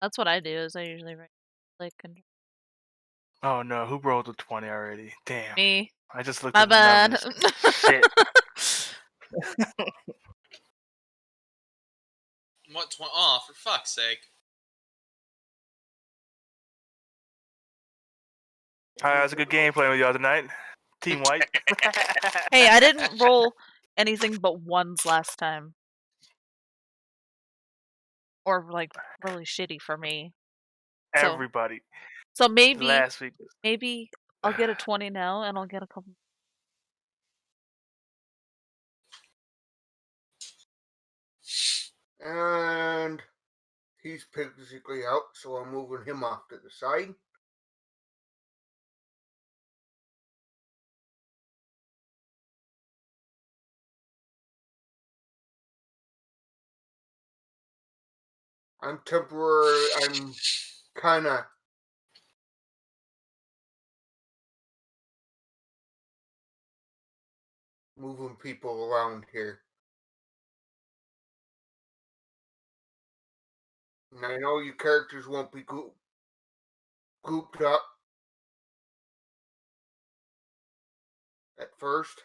That's what I do. Is I usually write like Oh no, who rolled a 20 already? Damn. me. I just looked My at the bad. numbers. Shit. What? Oh, for fuck's sake! Alright, it was a good game playing with y'all tonight. Team White. Hey, I didn't roll anything but ones last time. Or like really shitty for me. Everybody. So maybe Last week was I'll get a 20 now and I'll get a couple. And he's physically out, so I'm moving him off to the side. I'm kind of moving people around here. And I know you characters won't be grouped up at first.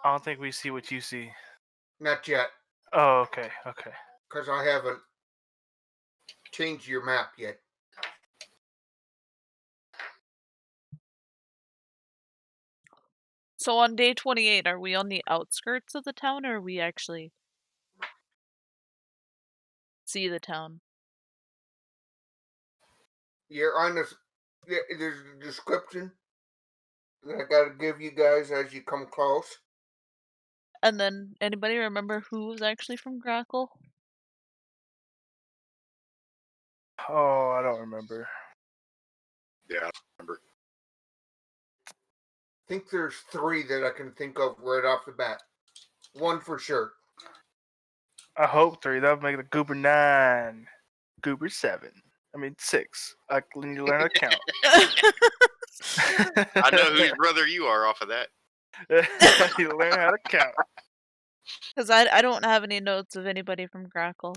I don't think we see what you see. Not yet, Oh, okay, okay. because I haven't changed your map yet. So on day 28, are we on the outskirts of the town or are we actually see the town? You're on this. There's a description that I got to give you guys as you come close. And then anybody remember who was actually from Grackle? Oh, I don't remember. Yeah, I remember. I think there's 3 that I can think of right off the bat. 1 for sure. I hope 3. That would make the Goober 9. Goober 7. I mean 6. I need to learn how to count. I know whose brother you are off of that. I need to learn how to count. Because I don't have any notes of anybody from Grackle.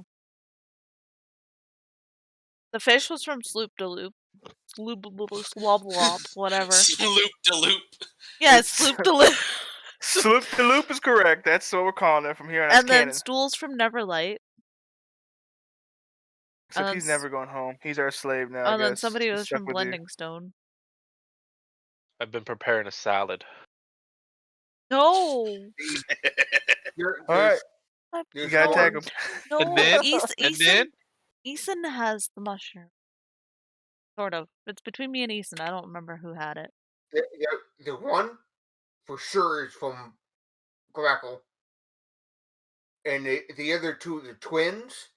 The fish was from Sloop de Loop. Sloop Slop Lop, whatever. Sloop de loop. Yeah, Sloop de Loop. Sloop de Loop is correct. That's what we're calling it from here on. And then canon. Stools from Neverlight. Except he's never going home. He's our slave now. And then somebody was from with you. Blending Stone. I've been preparing a salad. No. All right. You gotta tag him. No, And then? Eason has the mushroom. Sort of. It's between me and Eason. I don't remember who had it. The one for sure is from Grackle. And the other 2, the twins,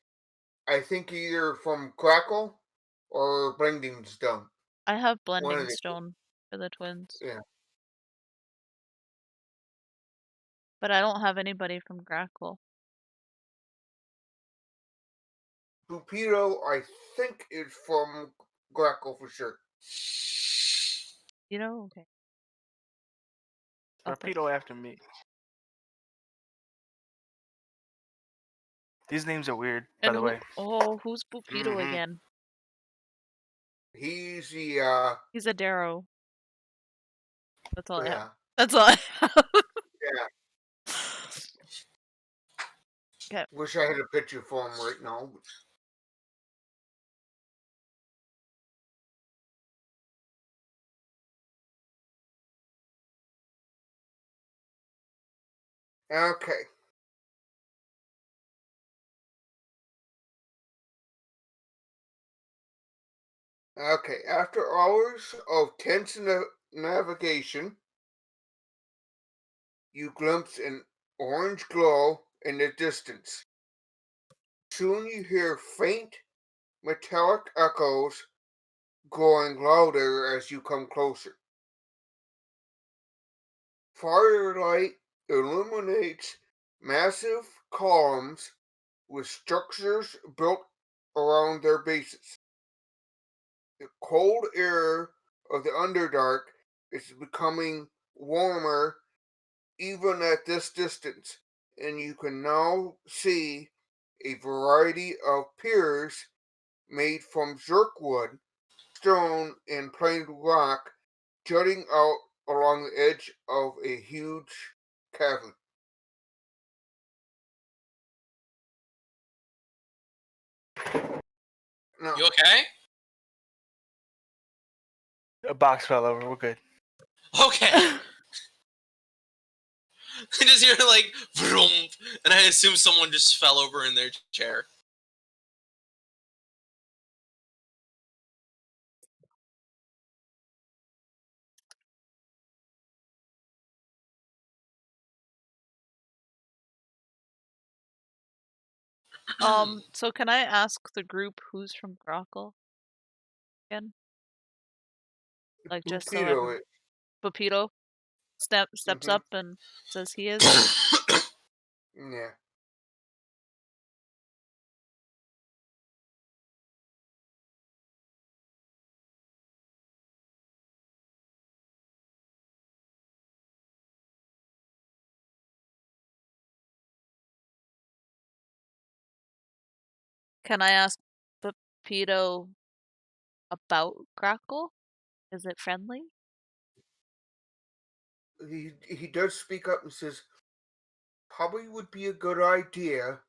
I think either from Grackle or Blending Stone. I have Blending Stone for the twins. Yeah. But I don't have anybody from Grackle. Pupito, I think, is from Grackle for sure. You know? Okay. Pupito after me. These names are weird, by the way. Oh, who's Pupito again? He's the He's a Darrow. That's all I have. yeah. That's all I have. Yeah. Okay. Wish I had a picture for him right now. Okay. Okay, after hours of tense navigation, you glimpse an orange glow in the distance. Soon you hear faint, metallic echoes growing louder as you come closer. Firelight illuminates massive columns with structures built around their bases. The cold air of the Underdark is becoming warmer even at this distance, and you can now see a variety of piers made from zirkwood, stone, and plain rock jutting out along the edge of a huge cavern. Now, You okay? A box fell over. We're good. Okay. I just hear like vroom, and I assume someone just fell over in their chair. So can I ask the group who's from Grockle again? Like just so Pupito, everyone... Pepito steps Mhm. up and says he is. yeah. Can I ask Pepito about Grockle? Is it friendly? He does speak up and says, probably would be a good idea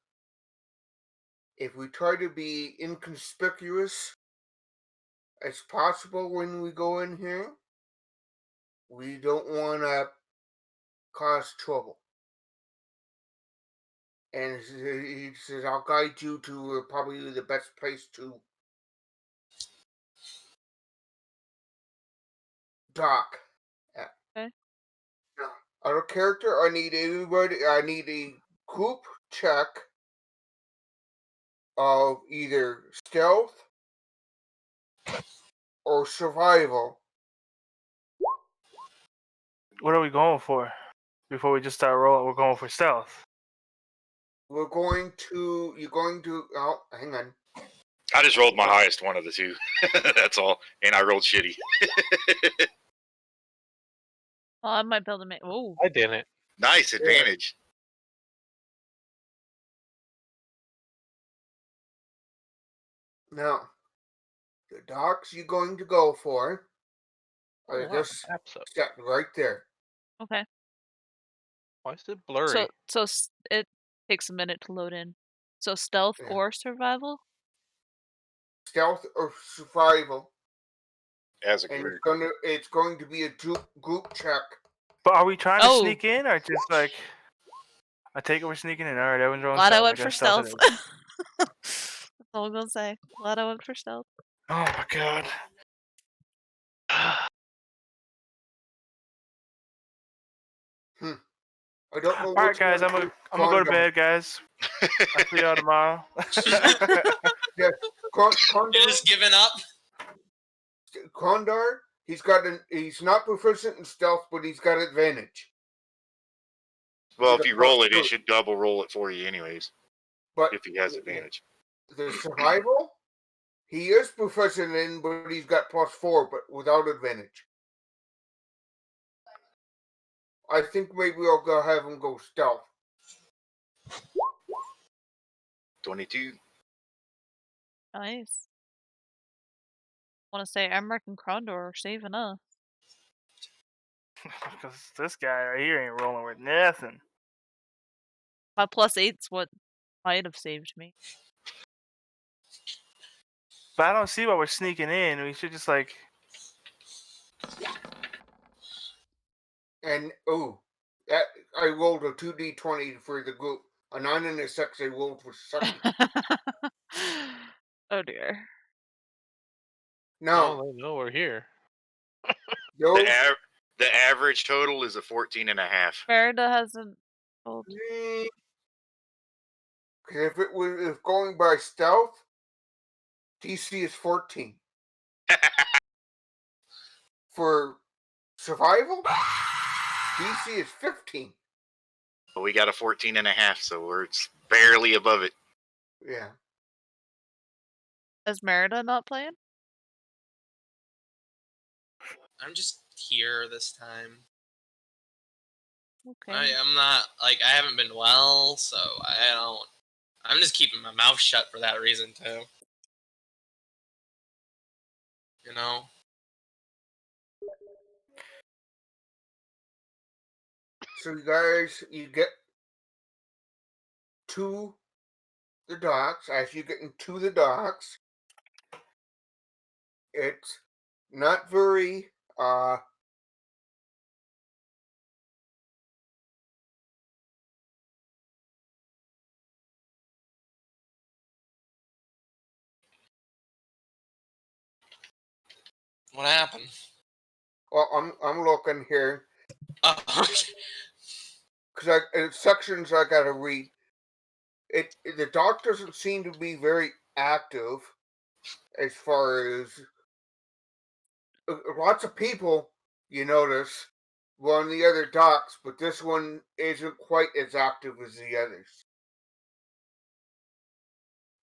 if we try to be inconspicuous as possible when we go in here. We don't want to cause trouble. And he says, I'll guide you to probably the best place to dock. Okay. Now, out of character, I need a group check of either stealth or survival. What are we going for? Before we just start rolling, we're going for stealth. You're going to, oh, hang on. I just rolled my highest one of the two. That's all. And I rolled shitty. Well, I might be able to make... Oh, I didn't. Nice advantage. Now, the docks you're going to go for are Oh, wow. just Maps up. set right there. okay. Why is it blurry? So it takes a minute to load in. So stealth Yeah. or survival? Stealth or survival, As a and group. it's going to be a group check. But are we trying to Oh. sneak in or just like? I take it we're sneaking in. All right, everyone's rolling Glad I stealth. went for guess stealth. it is. That's all I'm gonna say. Glad I went for stealth. Oh my god. I don't know. All right, guys, I'm gonna go to bed, guys. I'll see y'all tomorrow. Yeah, You're just giving up. Kondar, he's not proficient in stealth, but he's got advantage. Well, He's if a you roll plus it, two. it should double roll it for you anyways. But If he has advantage. the survival, he is proficient in, but he's got +4, but without advantage. I think maybe I'll go have him go stealth. 22. Nice. Want to say Emmerich and Krondor are saving us. Because this guy right here ain't rolling with nothing. My +8's what might have saved me. But I don't see why we're sneaking in. We should just like. And that I rolled a 2d20 for the group. A 9 and a 6 I rolled for second. Oh dear. Now, Oh, they know we're here. those, The average total is a 14.5. Merida hasn't told. because if going by stealth, DC is 14. For survival, DC is 15. But we got a 14.5, so it's barely above it. Yeah. Is Merida not playing? I'm just here this time. Okay. I'm not like I haven't been well, so I don't. I'm just keeping my mouth shut for that reason too. You know. So you guys, you get to the docks. As you get into the docks, it's not very What happened? well. I'm looking here Oh, because sections I gotta read. The dock doesn't seem to be very active as far as lots of people you notice were on the other docks, but this one isn't quite as active as the others.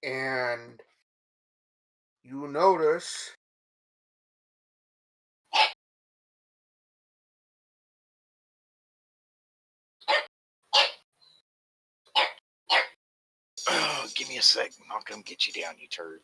And you notice Oh, give me a sec. I'll come get you down, you turd.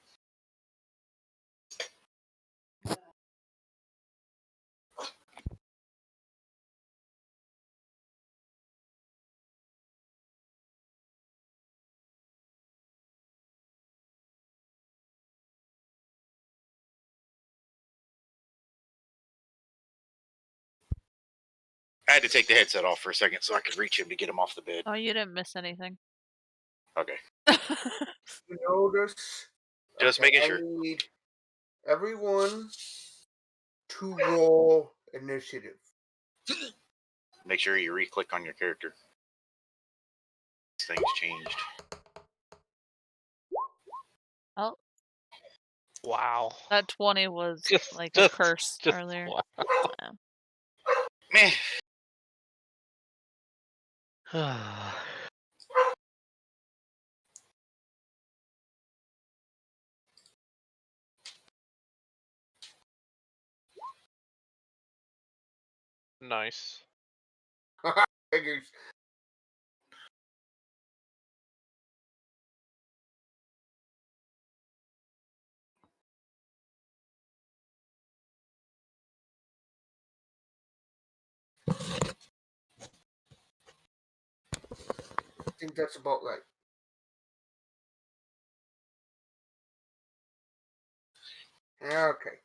I had to take the headset off for a second so I could reach him to get him off the bed. Oh, you didn't miss anything. Okay. you notice. Just making sure. I need everyone to roll initiative. Make sure you re-click on your character. Things changed. Oh, Wow. that 20 was like a Just- curse just earlier. wow. Meh. Nice. Figures. I think that's about right. Okay.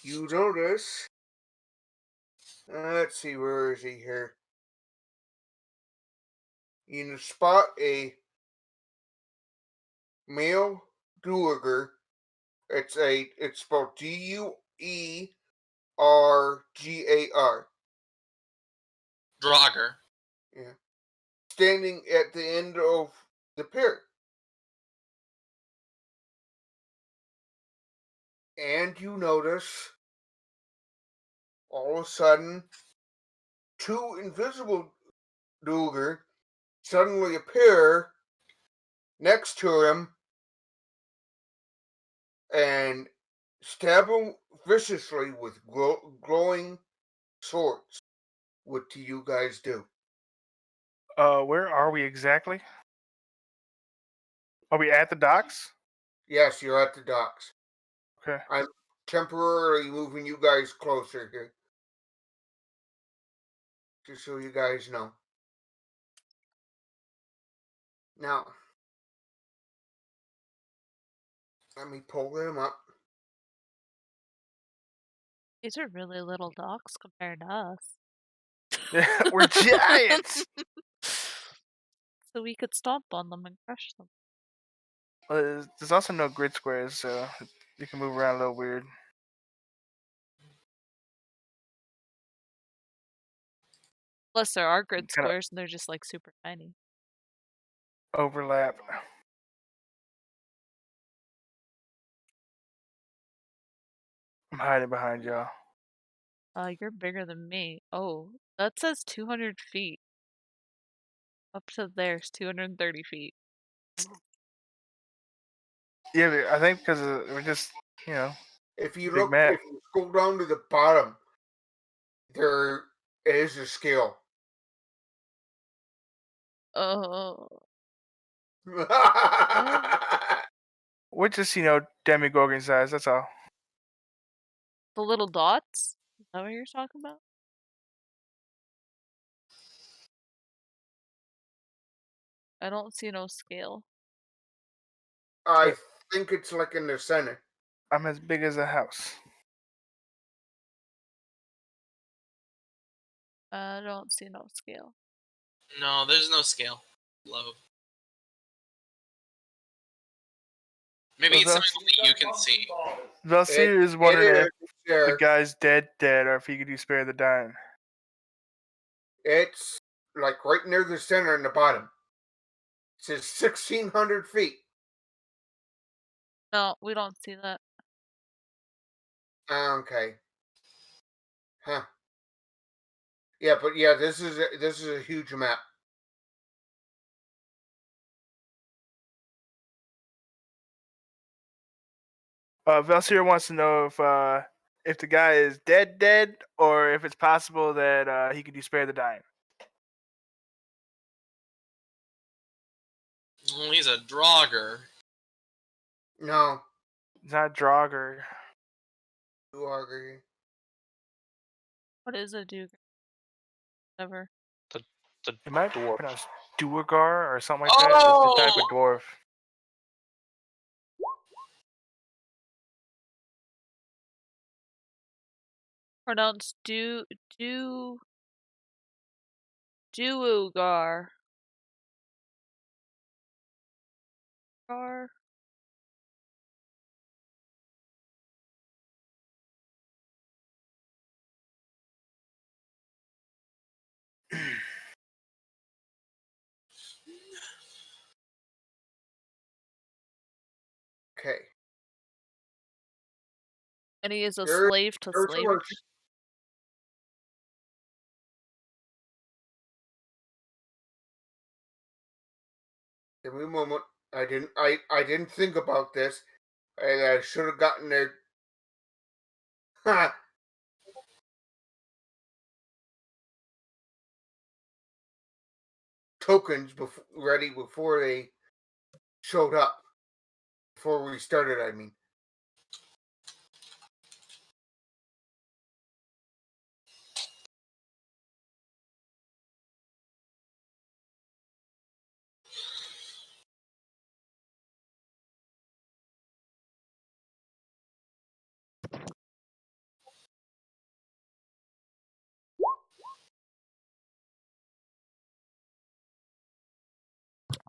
You notice. Let's see, where is he here? You spot a male Duergar. It's spelled Duergar. Draugr. Yeah. Standing at the end of the pier. And you notice all of a sudden two invisible Duergar suddenly appear next to him and stab him viciously with glowing swords. What do you guys do? Where are we exactly? Are we at the docks? Yes, you're at the docks. Okay. I'm temporarily moving you guys closer here. Just so you guys know. Now, let me pull them up. These are really little dogs compared to us. We're giants. So we could stomp on them and crush them. There's also no grid squares, so you can move around a little weird. Plus, there are grid Kinda- squares and they're just like super tiny. Overlap. I'm hiding behind y'all. You're bigger than me. Oh, that says 200 feet. Up to there's 230 feet. Yeah, but I think because we're just, you know. If you Big look, map. if you scroll down to the bottom, there is a scale. Oh, We're just, Demogorgon size, that's all. the little dots? Is that what you're talking about? I don't see no scale. I think it's like in the center. I'm as big as a house. I don't see no scale. No, there's no scale. Low. Maybe Well, it's something only you can see. Velsier is It wondering is if the there. guy's dead, or if he could do spare the dime. It's like right near the center in the bottom. It says 1,600 feet. No, we don't see that. Okay. Huh. Yeah, but yeah, this is a huge map. Velsier wants to know if the guy is dead, or if it's possible that he could do spare the dime. Well, he's a Draugr. No, It's not Draugr. you agree. What is a Duger? Never. It might be Dwarf. pronounced Duergar or something like that. It's a type of Oh! dwarf. Pronounced Duugar. Gar. Okay. And he is a There- slave to There's slavery. horse. Give me a moment. I didn't think about this. And I should have gotten there. Tokens ready before they showed up. Before we started, I mean.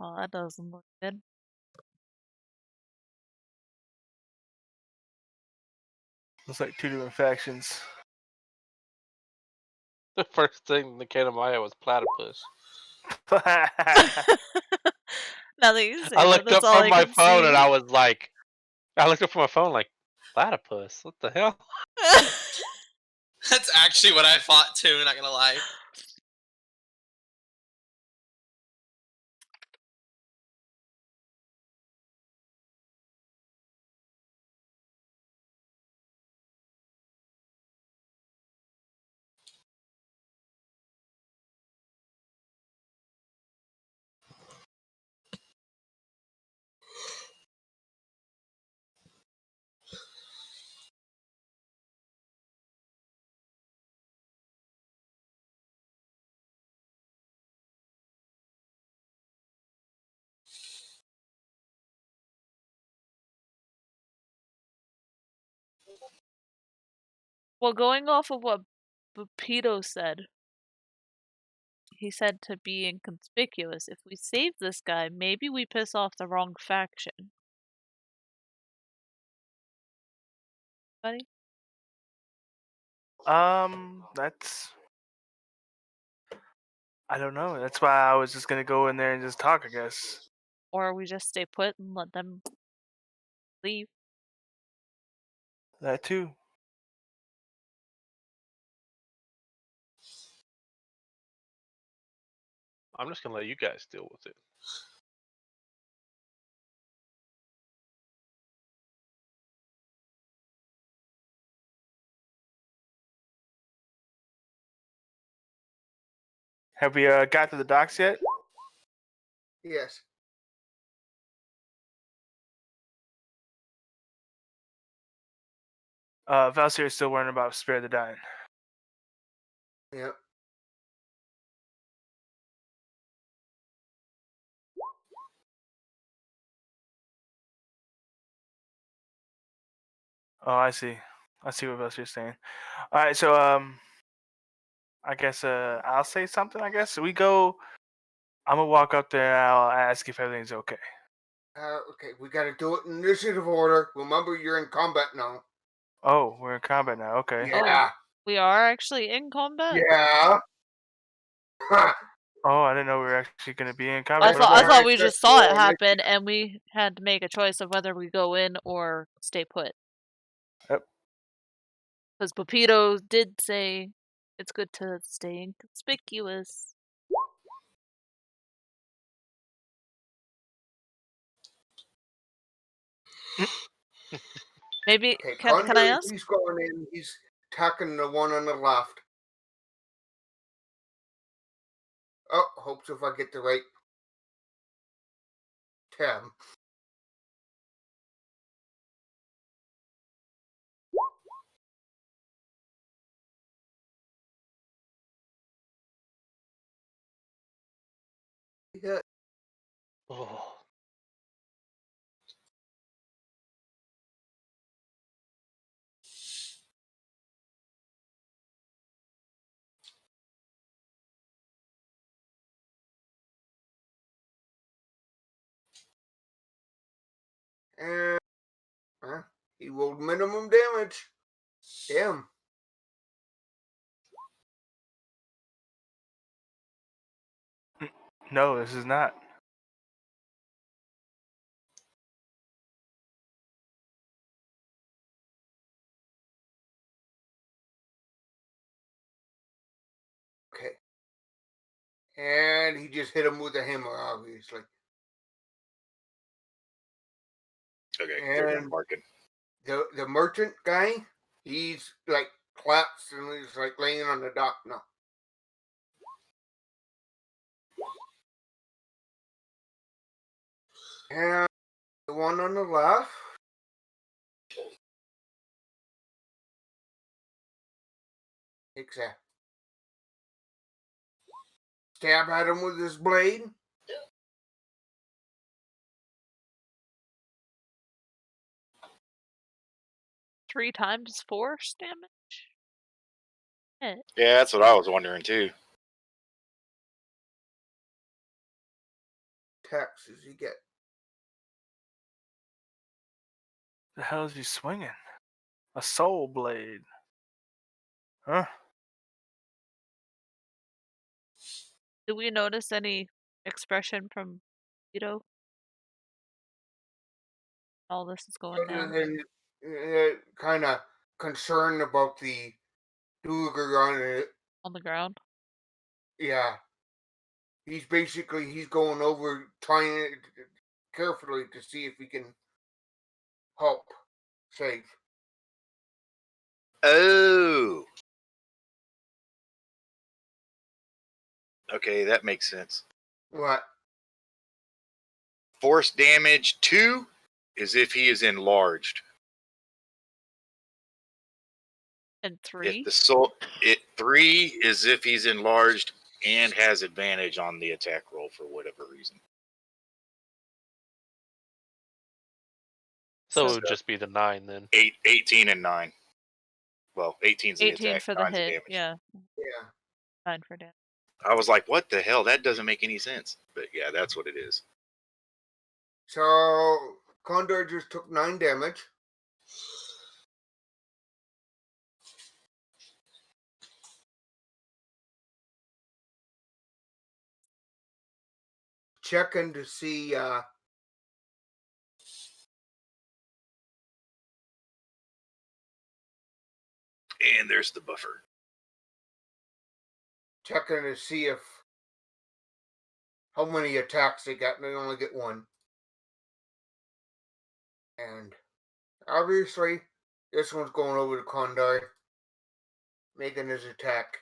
Oh, that doesn't look good. Looks like two different factions. The first thing that came to my head was platypus. Now that you say I that, looked that's up all from I my can phone see. and I looked up from my phone like, platypus? What the hell? That's actually what I thought too, not gonna lie. Well, going off of what Bupito said, he said to be inconspicuous. If we save this guy, maybe we piss off the wrong faction. Buddy? That's. I don't know. That's why I was just gonna go in there and just talk, I guess. Or we just stay put and let them leave. That too. I'm just gonna let you guys deal with it. Have we got to the docks yet? Yes. Valkyrie is still worrying about Spare the Dying. Yep. Oh, I see. I see what Velsier's saying. All right, so I guess I'll say something. I guess we go. I'm gonna walk up there. And I'll ask if everything's okay. Okay, we gotta do it in initiative order. Remember, you're in combat now. Oh, we're in combat now. Okay. Yeah. We are actually in combat? Yeah. Oh, I didn't know we were actually gonna be in I combat. thought Okay. we That's just saw it cool. happen and we had to make a choice of whether we go in or stay put. Yep. Because Pepito did say it's good to stay inconspicuous. Maybe Okay, can I Condor, ask? he's going in. He's attacking the one on the left. Oh, hopes if I get the right tab. Yeah. Oh. And he rolled minimum damage. Damn. No, this is not. Okay. And he just hit him with a hammer, obviously. Okay, there I'm And marking. the merchant guy, he's like collapsed and he's like laying on the dock now. And the one on the left. Takes a stab at him with his blade. 3 times force damage? Yeah, that's what I was wondering too. Attacks does he get? The hell is he swinging? A soul blade. Huh? Do we notice any expression from Pepito? All this is going down And kind of concerned about the Duergar on it. on the ground. Yeah. He's going over trying it carefully to see if he can help save. Oh. Okay, that makes sense. What? Force damage 2 is if he is enlarged. And If 3? the soul, 3 is if he's enlarged and has advantage on the attack roll for whatever reason. So it So- would just be the 9 then. 18 and 9. Well, 18's the 18 attack, for the 9's the hit. damage. Yeah, Yeah. 9 for damage. I was like, what the hell? That doesn't make any sense. But yeah, that's what it is. So Condor just took 9 damage. Checking to see And there's the buffer. if how many attacks they got, and they only get 1. And obviously, this one's going over to Condor, making his attack.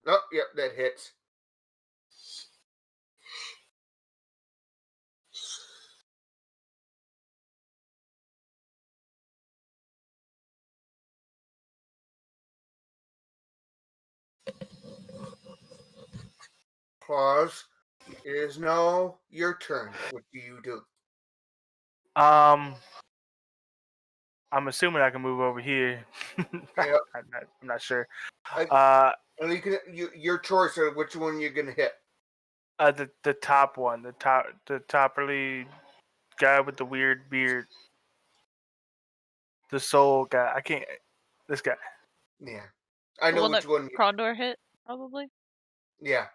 Oh, yep, that hits. Claus, it is now your turn. What do you do? I'm assuming I can move over here. Yep. I'm not sure. And you can your choice of which one you're gonna hit. The top one, the topperly guy with the weird beard, the soul guy. I can't. This guy. Yeah, I The know one which that one. Crondor hit, probably. Yeah.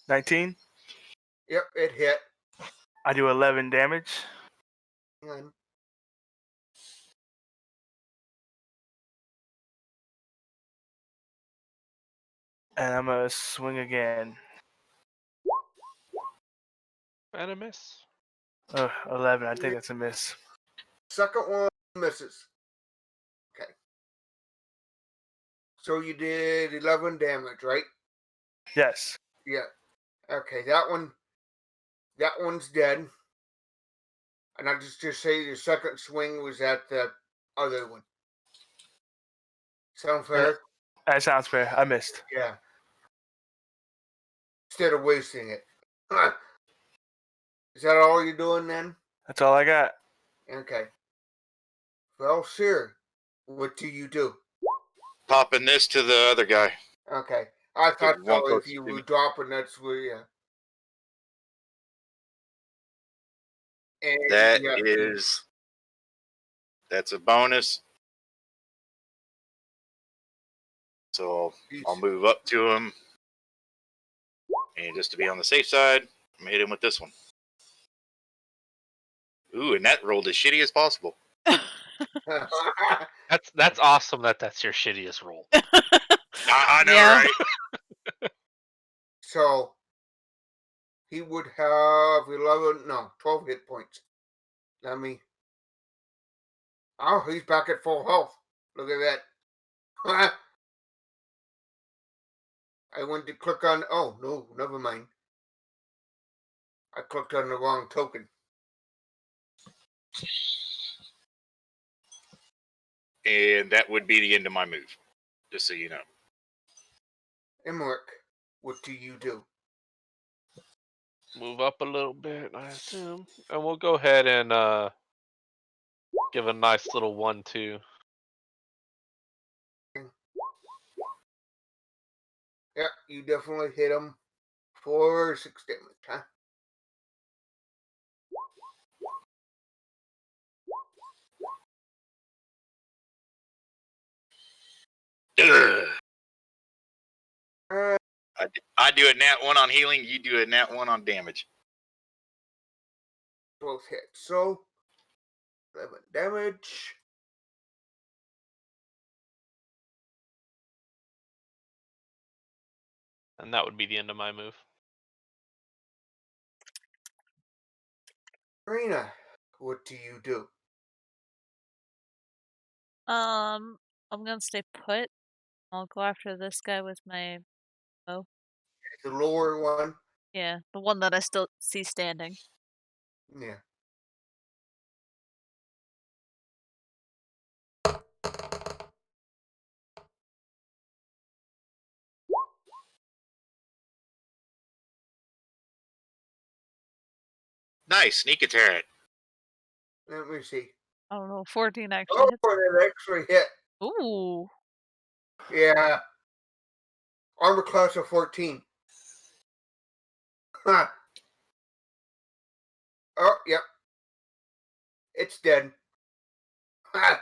$19. Yep, it hit. I do 11 damage. And And I'm gonna swing again. And a miss. 11. I think that's a miss. second one misses. Okay. So you did 11 damage, right? Yes. Yeah. Okay, that one's dead. And I just say the second swing was at the other one. Sound fair? That sounds fair. I missed. Yeah. Instead of wasting it. Is that all you're doing then? That's all I got. Okay. Well, sure. What do you do? Popping this to the other guy. Okay. I thought one so if closest you to were me. dropping, that's where, yeah. And That yeah, is. That's a bonus. So I'll move up to him. And just to be on the safe side, I'm gonna hit him with this one. Ooh, and that rolled as shitty as possible. That's awesome. That's your shittiest roll. I know, Yeah. right? So he would have 12 hit points. Let me. Oh, he's back at full health. Look at that. I went to click on. Oh, no, never mind. I clicked on the wrong token. And that would be the end of my move. Just so you know. Emmerich, what do you do? Move up a little bit, I assume, and we'll go ahead and give a nice little 1-2. Yeah, you definitely hit him for 6 damage, huh? Ugh. Uh, I do a nat 1 on healing. You do a nat 1 on damage. both hit. So 11 damage. And that would be the end of my move. Marina, what do you do? I'm gonna stay put. I'll go after this guy with my bow. The lower one. Yeah, the one that I still see standing. Yeah. Nice sneak attack. Let me see. I don't know, 14 actually Oh, hits. that actually hit. Ooh. Yeah. Armor class of 14. Huh. Oh, yep. It's dead. Ha.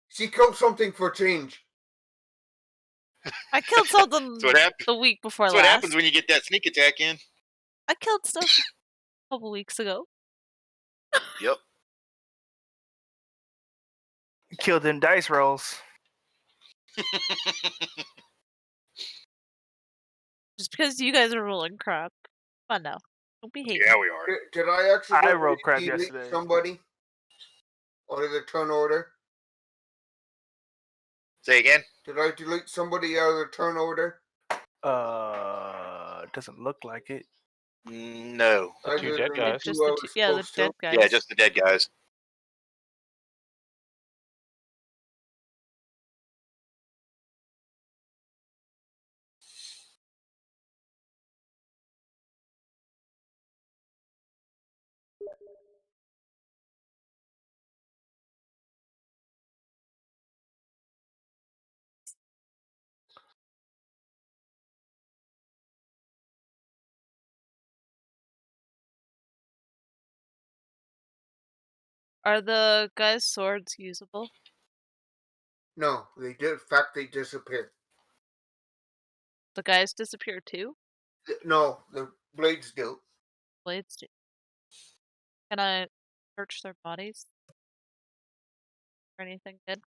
She killed something for change. I killed something That's what happens. the week before That's what last. happens when you get that sneak attack in. I killed stuff a couple weeks ago. Yep. Killed them dice rolls. Just because you guys are rolling crap. Come on now. Don't be hating. Yeah, we are. Did I actually I rolled crap delete yesterday. somebody? out of the turn order? Say again. Did I delete somebody out of the turn order? It doesn't look like it. No. The two dead guys. Just the the dead guys. Yeah, just the dead guys. Are the guys' swords usable? No, they did. In fact, they disappeared. The guys disappear too? No, the blades do. Blades do. Can I search their bodies? For anything good?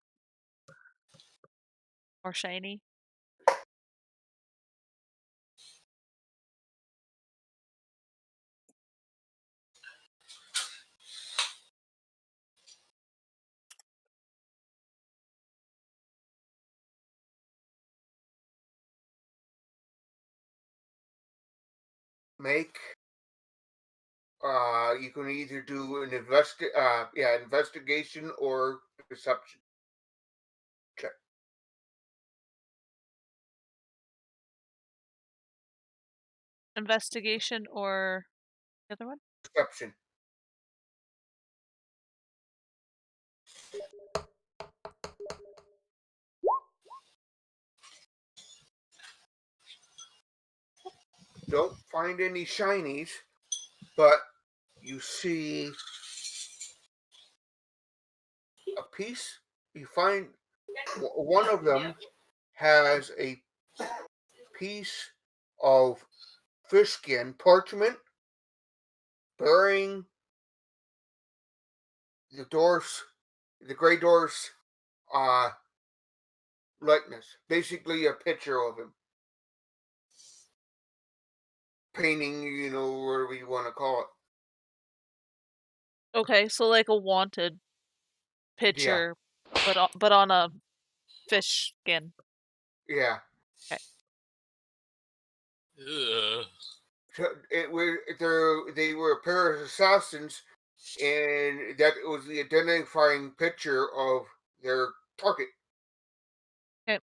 Or shiny? Make. You can either do an investigation or perception check. Investigation or the other one? Perception. Don't find any shinies, but you see a piece. You find one of them has a piece of fish skin parchment bearing the gray dwarf's likeness. Basically, a picture of him. Painting, whatever you want to call it. Okay, so like a wanted picture, but on a fish skin. Yeah. Okay. Ugh. They were a pair of assassins, and that was the identifying picture of their target. Okay.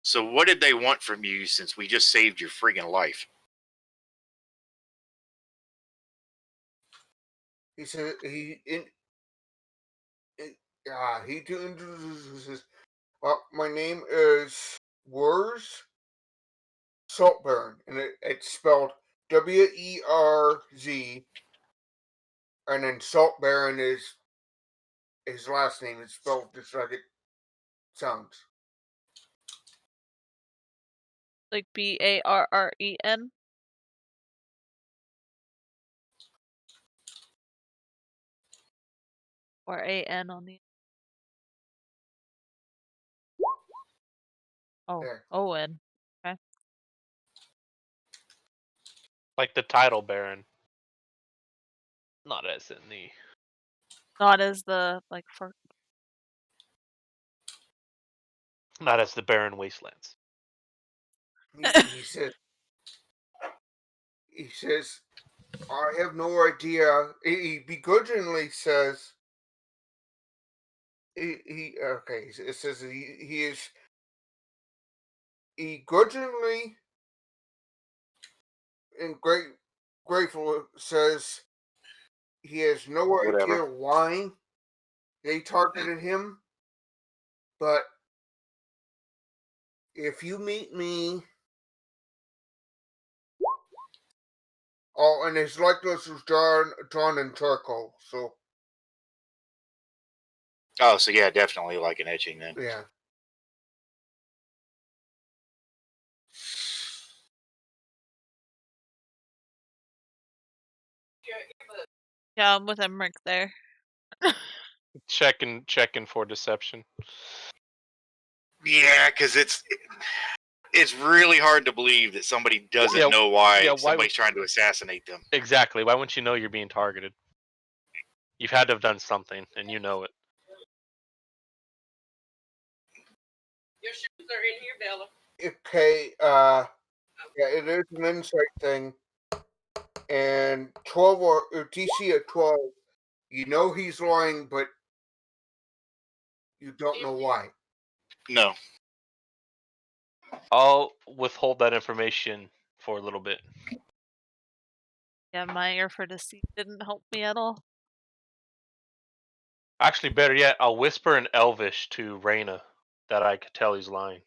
So what did they want from you since we just saved your friggin' life? He said he introduces. Well, my name is Werz Saltburn, and it's spelled Werz, and then Saltburn is his last name. It's spelled just like it sounds. Like Barren? Or AN on the Oh, There. Owen. Okay. Like the title Baron. Not as in the. Not as the like for Not as the Barren Wastelands. He says, I have no idea. He begrudgingly says, it says he is, he grudgingly and grateful says he has no idea Whatever. why they targeted him, but if you meet me, and his likeness was drawn in charcoal, so Oh, so yeah, definitely like an etching then. yeah. Yeah, I'm with Emmerich there. Checking for deception. Yeah, because It's really hard to believe that somebody doesn't Yeah, know why yeah, why somebody's trying to assassinate them. Exactly. Why wouldn't you know you're being targeted? You've had to have done something, and you know it. Your shoes are in here, Bella. Okay, yeah, it is an insight thing. And 12 or DC at 12, you know he's lying, but you don't know why. No. I'll withhold that information for a little bit. Yeah, my ear for deceit didn't help me at all. Actually, better yet, I'll whisper in Elvish to Reyna that I could tell he's lying.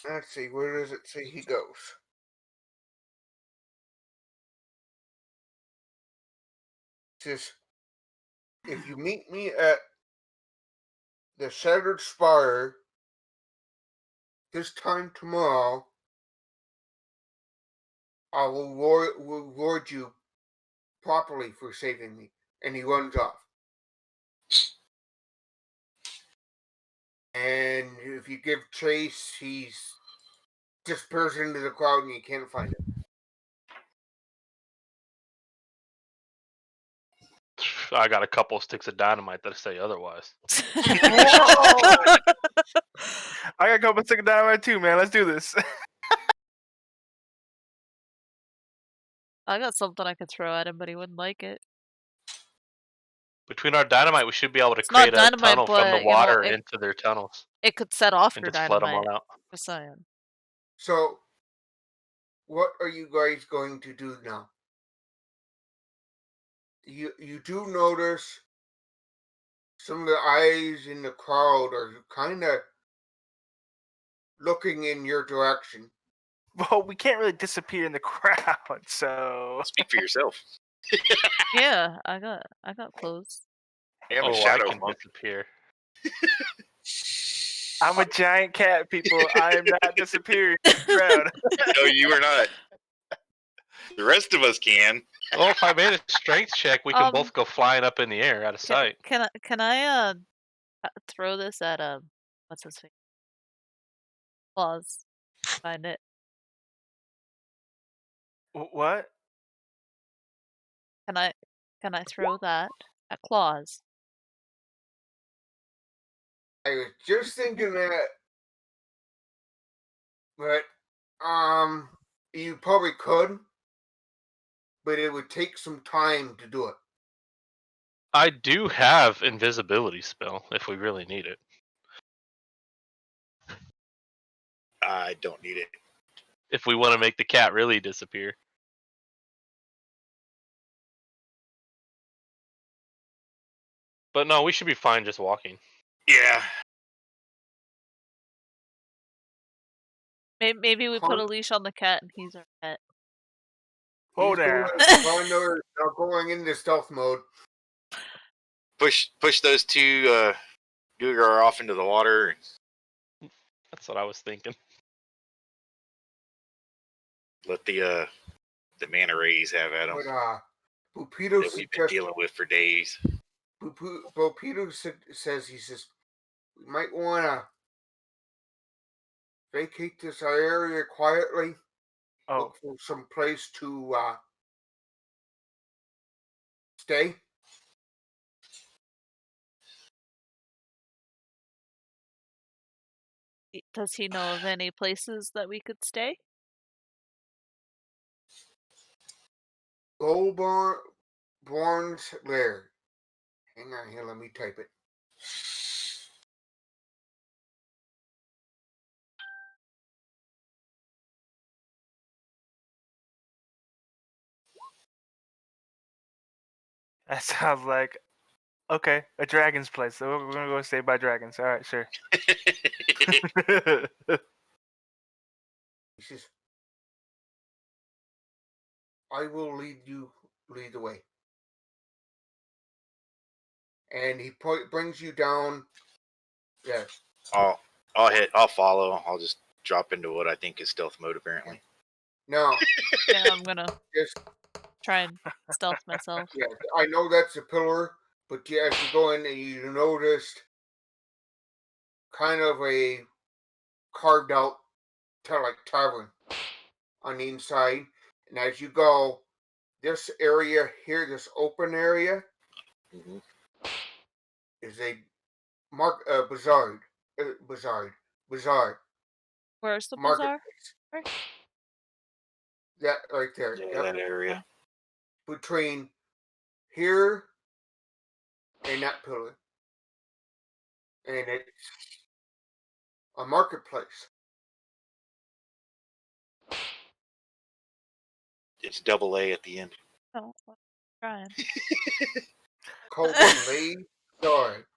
Let's see, where does it say he goes? It says, if you meet me at the Shattered Spire this time tomorrow, I will reward you properly for saving me. And he runs off. And if you give chase, he's disappears into the crowd and you can't find him. I got a couple of sticks of dynamite that say otherwise. I got a couple sticks of dynamite too, man. Let's do this. I got something I could throw at him, but he wouldn't like it. Between our dynamite, we should be able to It's not create a dynamite, tunnel from the but, you know, water it- into their tunnels It could set off and your just flood them dynamite. all out. Just saying. So, what are you guys going to do now? You do notice some of the eyes in the crowd are kind of looking in your direction. Well, we can't really disappear in the crowd, so Speak for yourself. Yeah, I got clothes. I am a Oh, I shadow can monk. disappear. I'm a giant cat, people. I am not disappearing in the crowd. No, you are not. The rest of us can. Well, if I made a strength check, we can both go flying up in the air out of sight. Can I throw this at what's his face? Claws. Find it. What? Can I throw that at Claws? I was just thinking that, but you probably could, but it would take some time to do it. I do have invisibility spell if we really need it. I don't need it. If we want to make the cat really disappear. But no, we should be fine just walking. Yeah. Maybe we put Huh? a leash on the cat and he's our pet. Hold there. Now going into stealth mode. Push those two Duergar off into the water. That's what I was thinking. Let the manta rays have at them But Bupito that we've been dealing with for days. Bupito says we might want to vacate this area quietly. Oh, Look for some place to stay. Does he know of any places that we could stay? Goldborn's Lair. Hang on here, let me type it. that sounds like okay, a dragon's place. So we're gonna go stay by dragons. All right, sure. He says, I will lead the way. And he brings you down. Yes. I'll follow. I'll just drop into what I think is stealth mode apparently. Now, Yeah, I'm gonna just try and stealth myself. yeah, I know that's a pillar, But yeah, as you go in, you noticed kind of a carved out tavern on the inside. And as you go, this area here, this open area, Mhm. is a bazaar, bazaar Where's the bazaar? marketplace. Right. That right there. Yeah, Yep. that area. Between here and that pillar, and it's a marketplace. It's double A at the end. Oh, I'm trying. Called the Lay Bazaar.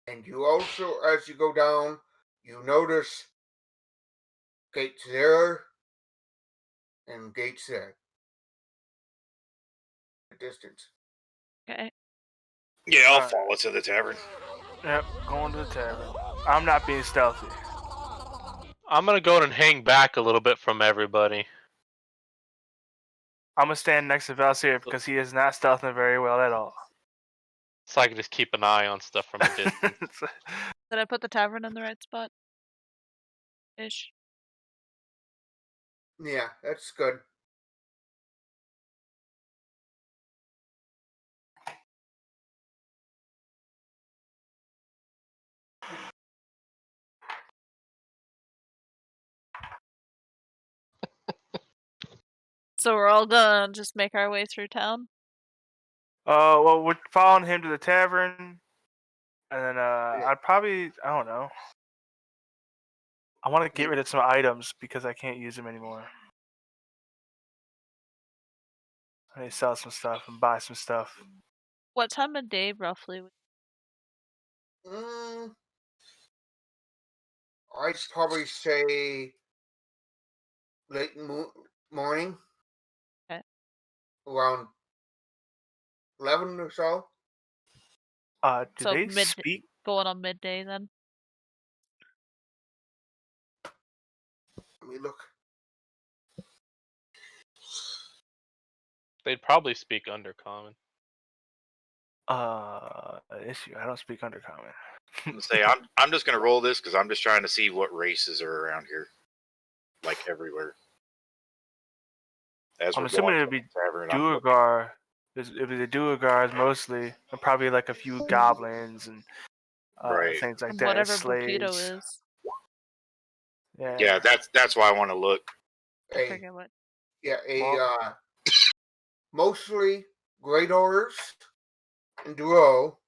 And you also, as you go down, you notice gates there and gates there. A distance. Okay. Yeah, I'll Alright. follow to the tavern. Yep, going to the tavern. I'm not being stealthy. I'm gonna go and hang back a little bit from everybody. I'm gonna stand next to Valsir because he is not stealthing very well at all. So I can just keep an eye on stuff from a distance. Did I put the tavern in the right spot? Ish. Yeah, that's good. So we're all gonna just make our way through town? Well, we're following him to the tavern, and then Yeah. I don't know. I want to get rid of some items because I can't use them anymore. I need to sell some stuff and buy some stuff. What time of day roughly? I'd probably say late morning. Okay. Around 11 or so. Do So they speak? going on midday then? Let me look. They'd probably speak Undercommon. An issue. I don't speak Undercommon. Say I'm just gonna roll this because I'm just trying to see what races are around here, like everywhere. As I'm we're assuming going it'd to be the tavern, I'm looking- Duergar. It'd be the Duergars mostly, and probably like a few goblins and Right. things like And that. whatever Slaves. Bukido is. Yeah. Yeah, that's why I want to look. I A, forget what. yeah, Well- mostly Great Orders and Duo.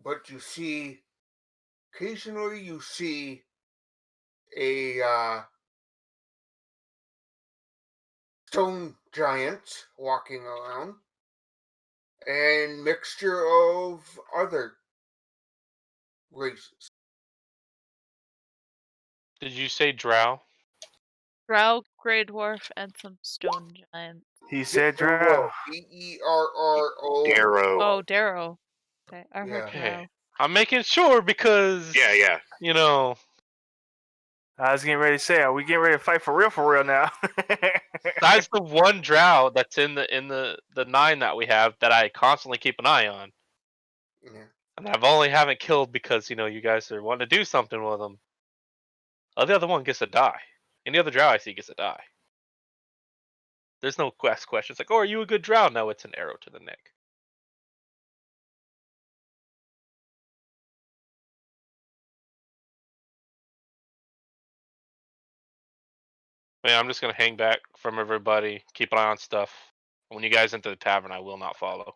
But you see, occasionally you see a stone giant walking around, and mixture of other races. Did you say Drow? Drow, Grey Dwarf, and some stone giants. He said drow. Derro. Darrow. Oh, Darrow. Okay, I heard Yeah. Okay. Drow. I'm making sure because Yeah. you know, I was getting ready to say, are we getting ready to fight for real now? that's the one Drow that's in the 9 that we have that I constantly keep an eye on. Yeah. And I've only haven't killed because, you guys are wanting to do something with them. Oh, the other one gets to die. Any other Drow I see gets to die. There's no questions like, oh, are you a good Drow? No, it's an arrow to the neck. Man, I'm just gonna hang back from everybody, keep an eye on stuff. When you guys enter the tavern, I will not follow.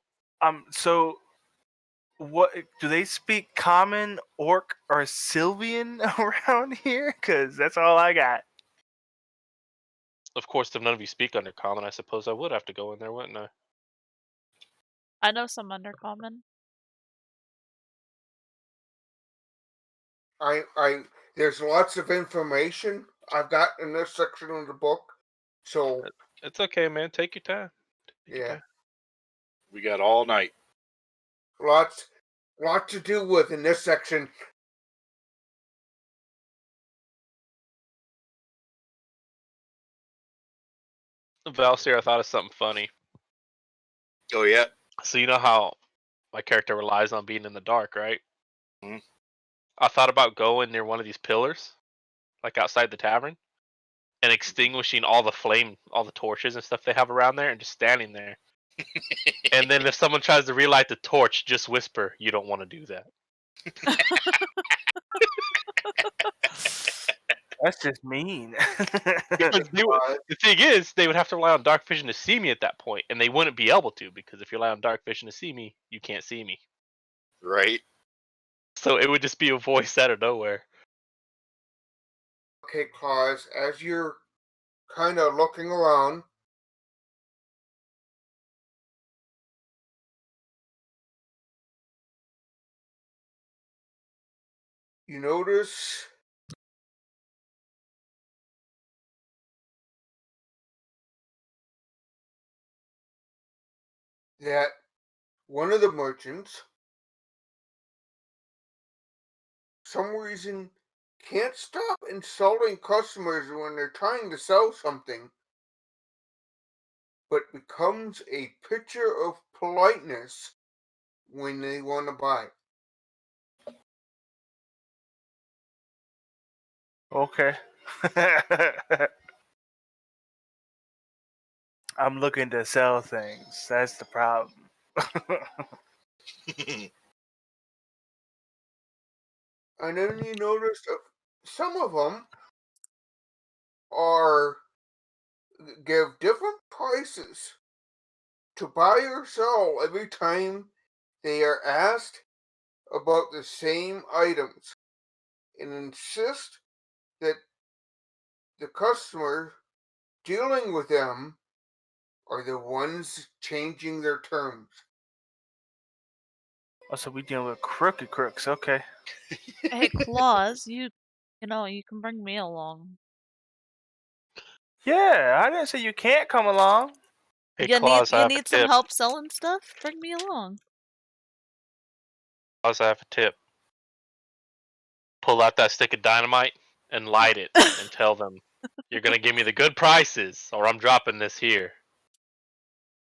So what do they speak? Common, Orc, or Sylvian around here? Because that's all I got. Of course, if none of you speak Undercommon, I suppose I would have to go in there, wouldn't I? I know some Undercommon. There's lots of information I've got in this section of the book. So It's okay, man. Take your time. Take your yeah, time. We got all night. lots to do with in this section. Valsyr, I thought of something funny. Oh yeah. So you know how my character relies on being in the dark, right? Mhm. I thought about going near one of these pillars, like outside the tavern, and extinguishing all the torches and stuff they have around there, and just standing there. And then if someone tries to relight the torch, just whisper, "You don't want to do that." That's just mean. Because the thing is, they would have to rely on dark vision to see me at that point, and they wouldn't be able to because if you rely on dark vision to see me, you can't see me. Right. So it would just be a voice out of nowhere. Okay, Claus, as you're kind of looking around, you notice that one of the merchants, some reason, can't stop insulting customers when they're trying to sell something, but becomes a picture of politeness when they want to buy. Okay. I'm looking to sell things. That's the problem. And then you notice that some of them are give different prices to buy or sell every time they are asked about the same items and insist that the customer dealing with them are the ones changing their terms. Oh, so we dealing with crooked crooks. Okay. Hey, Claus, you know, you can bring me along. Yeah, I didn't say you can't come along. Hey, you Claus, I have a need some tip. help selling stuff? Bring me along. Claus, I have a tip. Pull out that stick of dynamite and light it, and tell them you're gonna give me the good prices, or I'm dropping this here.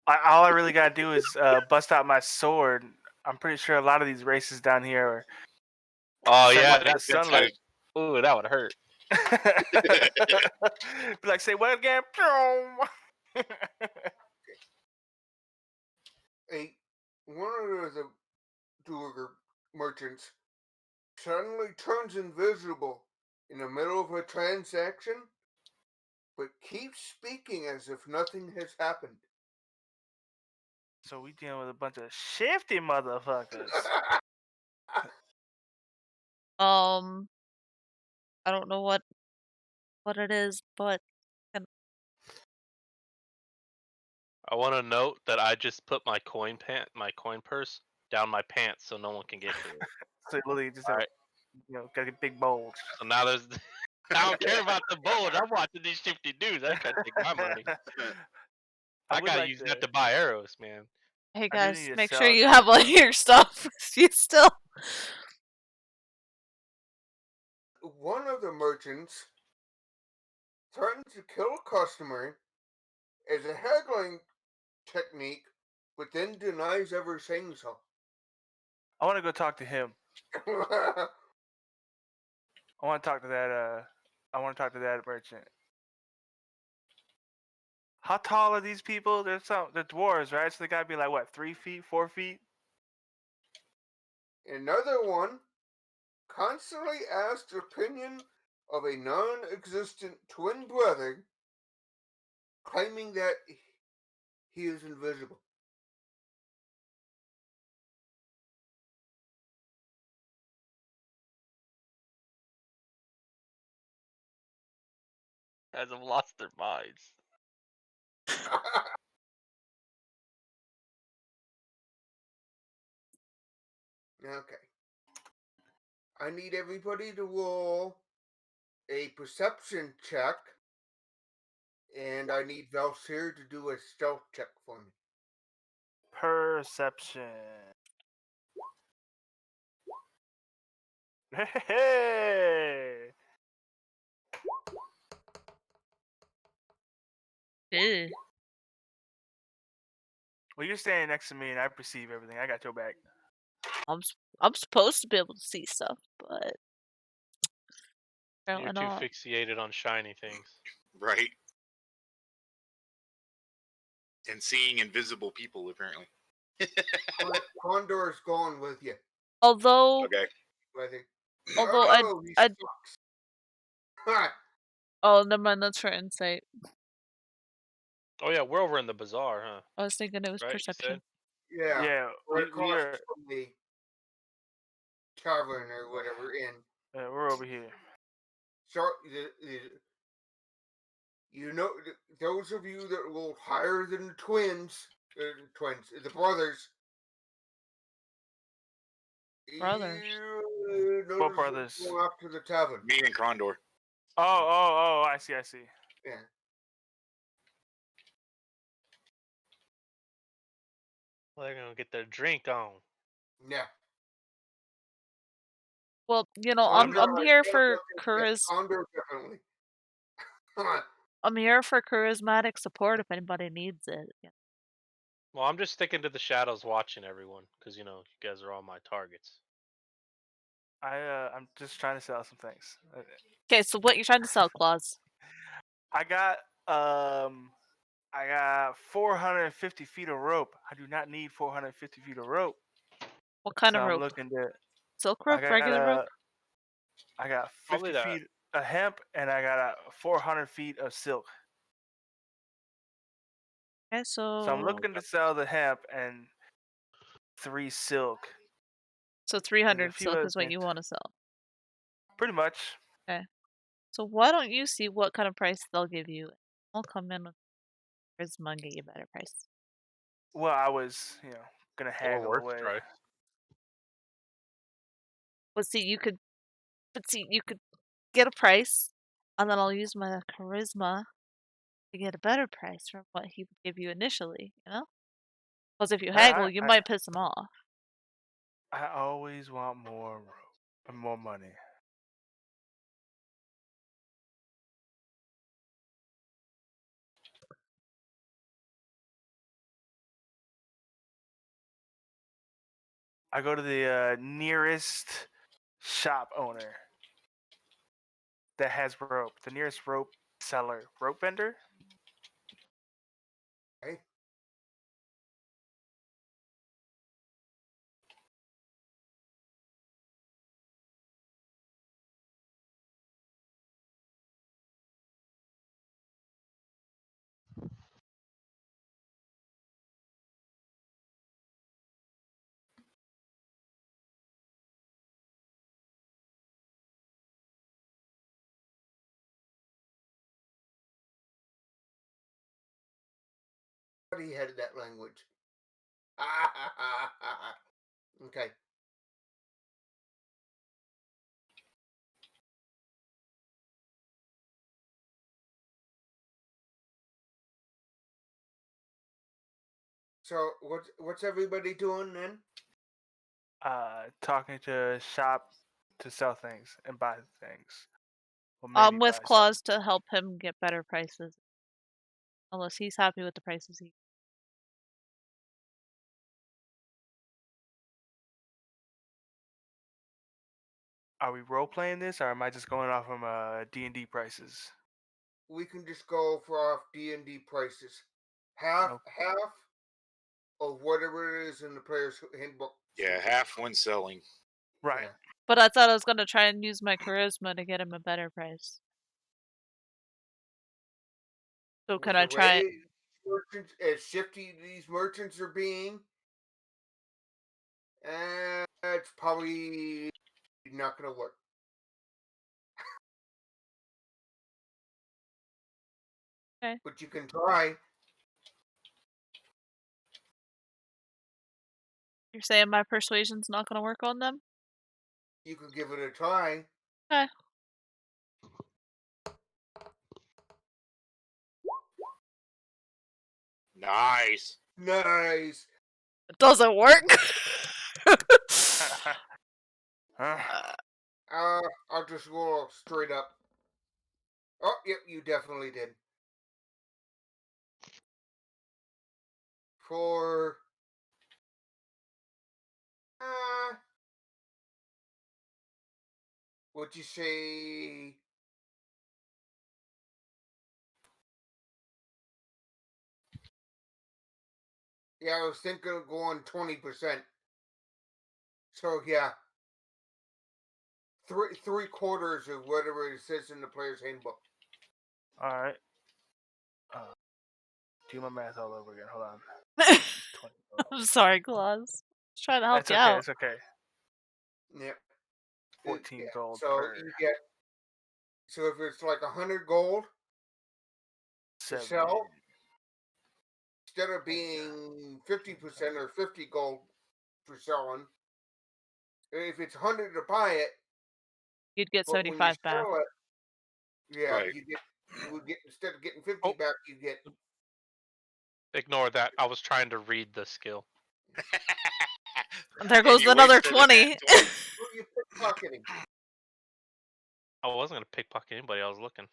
All I really gotta do is bust out my sword. I'm pretty sure a lot of these races down here are Oh set yeah, by the that's sunlight. ooh, that would hurt. Be like, say what again? One of the Duergar merchants suddenly turns invisible in the middle of a transaction, but keeps speaking as if nothing has happened. So we dealing with a bunch of shifty motherfuckers. I don't know what it is, but I want to note that I just put my coin purse down my pants so no one can get to it. So literally just All have, right. got a big bulge. So now there's. I don't care about the bulge. I'm watching these shifty dudes. I try to take my money. I would gotta like use to. that to buy arrows, man. hey I do guys, need to make sell sure you some have all stuff. your stuff with you still. One of the merchants threatens to kill a customer as a haggling technique, but then denies ever saying so. I want to go talk to him. I want to talk to that. I want to talk to that merchant. How tall are these people? They're dwarves, right? So they gotta be like what, 3 feet, 4 feet? Another one constantly asks opinion of a non-existent twin brother, claiming that he is invisible. Guys have lost their minds. Okay. I need everybody to roll a perception check, and I need Valsyr to do a stealth check for me. Perception. Hey! Ew. Well, you're standing next to me, and I perceive everything. I got your back. I'm supposed to be able to see stuff, but You're apparently too not. fixated on shiny things. Right. And seeing invisible people, apparently. Condor's going with you. Although, Okay. I think. although He I sucks. Ha! oh, never mind. That's for insight. Oh yeah, we're over in the bazaar, huh? I was thinking it was Right? You perception. said? Yeah. Yeah, We're we across are. from the tavern or whatever. And We're over here. so you know, those of you that are a little higher than the the brothers. Brothers. You What notice brothers? them going up to the tavern. Me and Crondor. Oh! I see. Yeah. Well, they're gonna get their drink on. Yeah. Well, you know, Condor, I'm I here feel for like Condor definitely. I'm here for charismatic support if anybody needs it. Yeah. Well, I'm just sticking to the shadows, watching everyone, because you guys are all my targets. I'm just trying to sell some things. Okay, so what you're trying to sell, Claus? I got 450 feet of rope. I do not need 450 feet of rope. What kind So of I'm rope? looking to. Silk I rope, got regular rope? I got Probably 50 that. feet of hemp, and I got 400 feet of silk. Okay, So I'm so looking to sell the hemp and 3 silk. so There's a 300 few silk other is what things. you want to sell. Pretty much. Okay. So why don't you see what kind of price they'll give you? I'll come in with charisma and get you a better price. Well, I was, gonna Or haggle worth away. a try. But see, you could get a price, and then I'll use my charisma to get a better price from what he would give you initially. You know, because if you haggle, you might piss him off. I always want more rope and more money. I go to the nearest shop owner that has rope. The nearest rope seller, rope vendor. Right? He had that language. Okay. So what's everybody doing then? Talking to a shop to sell things and buy things. Well, I'm maybe with buy something. Claus to help him get better prices. Unless he's happy with the prices he. Are we role playing this, or am I just going off from D&D prices? We can just go for off D&D prices. Half of whatever it is in the player's handbook. Yeah, half when selling. Right. Yeah. But I thought I was gonna try and use my charisma to get him a better price. So With can the I try? way merchants, as shifty these merchants are being, it's probably not going to work. Okay. But you can try. You're saying my persuasion's not gonna work on them? You could give it a try. Okay. Nice. Nice. It doesn't work. Huh? I'll just roll straight up. Oh, yep, you definitely did. for uh, would you say yeah, I was thinking of going 20%. So yeah, three quarters of whatever it says in the player's handbook. All right. Do my math all over again. Hold on. 20 I'm sorry, Claus. Just trying to help That's you okay. out. It's okay. Yep. 14 Yeah. gold So per you get so if it's like 100 gold to 7. sell, instead of being 50% or 50 gold for selling, if it's 100 to buy it, You'd get but when you 75 back. sell it, yeah, Right. you would get instead of getting 50 Oh. back, you get Ignore that. I was trying to read the skill. There And goes you another wasted a nat 20. 20. who you pickpocketing. I wasn't gonna pickpocket anybody. I was looking.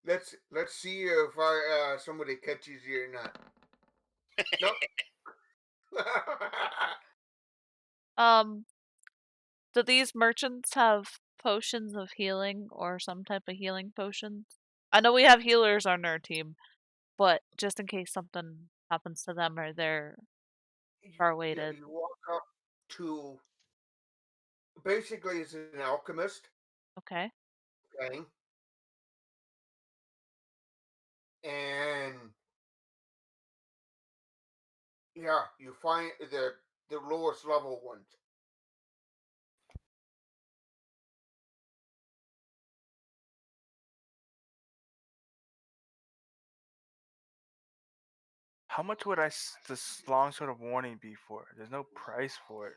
Let's see if somebody catches you or not. Nope. Do these merchants have potions of healing or some type of healing potions? I know we have healers on our team, but just in case something happens to them or they're far Yeah, weighted. you walk up to basically it's an alchemist Okay. thing, and yeah, you find the lowest level ones. How much would this long sort of warning be for? There's no price for it.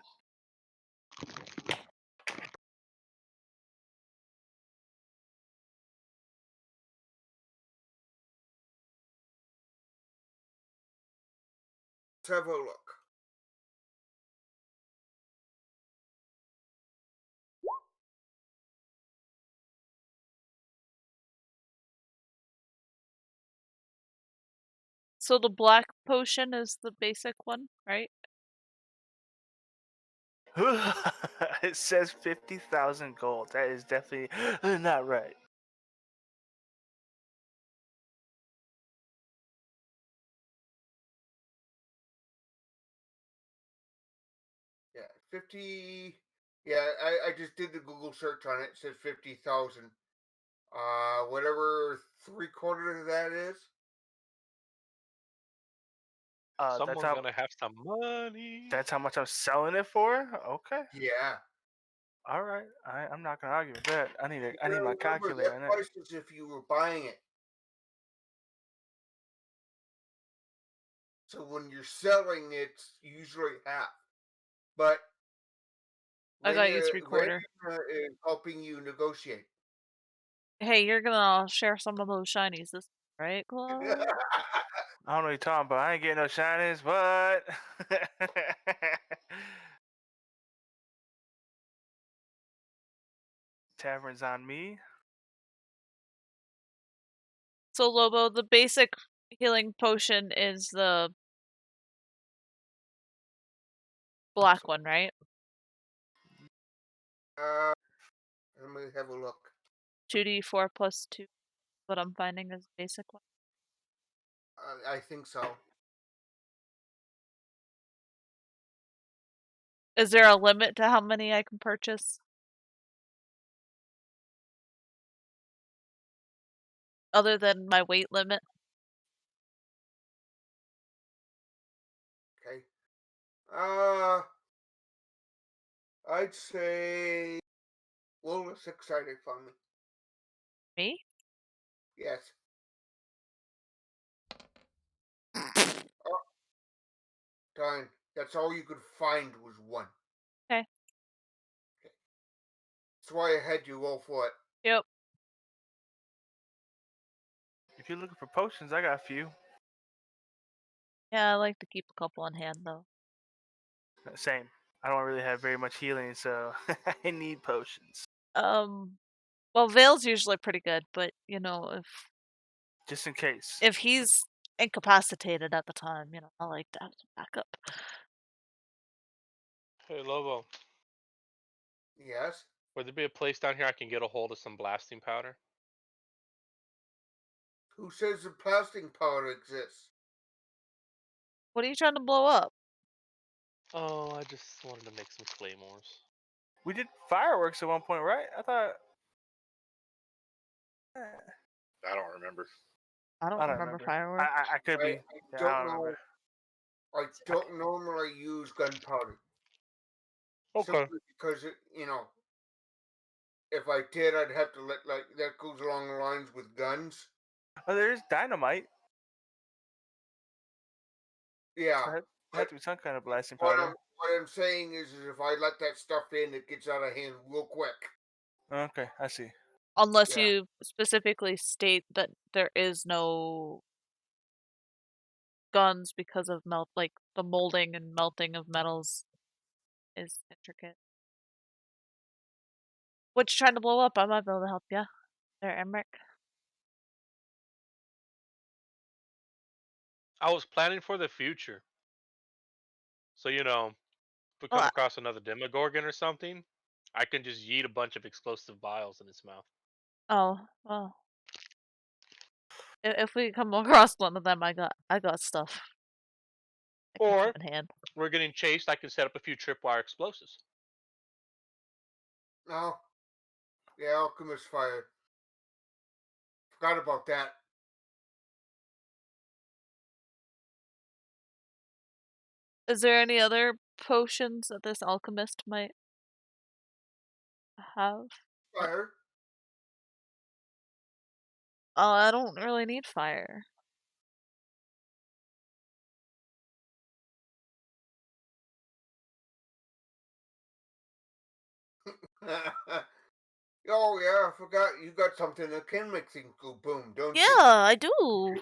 Let's have a look. So the black potion is the basic one, right? It says 50,000 gold. That is definitely not right. Yeah, 50. Yeah, I just did the Google search on it. It says 50,000. Whatever three quarters of that is. That's Someone's how gonna have some money. that's how much I'm selling it for. Okay. Yeah. All right. I'm not gonna argue with that. I need You my remember calculator on that that. price is if you were buying it. So when you're selling, it's usually half. But I got you 3/4. Is helping you negotiate. Hey, you're gonna share some of those shinies this right, Claus? I don't know what you're talking about. I ain't getting no shinies, but tavern's on me. So Lobo, the basic healing potion is the black one, right? Let me have a look. 2d4 plus 2. What I'm finding is basic one. I think so. Is there a limit to how many I can purchase? Other than my weight limit? Okay. I'd say. Well, it's exciting for me. Me? Yes. Darn. That's all you could find was one. Okay. That's why I had you roll for it. Yep. If you're looking for potions, I got a few. Yeah, I like to keep a couple on hand though. Same. I don't really have very much healing, so I need potions. Well, Veil's usually pretty good, but you know, if just in case. If he's incapacitated at the time, I like to have some backup. Hey, Lobo, Yes. would there be a place down here I can get a hold of some blasting powder? Who says the plastic powder exists? What are you trying to blow up? Oh, I just wanted to make some claymores. We did fireworks at one point, right? I thought. I don't remember. I don't I don't remember remember. fireworks. I could be. Yeah, I don't don't know. remember. I don't normally use gunpowder. Okay. Simply because if I did, I'd have to let that goes along the lines with guns. Oh, there's dynamite. Yeah. So there had to be some kind of blasting What powder. I'm saying is if I let that stuff in, it gets out of hand real quick. Okay, I see. Unless Yeah. you specifically state that there is no guns because of like the molding and melting of metals is intricate. What you trying to blow up? I might be able to help you. There, Emmerich. I was planning for the future. So, if we Well, come across another Demogorgon or something, I can just yeet a bunch of explosive vials in its mouth. oh, well. If we come across one of them, I got stuff. I can Or have in hand. we're getting chased, I can set up a few tripwire explosives. No. Yeah, alchemist fire. Forgot about that. Is there any other potions that this alchemist might have? Fire. Oh, I don't really need fire. Oh yeah, I forgot you got something that can make things go boom, don't Yeah, you? I do.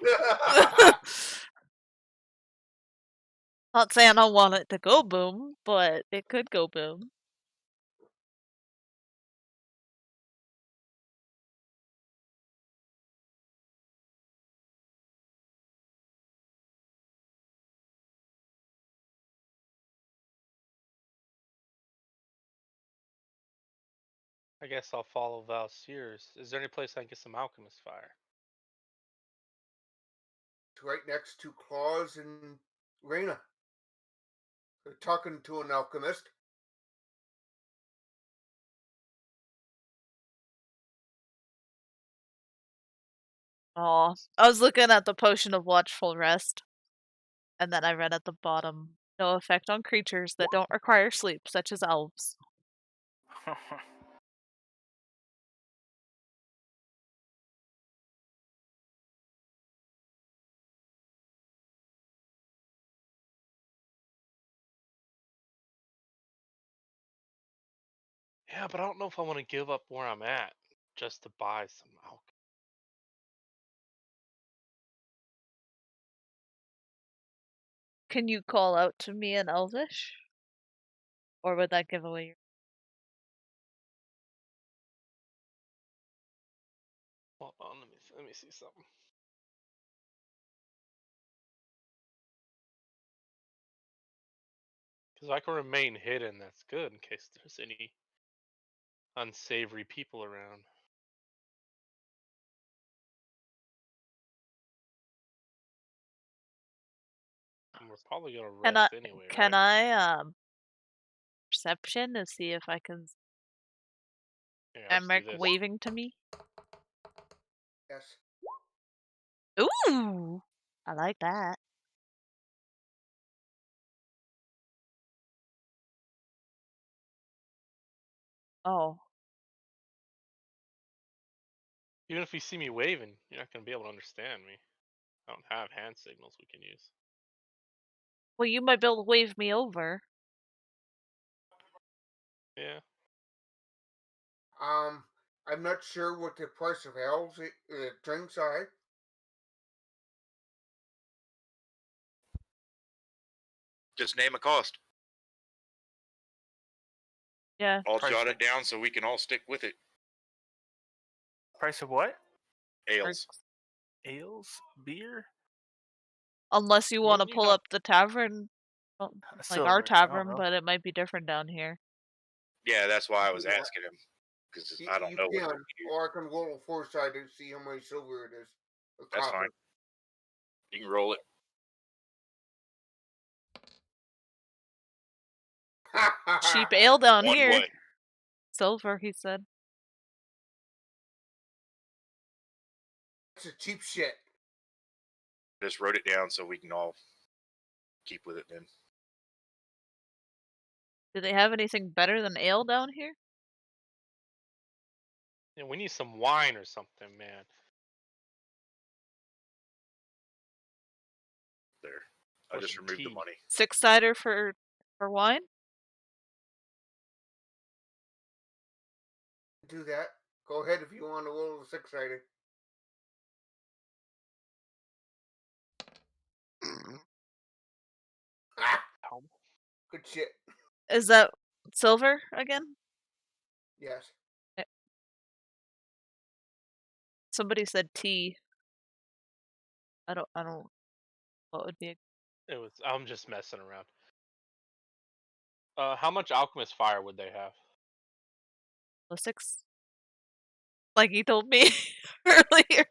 Not saying I want it to go boom, but it could go boom. I guess I'll follow Valseer's. Is there any place I can get some alchemist fire? It's right next to Claus and Reyna. They're talking to an alchemist. Oh, I was looking at the potion of watchful rest, and then I read at the bottom, no effect on creatures that don't require sleep, such as elves. Yeah, but I don't know if I want to give up where I'm at just to buy some alchemy. Can you call out to me in Elvish? Or would that give away your... Hold on, let me see something. Because I can remain hidden, that's good in case there's any unsavory people around. And we're probably gonna rest anyway, Can right? I perception to see if I can Yeah, let's do Emmerich this. waving to me? Yes. Ooh! I like that. Oh. Even if you see me waving, you're not gonna be able to understand me. I don't have hand signals we can use. Well, you might be able to wave me over. Yeah. I'm not sure what the price of elves drinks are. Just name a cost. Yeah. I'll Price jot of- it down so we can all stick with it. Price of what? Ales. ales, beer, Unless you want to Wouldn't you pull not- up the tavern, like our silver. I don't tavern, know. but it might be different down here. Yeah, that's why I was Yeah. asking him because You, I don't you know what can, they do. or I can roll a foresight and see how much silver it is. Or That's copper. fine. You can roll it. Cheap ale down One here. what? Silver, he said. It's a cheap shit. Just wrote it down so we can all keep with it then. Do they have anything better than ale down here? Yeah, we need some wine or something, man. There. I Or just some removed the tea. money. 6-cider for wine? Do that. Go ahead if you want to roll a 6-sided. Ah, How- good shit. Is that silver again? Yes. Somebody said tea. I don't what would be It was. I'm just messing around. How much alchemist fire would they have? a 6? Like you told me earlier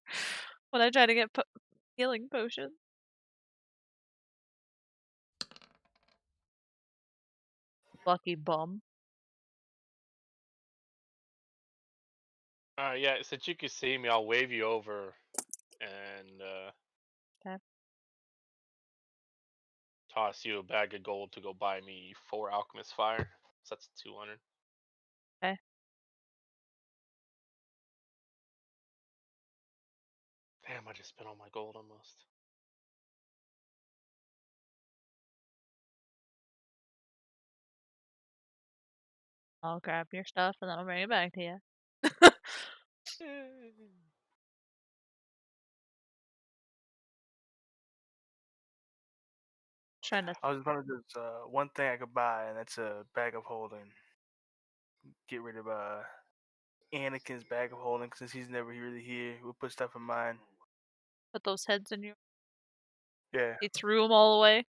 when I tried to get healing potion. Lucky bum. Yeah. Since you can see me, I'll wave you over, and 'Kay. toss you a bag of gold to go buy me 4 alchemist fire. So that's 200. Okay. Damn, I just spent all my gold almost. I'll grab your stuff and then I'll bring it back to you. Trying to I was wondering if there's one thing I could buy, and that's a bag of holding. Get rid of Anakin's bag of holding since he's never really here. We'll put stuff in mine. put those heads in your. Yeah, He threw them all away.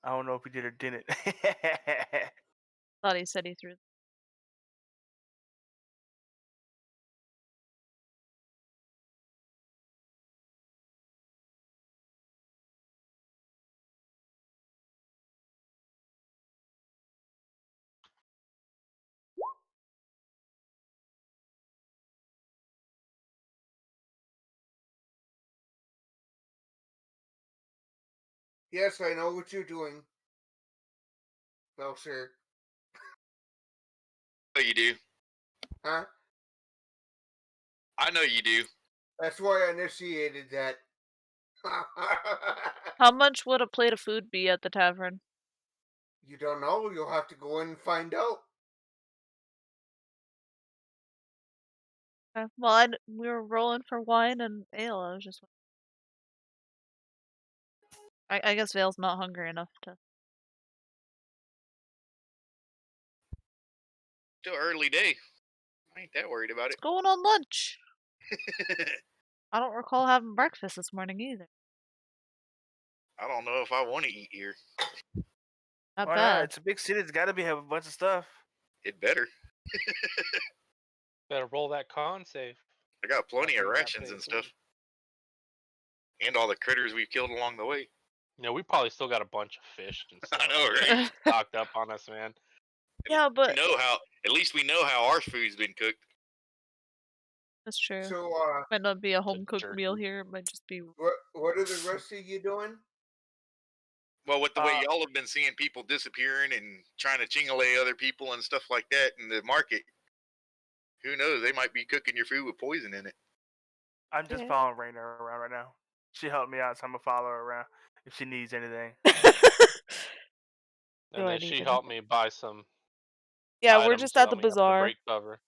I don't know if he did or didn't. Thought he said he threw. Yes, I know what you're doing. No, sir. I know you do. Huh? I know you do. That's why I initiated that. How much would a plate of food be at the tavern? You don't know? You'll have to go in and find out. Well, we were rolling for wine and ale. I was just. I guess Vale's not hungry enough to. Still early day. I ain't that worried about It's going on lunch. it. I don't recall having breakfast this morning either. I don't know if I want to eat here. Not Why not? bad. It's a big city. It's got to be have a bunch of stuff. It better. Better roll that con save. I got plenty of I'll take that rations plate and of stuff. food. And all the critters we've killed along the way. Yeah, we probably still got a bunch of fish and stuff I know, right? stocked up on us, man. Yeah, but We know how. At least we know how our food's been cooked. that's true. So, Might not be a home cooked jerky. meal here. It might just be. what are the rest of you doing? Well, with the way Uh, y'all have been seeing people disappearing and trying to chingale other people and stuff like that in the market, who knows? They might be cooking your food with poison in it. I'm just Yeah. following Raina around right now. She helped me out, so I'm gonna follow her around if she needs anything. Do And I then need she any- helped me buy some. Yeah, we're items just so at that the we have bazaar. break cover.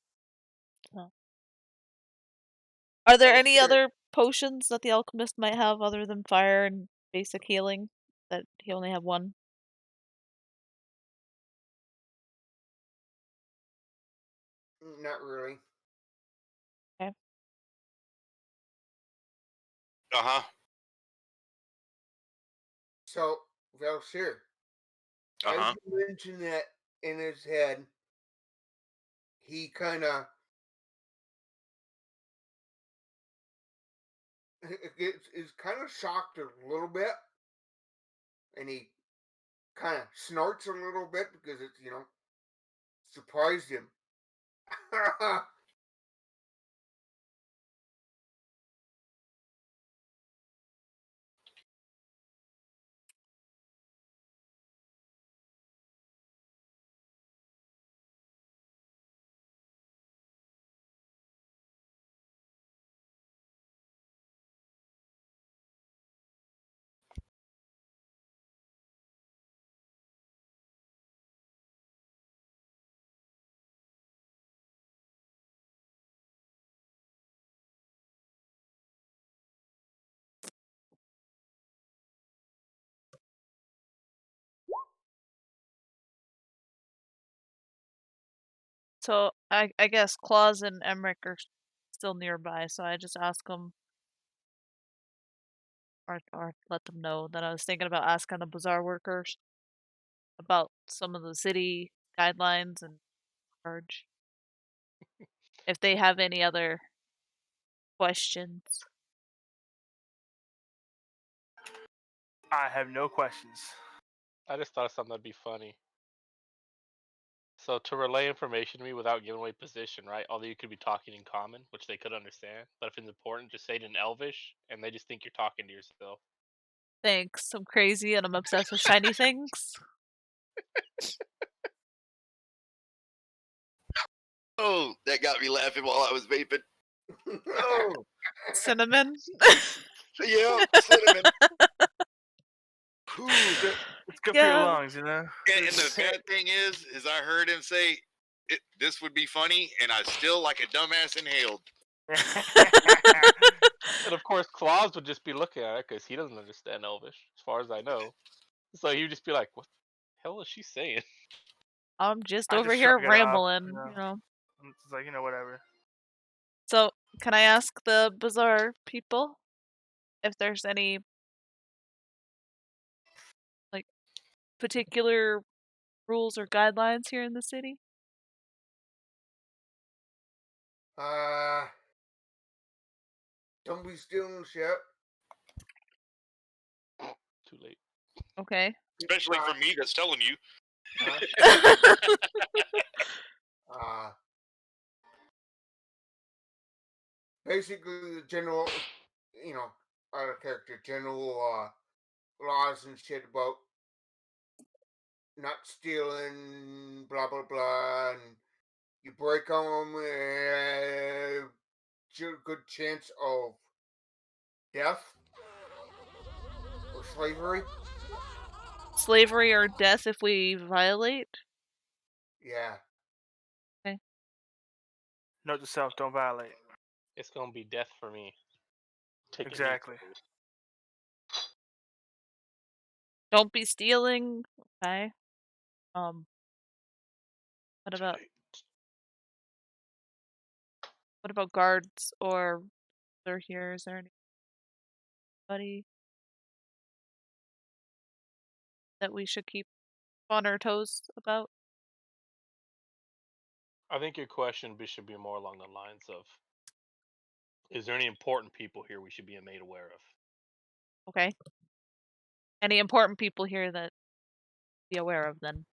Are there Oh, any shit. other potions that the alchemist might have other than fire and basic healing? That he only have one? Not really. Uh-huh. So, Valshir, as Uh-huh. you mentioned that in his head, he kind of is kind of shocked a little bit, and he kind of snorts a little bit because it's surprised him. So I guess Claus and Emmerich are still nearby, so I just ask them or let them know that I was thinking about asking the bazaar workers about some of the city guidelines and charge if they have any other questions. I have no questions. I just thought of something that'd be funny. So to relay information to me without giving away position, right? Although you could be talking in common, which they could understand, but if it's important, just say it in Elvish, and they just think you're talking to yourself. Thanks. I'm crazy and I'm obsessed with shiny things. Oh, that got me laughing while I was vaping. Oh, Cinnamon. yeah, cinnamon. Whew. It's good for your Yeah. lungs, you know. And the bad thing is I heard him say this would be funny, and I still, like a dumbass, inhaled. And of course, Claus would just be looking at it because he doesn't understand Elvish, as far as I know. So he would just be like, "What the hell is she saying?" I'm just I over just here shrug it off, rambling, you know. I'm just like, whatever. So, can I ask the bazaar people if there's any like particular rules or guidelines here in the city? Don't be stealing shit. Too late. Okay. Especially from me that's telling you. Uh, Basically, the general, out of character, general laws and shit about not stealing, blah blah blah, and you break them, good chance of death or slavery. Slavery or death if we violate? Yeah. Note to self: don't violate. It's gonna be death for me. Take it Exactly. easy. Don't be stealing. Okay. What Too about late. guards or they're here? Is there anybody that we should keep on our toes about? I think your question should be more along the lines of, is there any important people here we should be made aware of? Okay. Any important people here that be aware of then?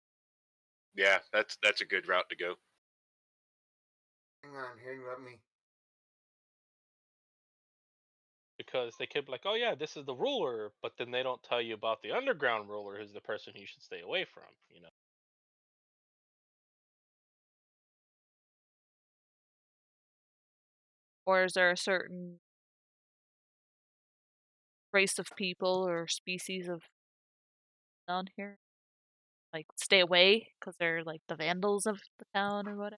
Yeah, that's a good route to go. Hang on here, let me. Because they could be like, oh yeah, this is the ruler, but then they don't tell you about the underground ruler, who's the person you should stay away from, you know? Or is there a certain race of people or species of down here? Like, stay away because they're like the vandals of the town or whatever?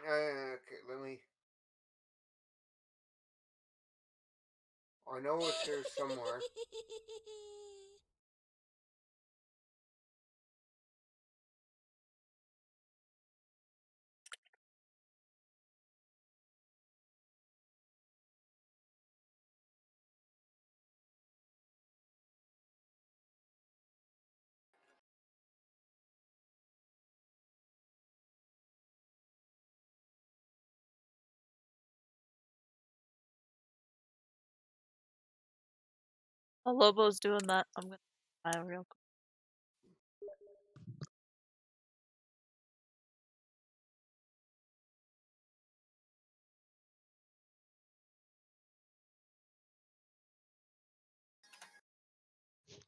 Okay, let me. I know it's here somewhere. While Lobo's doing that, I'm gonna buy real quick.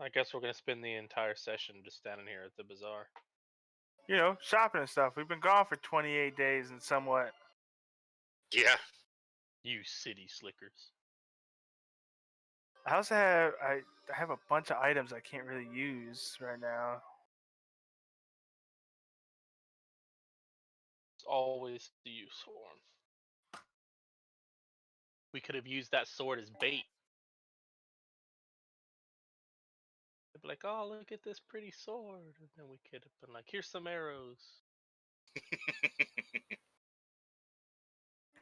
I guess we're gonna spend the entire session just standing here at the bazaar. You know, shopping and stuff. We've been gone for 28 days and somewhat. Yeah. You city slickers. I also have a bunch of items I can't really use right now. It's always the use for 'em. We could have used that sword as bait. They'd be like, "Oh, look at this pretty sword," and then we could have been like, "Here's some arrows."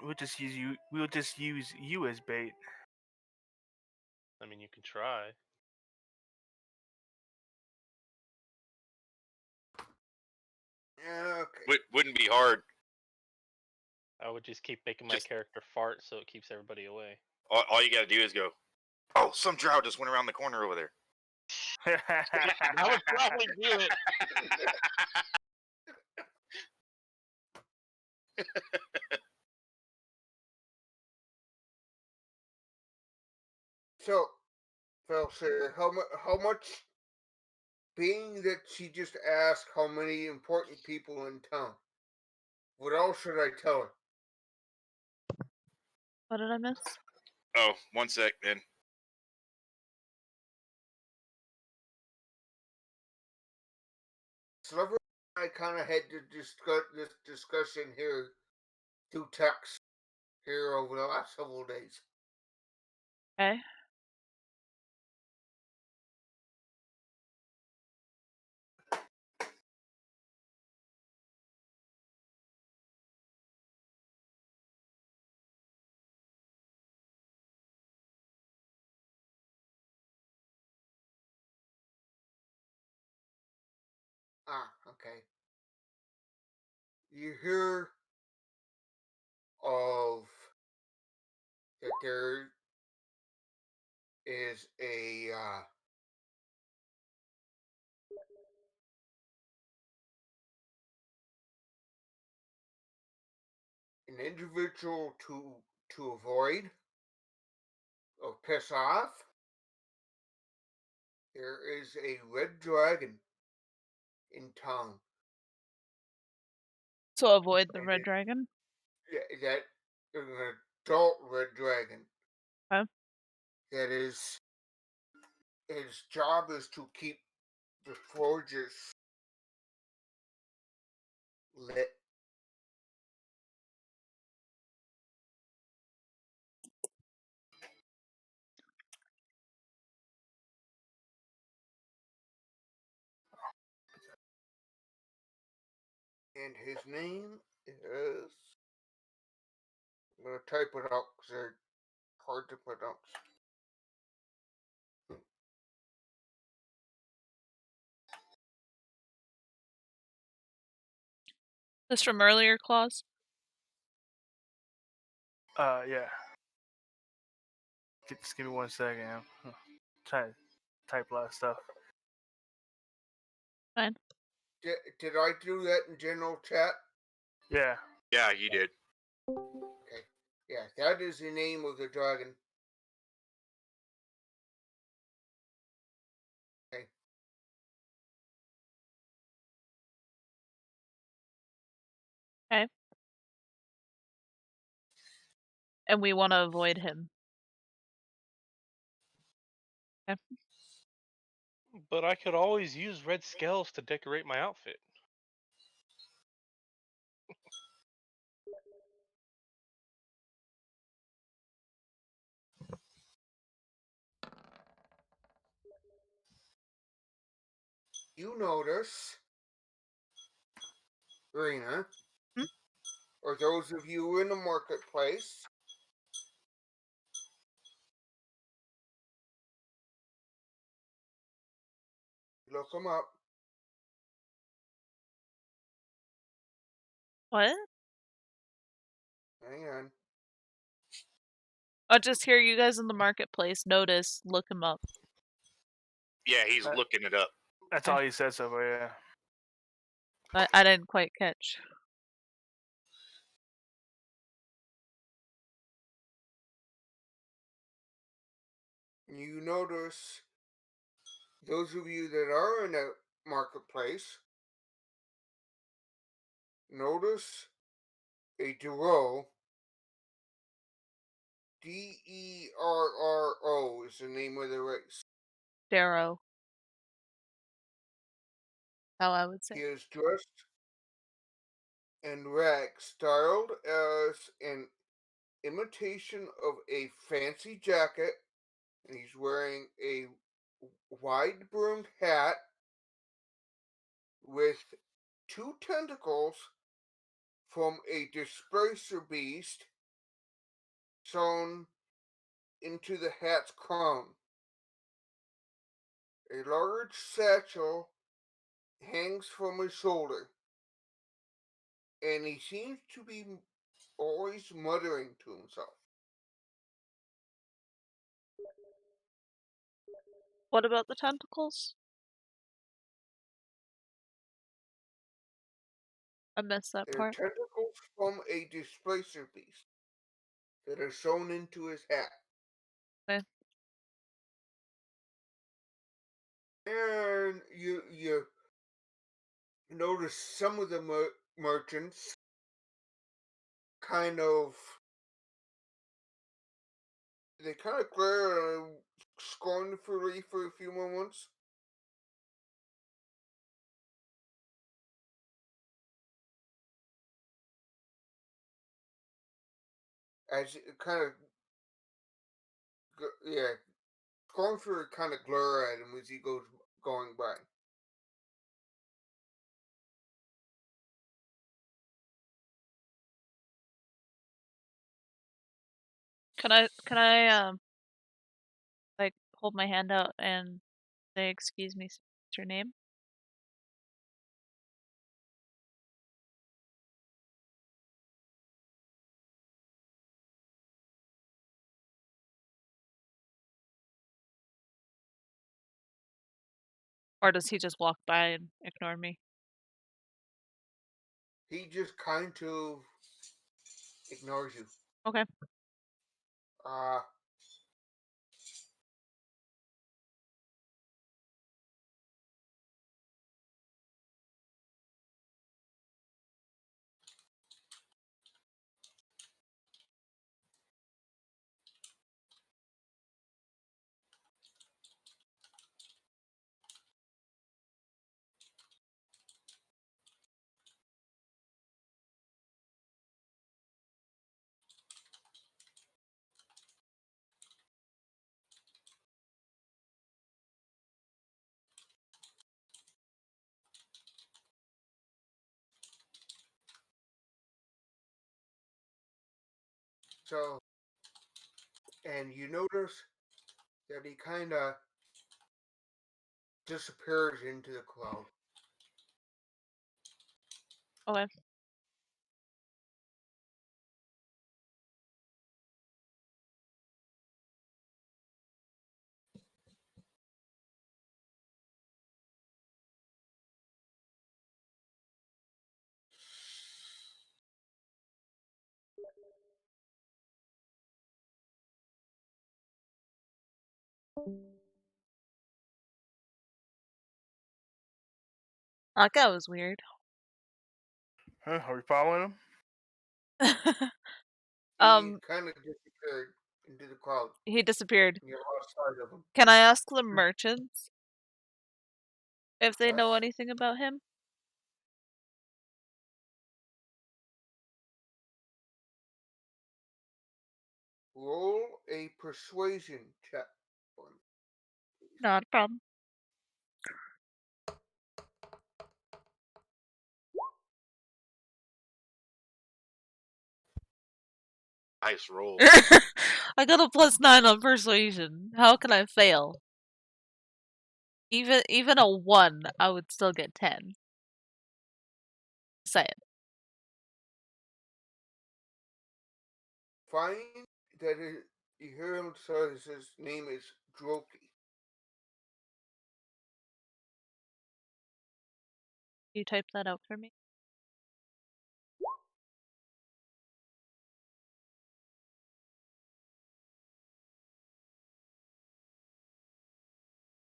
We'll just use you. We'll just use you as bait. I mean, you can try. Yeah, okay. Wouldn't be hard. I would just keep making my Just- character fart so it keeps everybody away. All you gotta do is go, oh, some drow just went around the corner over there. That would probably do it. So, Felser, how much? Being that she just asked how many important people in town, what else should I tell her? What did I miss? Oh, 1 sec, then. Sliver and I kind of had to discuss this discussion here through text here over the last several days. Okay. Ah, okay. You hear of that there is an individual to avoid or piss off. There is a red dragon in town. So avoid the And red dragon. that an adult red dragon. Okay. That is his job is to keep the forges lit. And his name is. I'm gonna type it out because they're hard to pronounce. This from earlier, Claus? Yeah. Just give me 1 second. I'm trying to type a lot of stuff. Fine. Did I do that in general chat? Yeah. Yeah, you did. Okay. Yeah, that is the name of the dragon. Okay. Okay. And we want to avoid him. Okay. But I could always use red scales to decorate my outfit. You notice, Rena, Hmm? or those of you in the marketplace, look them up. What? Hang on. I'll just hear you guys in the marketplace. Notice, look him up. Yeah, he's That- looking it up. That's Okay. all he said so far. Yeah. I didn't quite catch. You notice, those of you that are in the marketplace, notice a Derro. Derro is the name of the race. Darrow. How I would He say. is dressed in rags, styled as an imitation of a fancy jacket, and he's wearing a wide brimmed hat with two tentacles from a disperser beast sewn into the hat's crown. A large satchel hangs from his shoulder, and he seems to be always muttering to himself. What about the tentacles? I missed that They're part. tentacles from a displacer beast that are sewn into his hat. Okay. And you notice some of the merchants kind of they kind of glare scornfully for a few moments. As it kind of yeah, scornfully kind of glare at him as he goes going by. Can I like hold my hand out and say, "Excuse me, sir, what's your name?" Or does he just walk by and ignore me? He just kind of ignores you. Okay. Uh so and you notice that he kind of disappears into the cloud. Okay. That guy was weird. Huh, are we following him? He Um, kind of disappeared into the cloud. he disappeared. And you lost sight of him. Can I ask the merchants if they know Yes. anything about him? Roll a persuasion check for me. Not a problem. Nice roll. I got a +9 on persuasion. How can I fail? Even a 1, I would still get 10. Say it. Find that you hear him says his name is Droki. You type that out for me?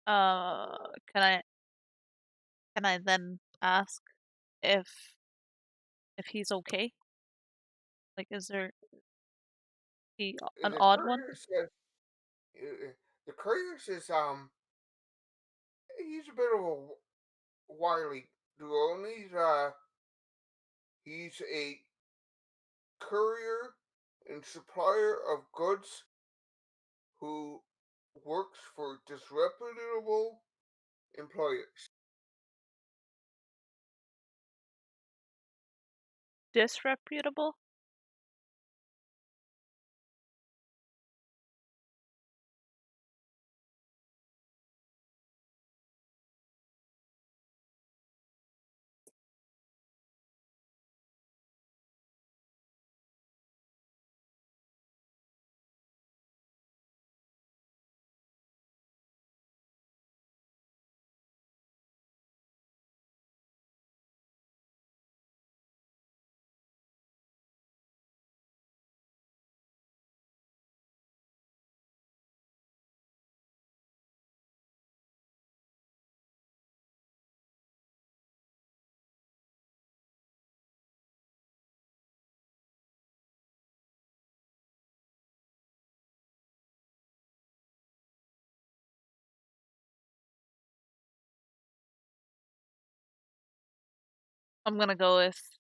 Can I then ask if he's okay? Like, is he an The odd one? courier says the courier says he's a bit of a wily dude. And he's a courier and supplier of goods who works for disreputable employers. Disreputable? I'm gonna go with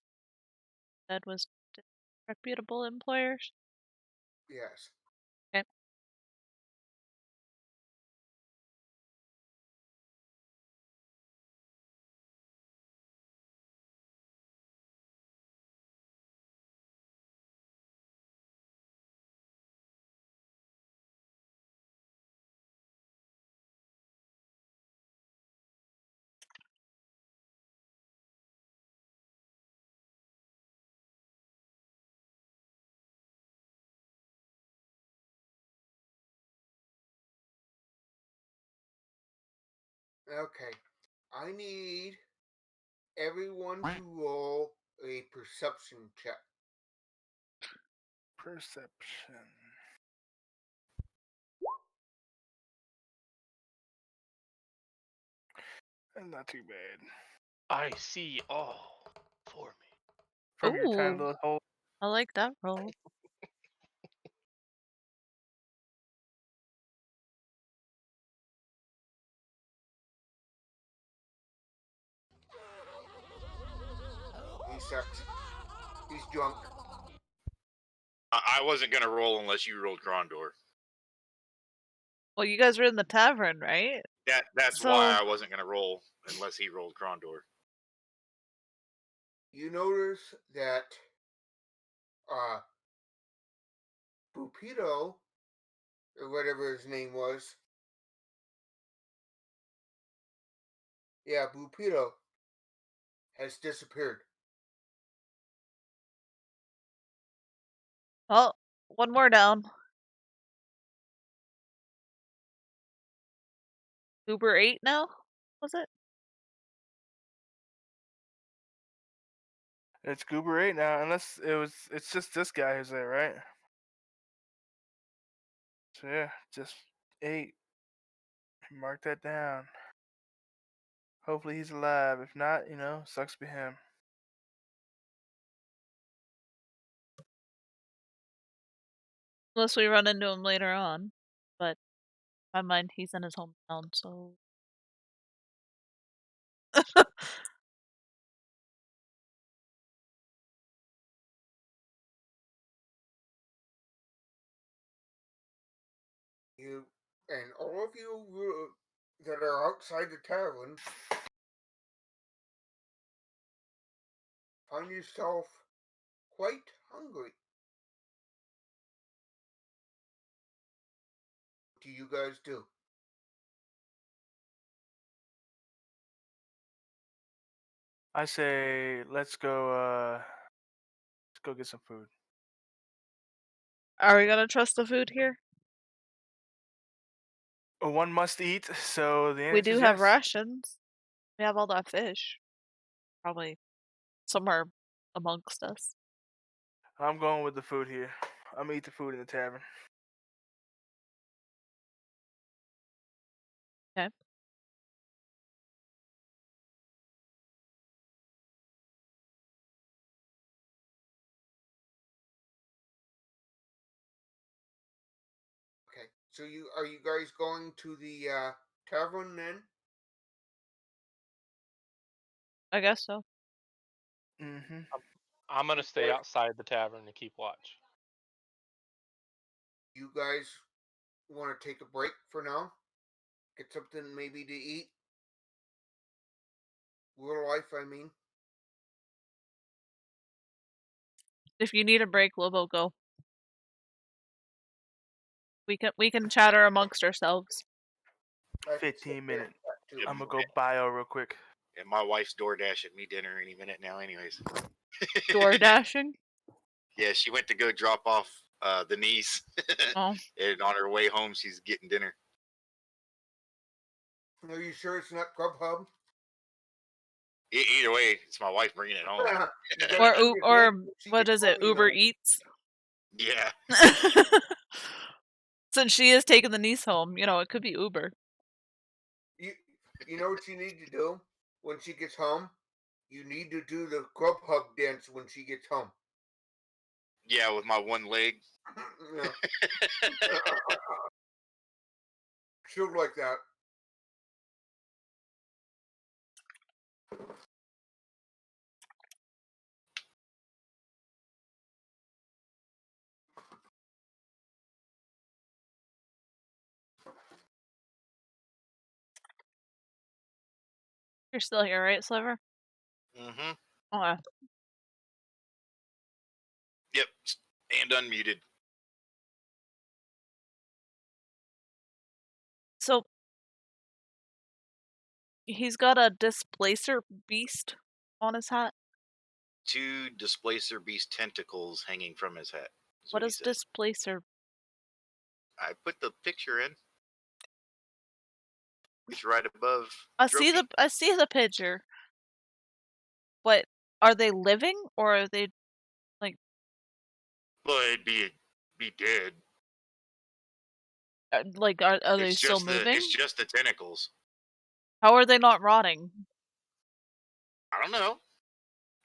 that was disreputable employers. Yes. Okay. Okay. I need everyone to roll a perception check. Perception. Not too bad. I see all for me. From your tiny Ooh. little hole. I like that roll. He sucks. He's drunk. I wasn't gonna roll unless you rolled Grondor. Well, you guys were in the tavern, right? That's So- why I wasn't gonna roll unless he rolled Grondor. You notice that Bupito, or whatever his name was. Yeah, Bupito has disappeared. Oh, one more down. Uber 8 now? Was it? It's Goober 8 now, unless it's just this guy who's there, right? So yeah, just 8. Mark that down. Hopefully he's alive. If not, sucks be him. Unless we run into him later on. But in my mind, he's in his hometown, so. You and all of you that are outside the tavern find yourself quite hungry. do you guys do? I say let's go get some food. Are we gonna trust the food here? One must eat, so the We answer do is have yes. rations. We have all that fish. Probably somewhere amongst us. I'm going with the food here. I'm gonna eat the food in the tavern. Okay. Okay. So are you guys going to the tavern then? I guess so. Mm-hmm. I'm gonna stay outside the tavern and keep watch. You guys want to take a break for now? Get something maybe to eat? Real life, I mean. If you need a break, Lobo, go. We can chatter amongst ourselves. I can 15 sit minute. there, too. I'm gonna go bio real quick. And my wife's door dashing me dinner any minute now, anyways. Door dashing. Yeah, she went to go drop off the niece, Oh, and on her way home, she's getting dinner. Are you sure it's not Grubhub? Either way, it's my wife bringing it home. You gotta see it or then, she what gets is it? home, you Uber know. Eats. Yeah, Since she is taking the niece home, it could be Uber. You know what you need to do when she gets home? You need to do the Grubhub dance when she gets home. yeah, with my one leg. Yeah. She'll like that. You're still here, right, Sliver? Mm-hmm. Okay. Yep, and unmuted. So he's got a displacer beast on his hat. 2 displacer beast tentacles hanging from his hat. Is What he is said. displacer? I put the picture in. It's right above. I see the picture. But are they living or are they Well, it'd be dead. are they It's still just moving? it's just the tentacles. How are they not rotting? I don't know.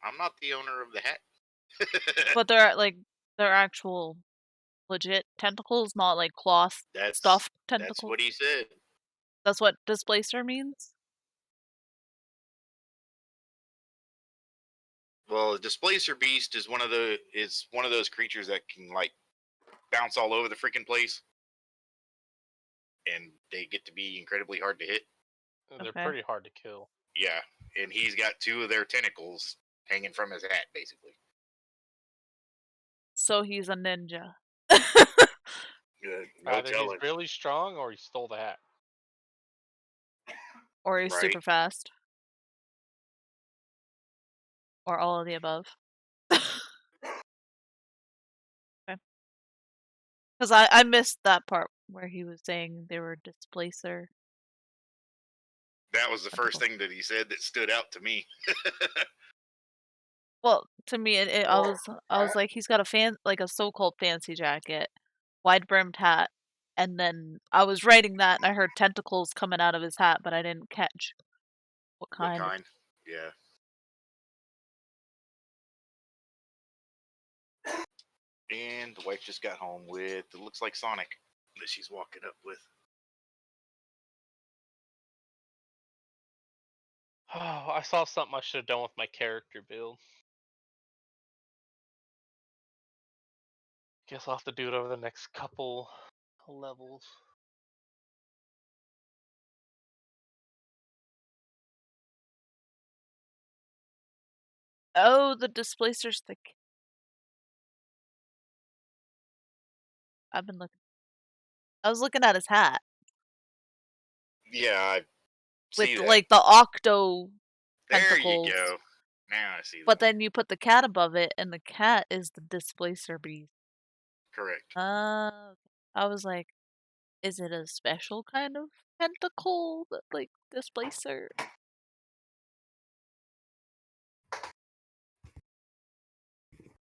I'm not the owner of the hat. But they're actual legit tentacles, not like cloth That's stuffed that's tentacles. what he said. That's what displacer means? Well, a displacer beast is one of those creatures that can like bounce all over the freaking place, and they get to be incredibly hard to hit. They're Okay. pretty hard to kill. Yeah, and he's got 2 of their tentacles hanging from his hat, basically. So he's a ninja. Good. No Either he's telling. really strong or he stole the hat. Or he's Right. super fast. Or all of the above. Okay. Because I missed that part where he was saying they were displacer. That was the first Tentacle. thing that he said that stood out to me. Well, to me, I Well, was like, he's got a so-called fancy jacket, wide brimmed hat, and then I was writing that and I heard tentacles coming out of his hat, but I didn't catch what What kind. kind? Yeah. And the wife just got home with it looks like Sonic that she's walking up with. Oh, I saw something I should have done with my character build. Guess I'll have to do it over the next couple levels. Oh, the displacer's thick. I've been looking. I was looking at his hat Yeah, I see with that. like the octo There you tentacles. go. Now I see But that. then you put the cat above it, and the cat is the displacer beast. Correct. I was like, is it a special kind of tentacle that like displacer?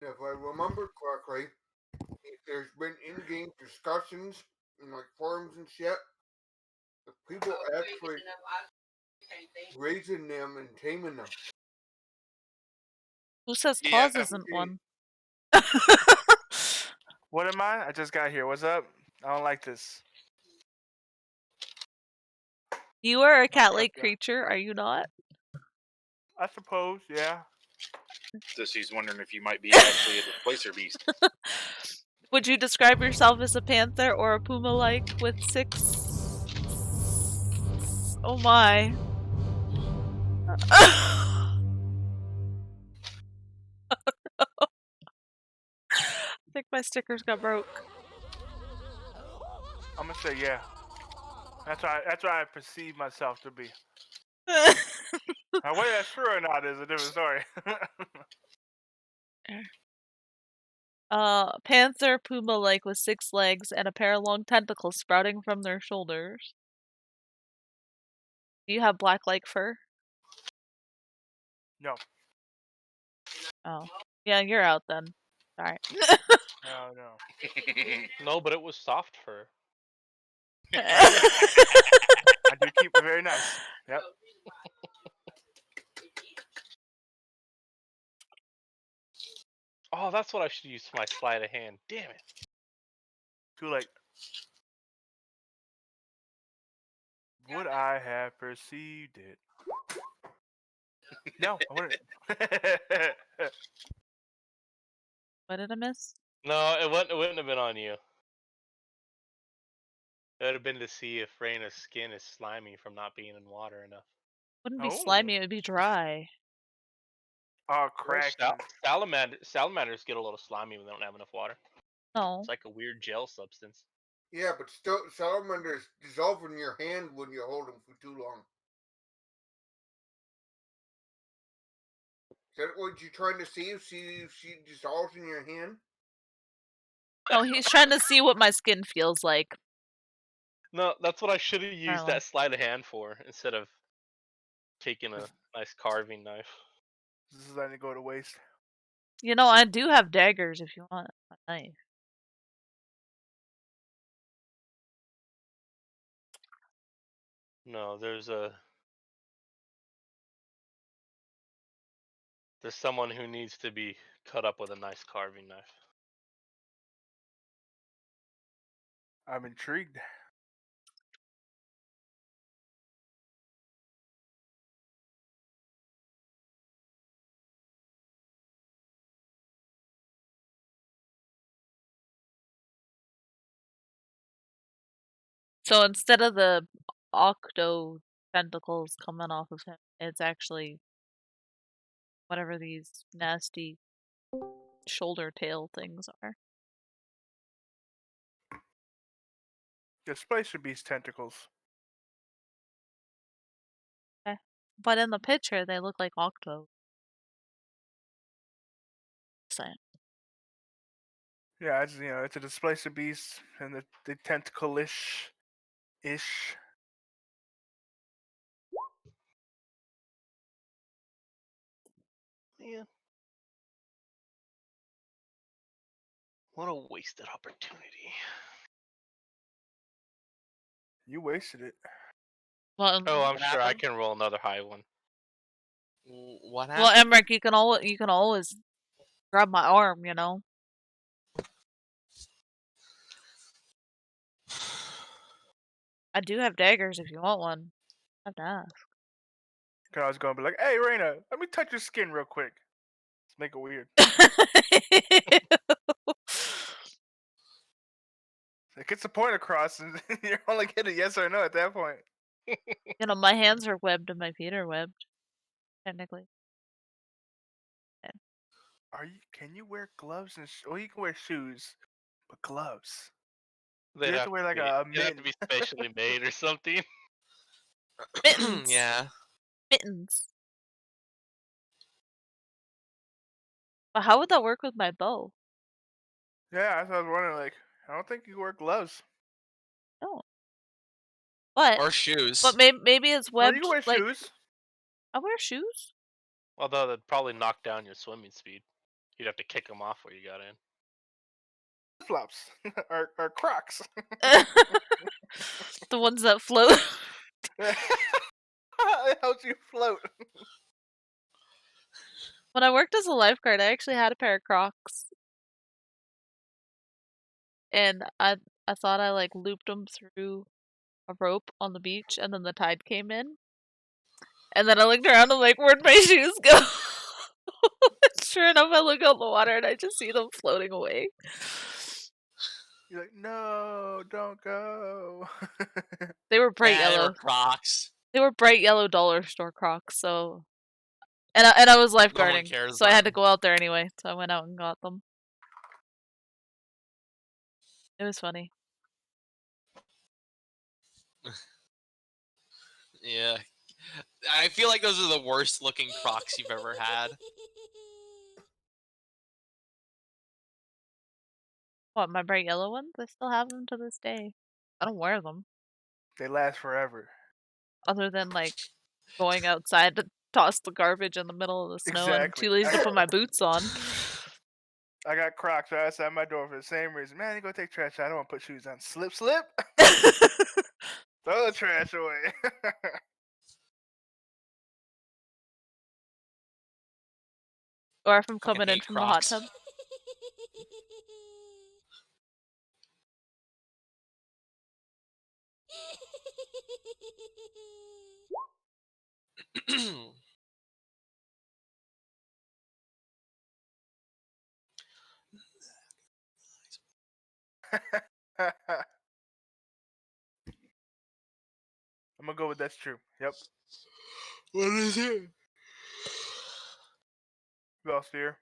If I remember correctly, there's been in-game discussions in like forums and shit. The people actually raising them and taming them. Who says Yeah, Claus isn't okay. one? What am I? I just got here. What's up? I don't like this. You are a What's up, cat-like yeah? creature, are you not? I suppose, yeah. So she's wondering if you might be actually a displacer beast. Would you describe yourself as a panther or a puma-like with 6? Oh my. I think my stickers got broke. I'm gonna say yeah. That's what I perceive myself to be. Now, whether that's true or not is a different story. Panther puma-like with 6 legs and a pair of long tentacles sprouting from their shoulders. Do you have black-like fur? No, Oh. Yeah, you're out then. Sorry. no. No, but it was soft fur. I do keep it very nice. Yep. Oh, that's what I should use for my sleight of hand. Damn it. Too late. Would I have perceived it? No, I wouldn't. What did I miss? No, it wouldn't have been on you. It would have been to see if Reyna's skin is slimy from not being in water enough. Wouldn't be Oh. slimy, it would be dry. Oh, crack. Salamanders get a little slimy when they don't have enough water. No. It's like a weird gel substance. Yeah, but still, salamanders dissolve in your hand when you hold them for too long. Is that what you're trying to see? See if she dissolves in your hand? No, he's trying to see what my skin feels like. No, that's what I should have used Apparently. that sleight of hand for instead of taking a nice carving knife. This is letting it go to waste. You know, I do have daggers if you want a knife. No, there's someone who needs to be cut up with a nice carving knife. I'm intrigued. So instead of the octo tentacles coming off of him, it's actually whatever these nasty shoulder tail things are. Displacer beast tentacles. But in the picture, they look like octo. Saying. Yeah, it's it's a displacer beast and the tentacle-ish. Man. What a wasted opportunity. You wasted it. Well, Oh, I'm What sure I happened? can roll another high one. What well, happened? Emmerich, you can always grab my arm, you know. I do have daggers if you want one. I have to ask. I was gonna be like, "Hey, Reyna, let me touch your skin real quick. Let's make it weird." It gets the point across, and you're only getting yes or no at that point. You know, my hands are webbed and my feet are webbed. Technically. Can you wear gloves and? Well, you can wear shoes, but gloves. They'd have to wear like a they'd have to be mitt. specially made or something. Mittens. Yeah. Mittens. But how would that work with my bow? Yeah, that's what I was wondering. Like, I don't think you wear gloves. No. But Or shoes. maybe it's Well, webbed. you can wear like, shoes. I wear shoes. Although that'd probably knock down your swimming speed. You'd have to kick them off where you got in. Flops or Crocs. The ones that float. It helps you float. When I worked as a lifeguard, I actually had a pair of Crocs, and I thought I like looped them through a rope on the beach, and then the tide came in, and then I looked around and like, where'd my shoes go? Sure enough, I look out the water and I just see them floating away. You're like, no, don't go. They were bright Yeah, they yellow. were Crocs. They were bright yellow dollar store Crocs. So, and I was lifeguarding, cares so I had about to go out there anyway. So I went out and got them. It was funny. Yeah. I feel like those are the worst looking Crocs you've ever had. What, my bright yellow ones? I still have them to this day. I don't wear them, They last forever. other than like going outside to toss the garbage in the middle of the snow and Exactly. too lazy to put my boots on. I got Crocs right outside my door for the same reason. Man, you go take trash out. I don't want to put shoes on. Slip, slip. Throw the trash away. Or if I'm Fucking coming in hate from the hot Crocs. tub. I'm gonna go with that's true. Yep. What is it? Who else here?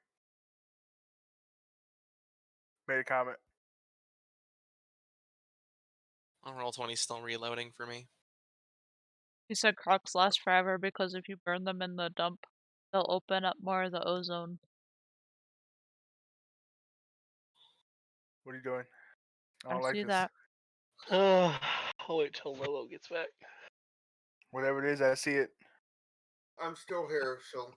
Made a comment. Roll20's still reloading for me. You said Crocs last forever because if you burn them in the dump, they'll open up more of the ozone. What are you doing? I I don't like see this. that. I'll wait till Lolo gets back. Whatever it is, I see it. I'm still here, so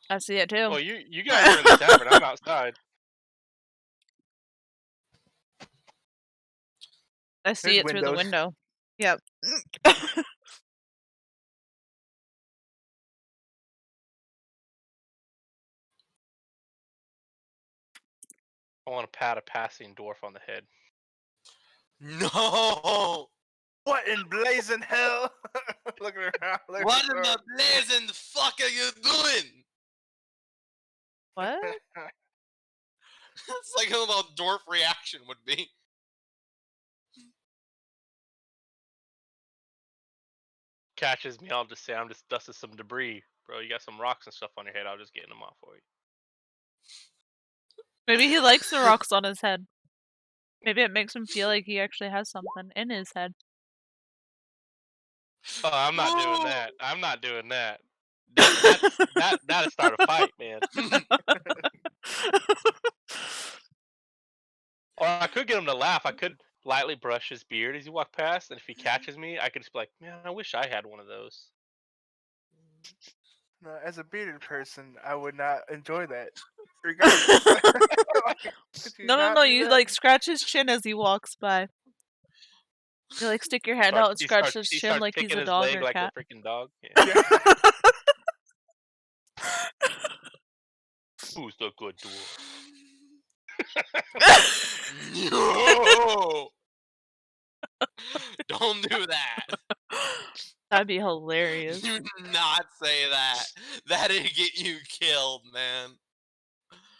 I see it too. Well, you guys are in the tavern. I'm outside. I see There's it through the windows. window. Yep. I want to pat a passing dwarf on the head. No! What in blazing hell? Looking around. Looking What in around. the blazing fuck are you doing? What? That's like how the dwarf reaction would be. Catches me, I'll just say I'm just dusting some debris. Bro, you got some rocks and stuff on your head, I'll just get them off for you. Maybe he likes the rocks on his head. Maybe it makes him feel like he actually has something in his head. Oh, I'm not doing No! that. I'm not doing that. That'd start a fight, man. Or I could get him to laugh. I could lightly brush his beard as he walk past, and if he catches me, I could just be like, man, I wish I had one of those. No, as a bearded person, I would not enjoy that. Regardless. Could you No, not do you that? like scratch his chin as he walks by. You like stick your hand out and He scratch starts- his he chin starts like he's kicking a his dog leg or a like cat. a freaking dog. Yeah. Who's the good dwarf? No! Don't do that. That'd be hilarious. Do not say that. That'd get you killed, man.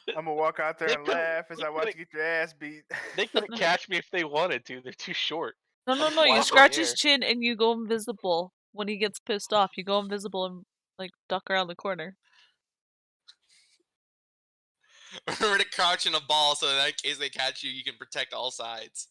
I'm gonna walk out there They and couldn't- laugh as they I watch you couldn't- get your ass beat. They couldn't catch me if they wanted to. They're too short. No, I'll just you fly in scratch the his air. chin and you go invisible. When he gets pissed off, you go invisible and like duck around the corner. Remember to crouch in a ball so that in case they catch you, you can protect all sides.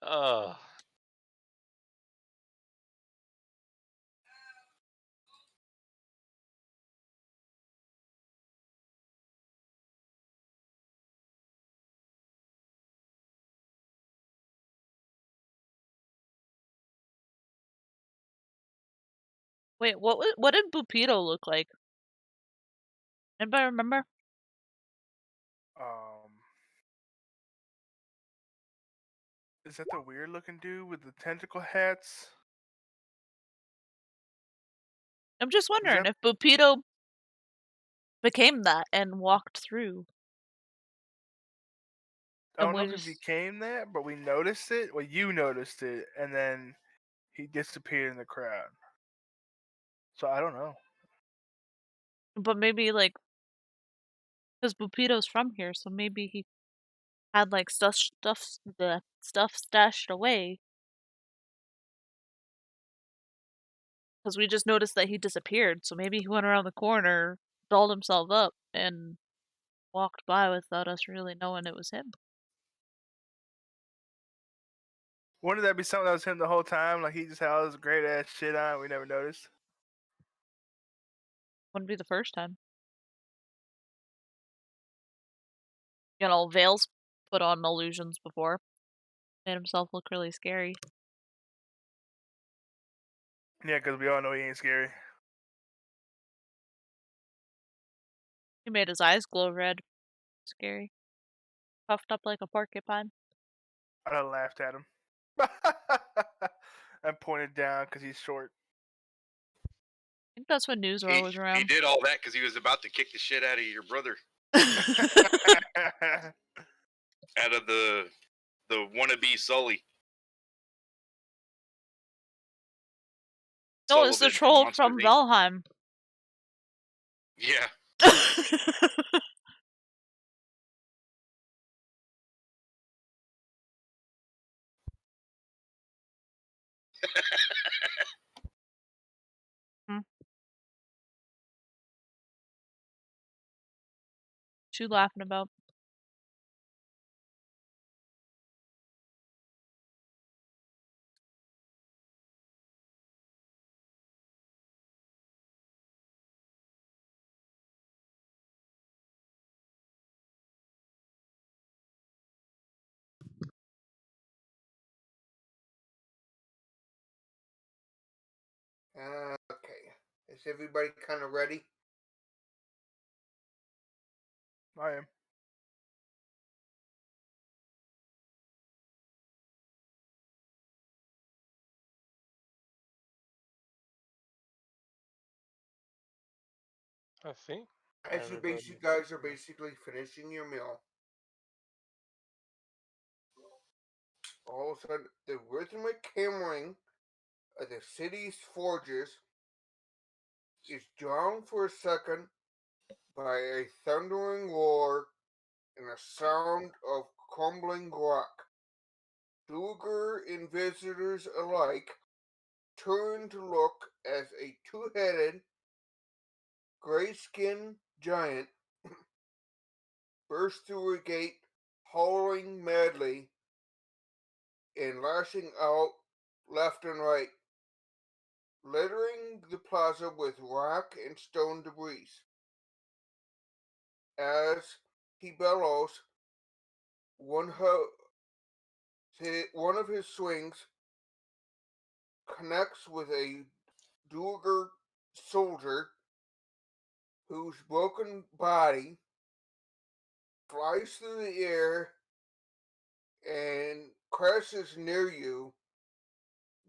Oh. Wait, what did Bupito look like? Anybody remember? Is that the weird looking dude with the tentacle hats? I'm just wondering that- if Bupito became that and walked through. I don't And know we if he just- became that, but we noticed it. Well, you noticed it, and then he disappeared in the crowd. So I don't know. But maybe like, because Bupito's from here, so maybe he had like the stuff stashed away. Because we just noticed that he disappeared, so maybe he went around the corner, dolled himself up, and walked by without us really knowing it was him. Wouldn't that be something that was him the whole time? Like he just had all this great ass shit on, we never noticed. Wouldn't be the first time. You know, Vale's put on illusions before. Made himself look really scary. Yeah, because we all know he ain't scary. He made his eyes glow red. Scary. Puffed up like a porcupine. I done laughed at him. And pointed down because he's short. I think that's when Newsrow was He around. did all that because he was about to kick the shit out of your brother, out of the wannabe Sully. No, it's the Sullivan troll Monsters, from Inc. Valheim. Yeah. What you laughing about? Okay. Is everybody kind of ready? I am. I think As you guys are basically finishing your meal, all of a sudden the rhythmic hammering of the city's forges is drowned for a second by a thundering roar and a sound of crumbling rock. Duergar and visitors alike turn to look as a two-headed, gray-skinned giant bursts through a gate, howling madly and lashing out left and right, littering the plaza with rock and stone debris. As he bellows, one of his swings connects with a Duergar soldier whose broken body flies through the air and crashes near you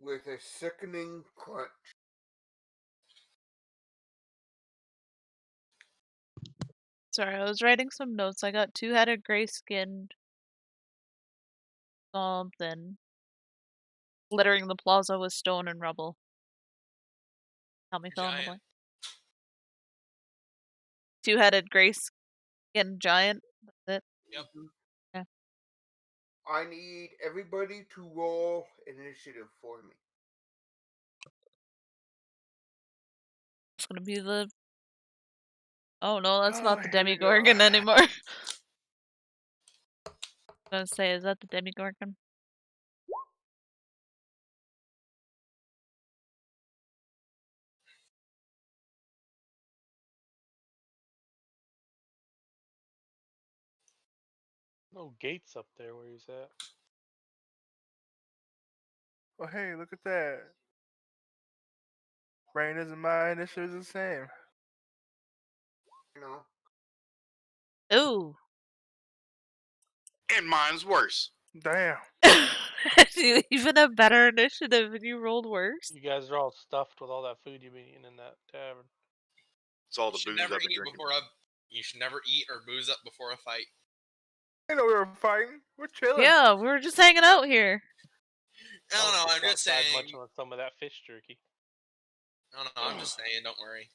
with a sickening crunch. Sorry, I was writing some notes. I got two-headed, gray-skinned something, littering the plaza with stone and rubble. Help me fill in the Giant. blank. Two-headed Grace and Giant. That's it. Yep. Yeah. I need everybody to roll initiative for me. It's gonna be the. Oh no, that's Oh, not the here we go. Demigorgon anymore. I was gonna say, is that the Demigorgon? No gates up there where he's at. Oh, hey, look at that. Raina's and my initiative is the same. You know, Ooh. And mine's worse. Damn. You even have better initiative and you rolled worse. You guys are all stuffed with all that food you've been eating in that tavern. It's all You the should booze I've never been eat drinking. before a. You should never eat or booze up before a fight. I know we were fighting. We're chilling. Yeah, we were just hanging out here. I don't know. I'm just outside saying. munching on some of that fish jerky. I don't know. I'm just saying. Don't worry.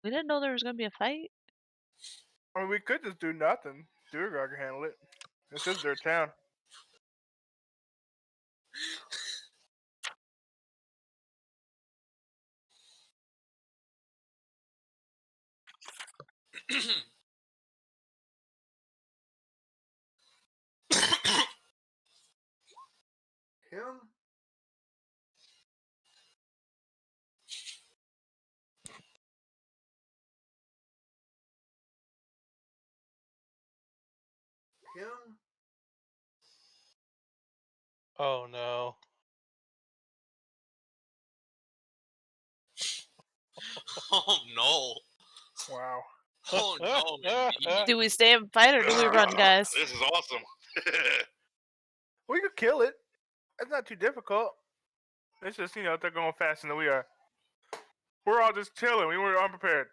We didn't know there was gonna be a fight. I mean, we could just do nothing. Durgar can handle it. This is their town. him. Him. Oh no. Oh no. Wow. Oh no. Indeed. Do we stay and fight or do we run, guys? This is awesome. We could kill it. It's not too difficult. It's just, they're going faster than we are. We're all just chilling. We were unprepared.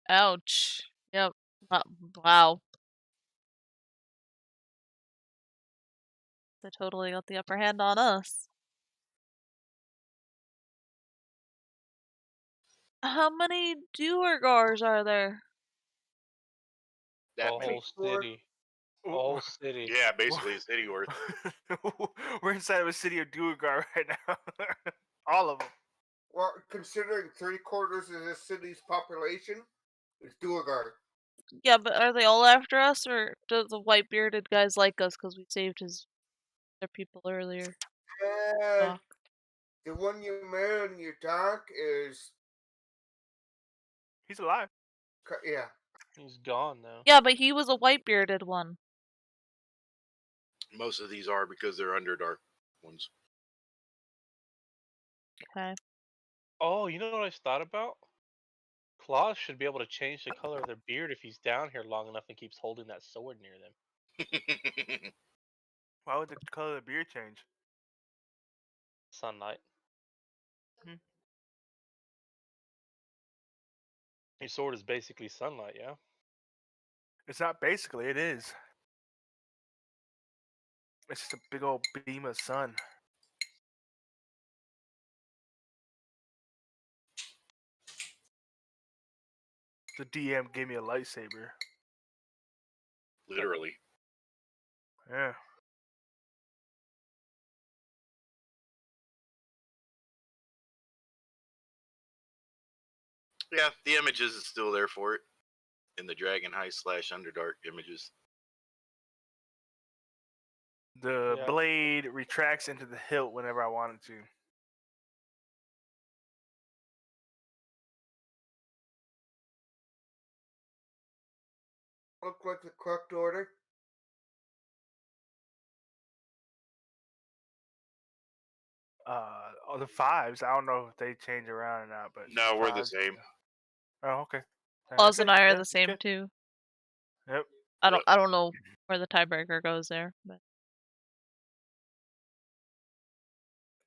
Ouch. Yep. Wow. They totally got the upper hand on us. How many Duergars are there? The That whole many. city. The whole city. Yeah, basically a city worth. We're inside of a city of Duergar right now. All of them. Well, considering 3/4 of this city's population is Duergar. Yeah, but are they all after us, or do the white-bearded guys like us because we saved their people earlier? And the one you met in your dock is, He's alive. yeah. He's gone now. Yeah, but he was a white-bearded one. Most of these are because they're Underdark ones. Okay. Oh, you know what I thought about? Claws should be able to change the color of their beard if he's down here long enough and keeps holding that sword near them. Why would the color of the beard change? Sunlight. Hmm. Your sword is basically sunlight, yeah? It's not basically, it is. It's just a big old beam of sun. The DM gave me a lightsaber. Literally. Yeah. Yeah, the images is still there for it. In the Dragon Heist / Underdark images. The Yeah. blade retracts into the hilt whenever I want it to. Look like the correct order. The fives. I don't know if they change around or not, but No, we're the fives, same. yeah. Oh, okay. Claus and I are Yeah, the same good. too. Yep. I don't know where the tiebreaker goes there, but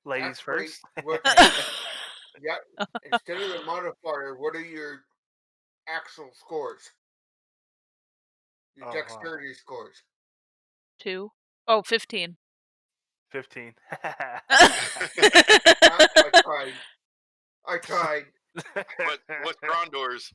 Ladies That's great. first. What- yeah. Instead of the modifier, what are your actual scores? Your Oh, wow. dexterity scores. 2. Oh, 15. 15. I tried. What's Grondor's?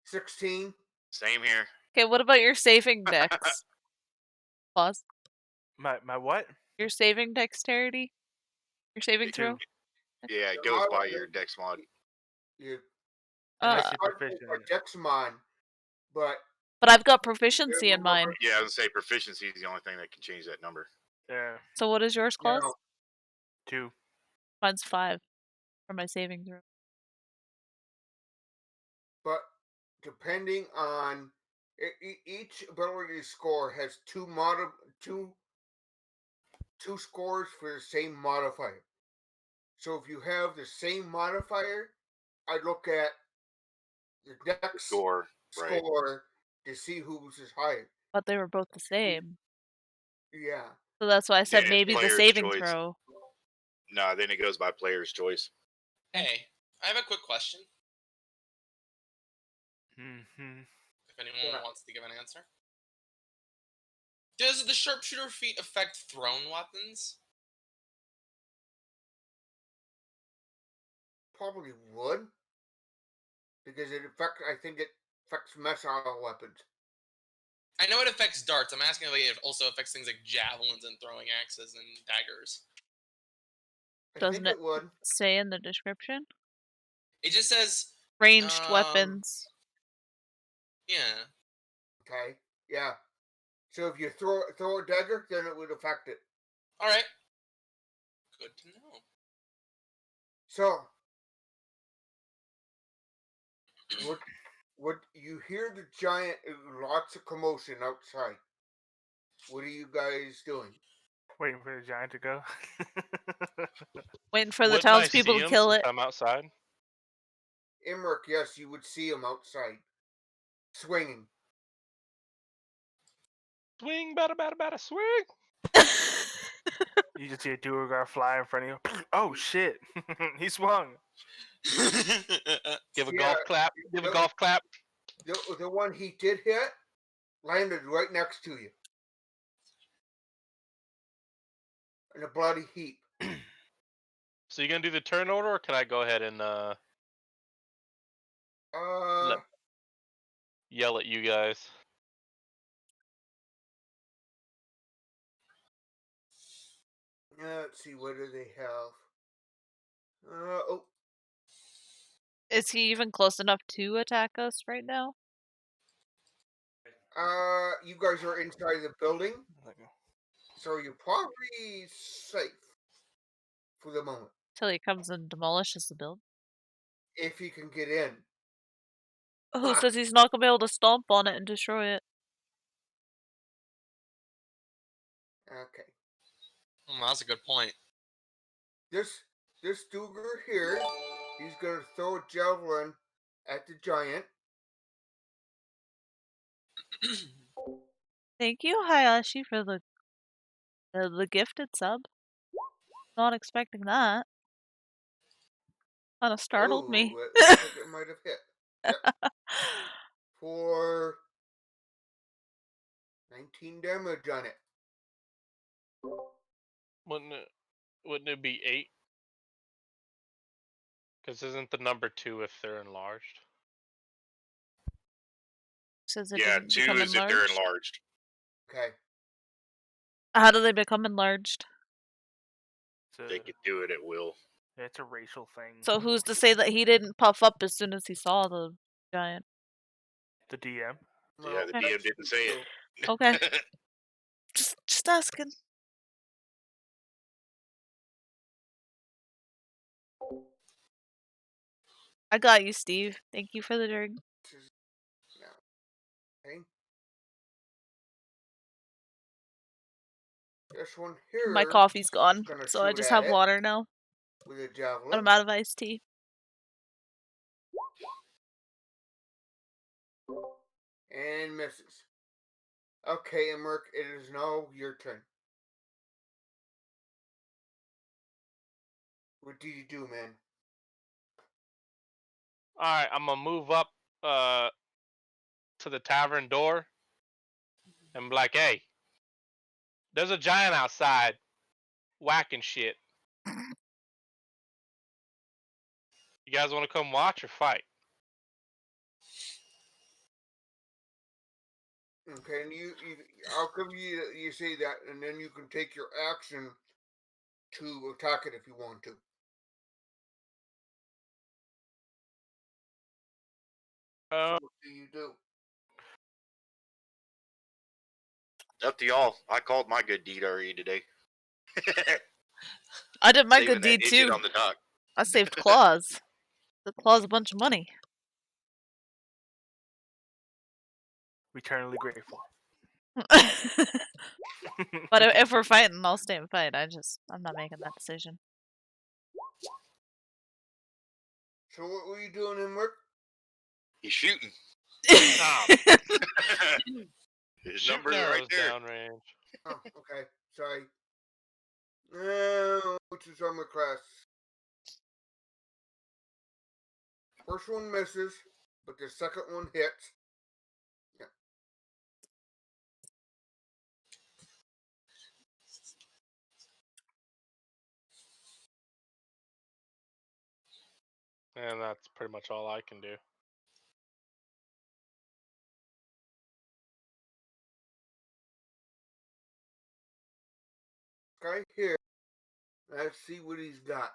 16. Same here. Okay, what about your saving dex? Pause. My what? Your saving dexterity? Your saving It- throw? Yeah, it goes by your dex mod. You And I Uh, see hard for proficient. Dexamon, but but I've got proficiency in mine. Yeah, I would say proficiency is the only thing that can change that number. Yeah, So what is yours, Klaus? No. 2. Mine's 5 for my saving throw. but depending on each ability score has two scores for the same modifier. So if you have the same modifier, I look at the dex Score, right? score to see whose is higher. But they were both the same. Yeah. So that's why I said Then it's maybe the player's saving choice. throw. No, then it goes by player's choice. Hey, I have a quick question. Mm-hmm. If anyone Yeah. wants to give an answer. Does the sharpshooter feat affect thrown weapons? Probably would. Because I think it affects missile weapons. I know it affects darts. I'm asking if it also affects things like javelins and throwing axes and daggers. I Doesn't think it would. Say in the description? It just says, Ranged weapons. yeah. Okay. Yeah. So if you throw a dagger, then it would affect it. All right. Good to know. So what you hear the giant, lots of commotion outside. What are you guys doing? Waiting for the giant to go. Waiting for the Wouldn't I townspeople see to him kill since it. I'm outside. Imric, yes, you would see him outside, swinging. Swing, bada, swing. You just see a Duergar fly in front of you. Oh shit! He swung. Give a Yeah, golf clap. Give a no. golf clap. The one he did hit landed right next to you in a bloody heap. So you gonna do the turn order, or can I go ahead and yell at you guys? Let's see, what do they have? Is he even close enough to attack us right now? You guys are inside the building, so you're probably safe for the moment. Till he comes and demolishes the building. If you can get in. Who says he's not gonna be able to stomp on it and destroy it? Okay. That's a good point. This Duger here, he's gonna throw a javelin at the giant. Thank you, Hayashi, for the gifted sub. Not expecting that. Kind of startled me. It looks like it might have hit. Yep. For 19 damage on it. Wouldn't it be 8? Because isn't the number 2 if they're enlarged? Says it Yeah, didn't 2 become is if they're enlarged. enlarged. Okay. How do they become enlarged? They could do it at will. It's a racial thing. So who's to say that he didn't puff up as soon as he saw the giant? The DM. Yeah, the DM didn't say it. Okay. Just asking. I got you, Steve. Thank you for the drink. Okay. This one here. My coffee's gone, gonna so I shoot just at have it water now. with a javelin. And I'm out of iced tea. And misses. Okay, Emmerich, it is now your turn. What do you do, man? Alright, I'm gonna move up to the tavern door and be like, hey, there's a giant outside. whacking shit. You guys want to come watch or fight? Okay, and how come you say that, and then you can take your action to attack it if you want to. What do you do? Up to y'all. I called my good deed already today. I did my Saving good that deed idiot too. on the dock. I saved Claus. The Claus a bunch of money. Eternally grateful. But if we're fighting, I'll stay and fight. I'm not making that decision. So what were you doing in work? He's shooting. His Shoot numbers are right arrows there. downrange. Oh, okay. Sorry. Which is armor class? First one misses, but the second one hits. Yeah. And that's pretty much all I can do. Guy here. Let's see what he's got.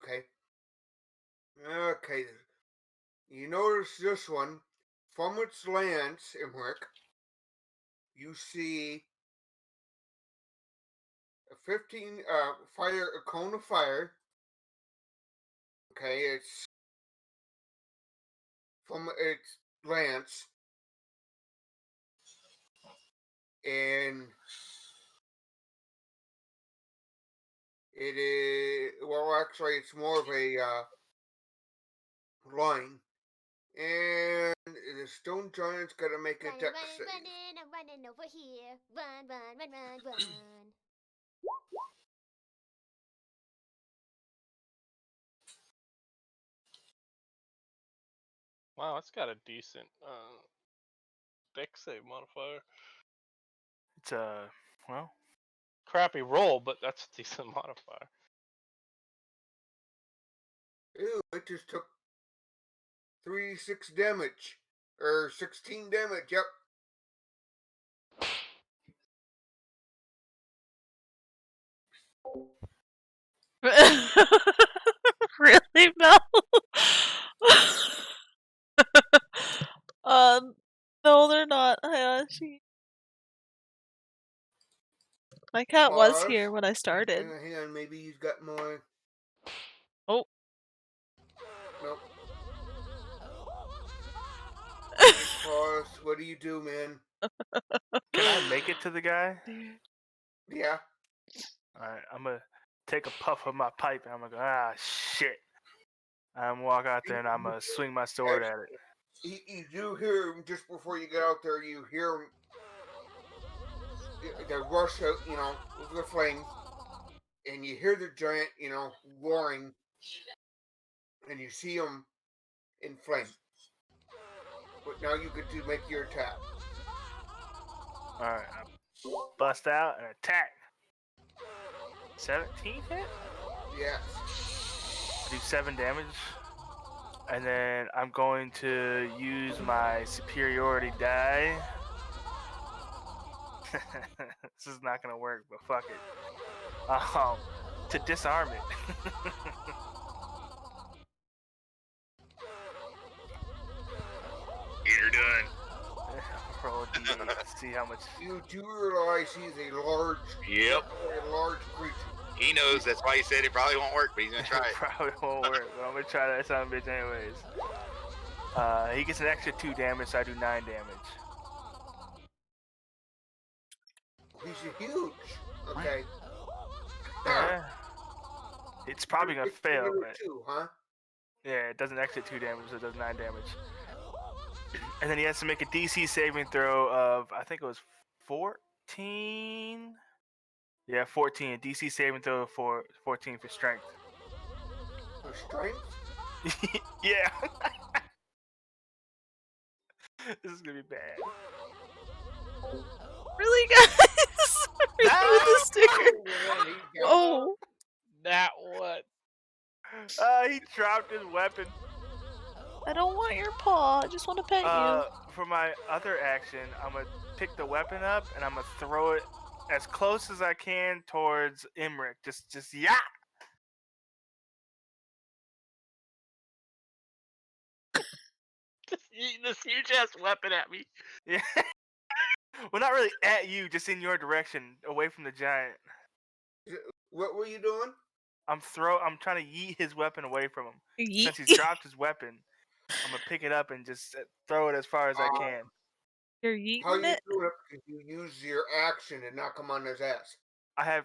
Okay. Okay. You notice this one. From its lance, Imric, you see a 15 a cone of fire. Okay, it's from its lance, and it is, well, actually it's more of a line, and the stone giant's got to make a dex save. I'm running over here. Run. Wow, it's got a decent dex save modifier. It's well, Crappy roll, but that's a decent modifier. Ew, it just took 3d6 damage, or 16 damage, yep. Really, Mel? No, they're not, Hayashi. My cat was Pause. here when I started. Hang on, maybe he's got more. Oh. Nope. Pause. What do you do, man? can I make it to the guy? Yeah. Alright, I'm gonna take a puff of my pipe and I'm gonna go, ah, shit. I'm gonna walk out there and I'm gonna swing my sword at it. You do hear him just before you get out there. You hear him. The rush out, with the flames, and you hear the giant, roaring, and you see him in flames. But now you get to make your attack. Alright, bust out and attack. 17 hit? Yes. Do 7 damage. And then I'm going to use my superiority die. This is not gonna work, but fuck it. To disarm it. You're done. Roll a d8 to see how much. You do realize he's a large creature. He knows, that's why he said it probably won't work, but he's gonna try It it. probably won't work, but I'm gonna try that son of a bitch anyways. He gets an extra 2 damage, so I do 9 damage. He's huge. Okay. Yeah. It's probably gonna It's fail, another but 2, huh? yeah, it does an extra 2 damage, so it does 9 damage. And then he has to make a DC saving throw of, I think it was 14. Yeah, 14. DC saving throw for 14 for strength. For strength? Yeah. This is gonna be bad. Really, guys? Really with the sticker? Oh, man, he's got- Oh, That what? He dropped his weapon. I don't want your paw. I just want to pet you. For my other action, I'm gonna pick the weapon up and I'm gonna throw it as close as I can towards Emmerich. Just yeah. Just this huge ass weapon at me. Yeah. Well, not really at you, just in your direction, away from the giant. What were you doing? I'm trying to yeet his weapon away from him. Since he's Yeet. dropped his weapon, I'm gonna pick it up and just throw it as far as I can. You're How yeeting you it? do it if you use your action and knock him on his ass? I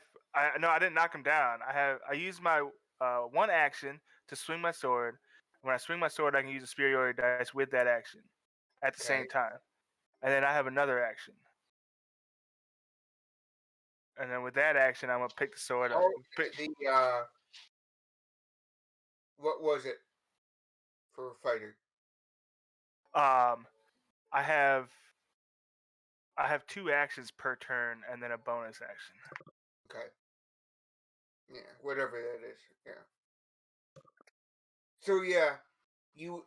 didn't knock him down. I use my one action to swing my sword. When I swing my sword, I can use a superiority dice with that action at the same Okay. time, and then I have another action. And then with that action, I'm gonna pick the sword up. Oh, what was it for a fighter? I have 2 actions per turn, and then a bonus action. Okay. Yeah, whatever that is. Yeah. So yeah, you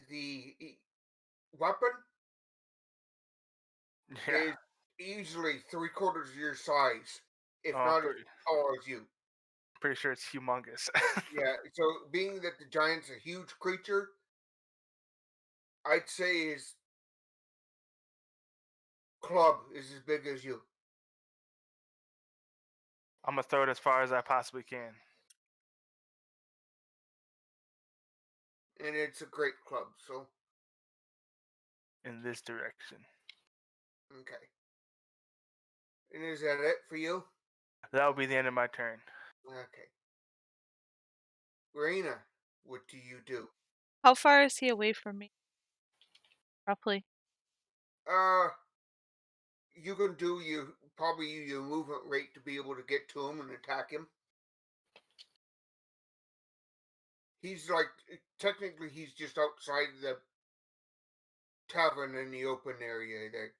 the weapon Yeah. is easily 3/4 of your size, if Oh, not as tall as you. pretty sure it's humongous. Yeah. So being that the giant's a huge creature, I'd say his club is as big as you. I'm gonna throw it as far as I possibly can. And it's a great club, so In this direction. okay. And is that it for you? That will be the end of my turn. Okay. Raina, what do you do? How far is he away from me? Roughly. You can do your movement rate to be able to get to him and attack him. He's technically he's just outside the tavern in the open area there.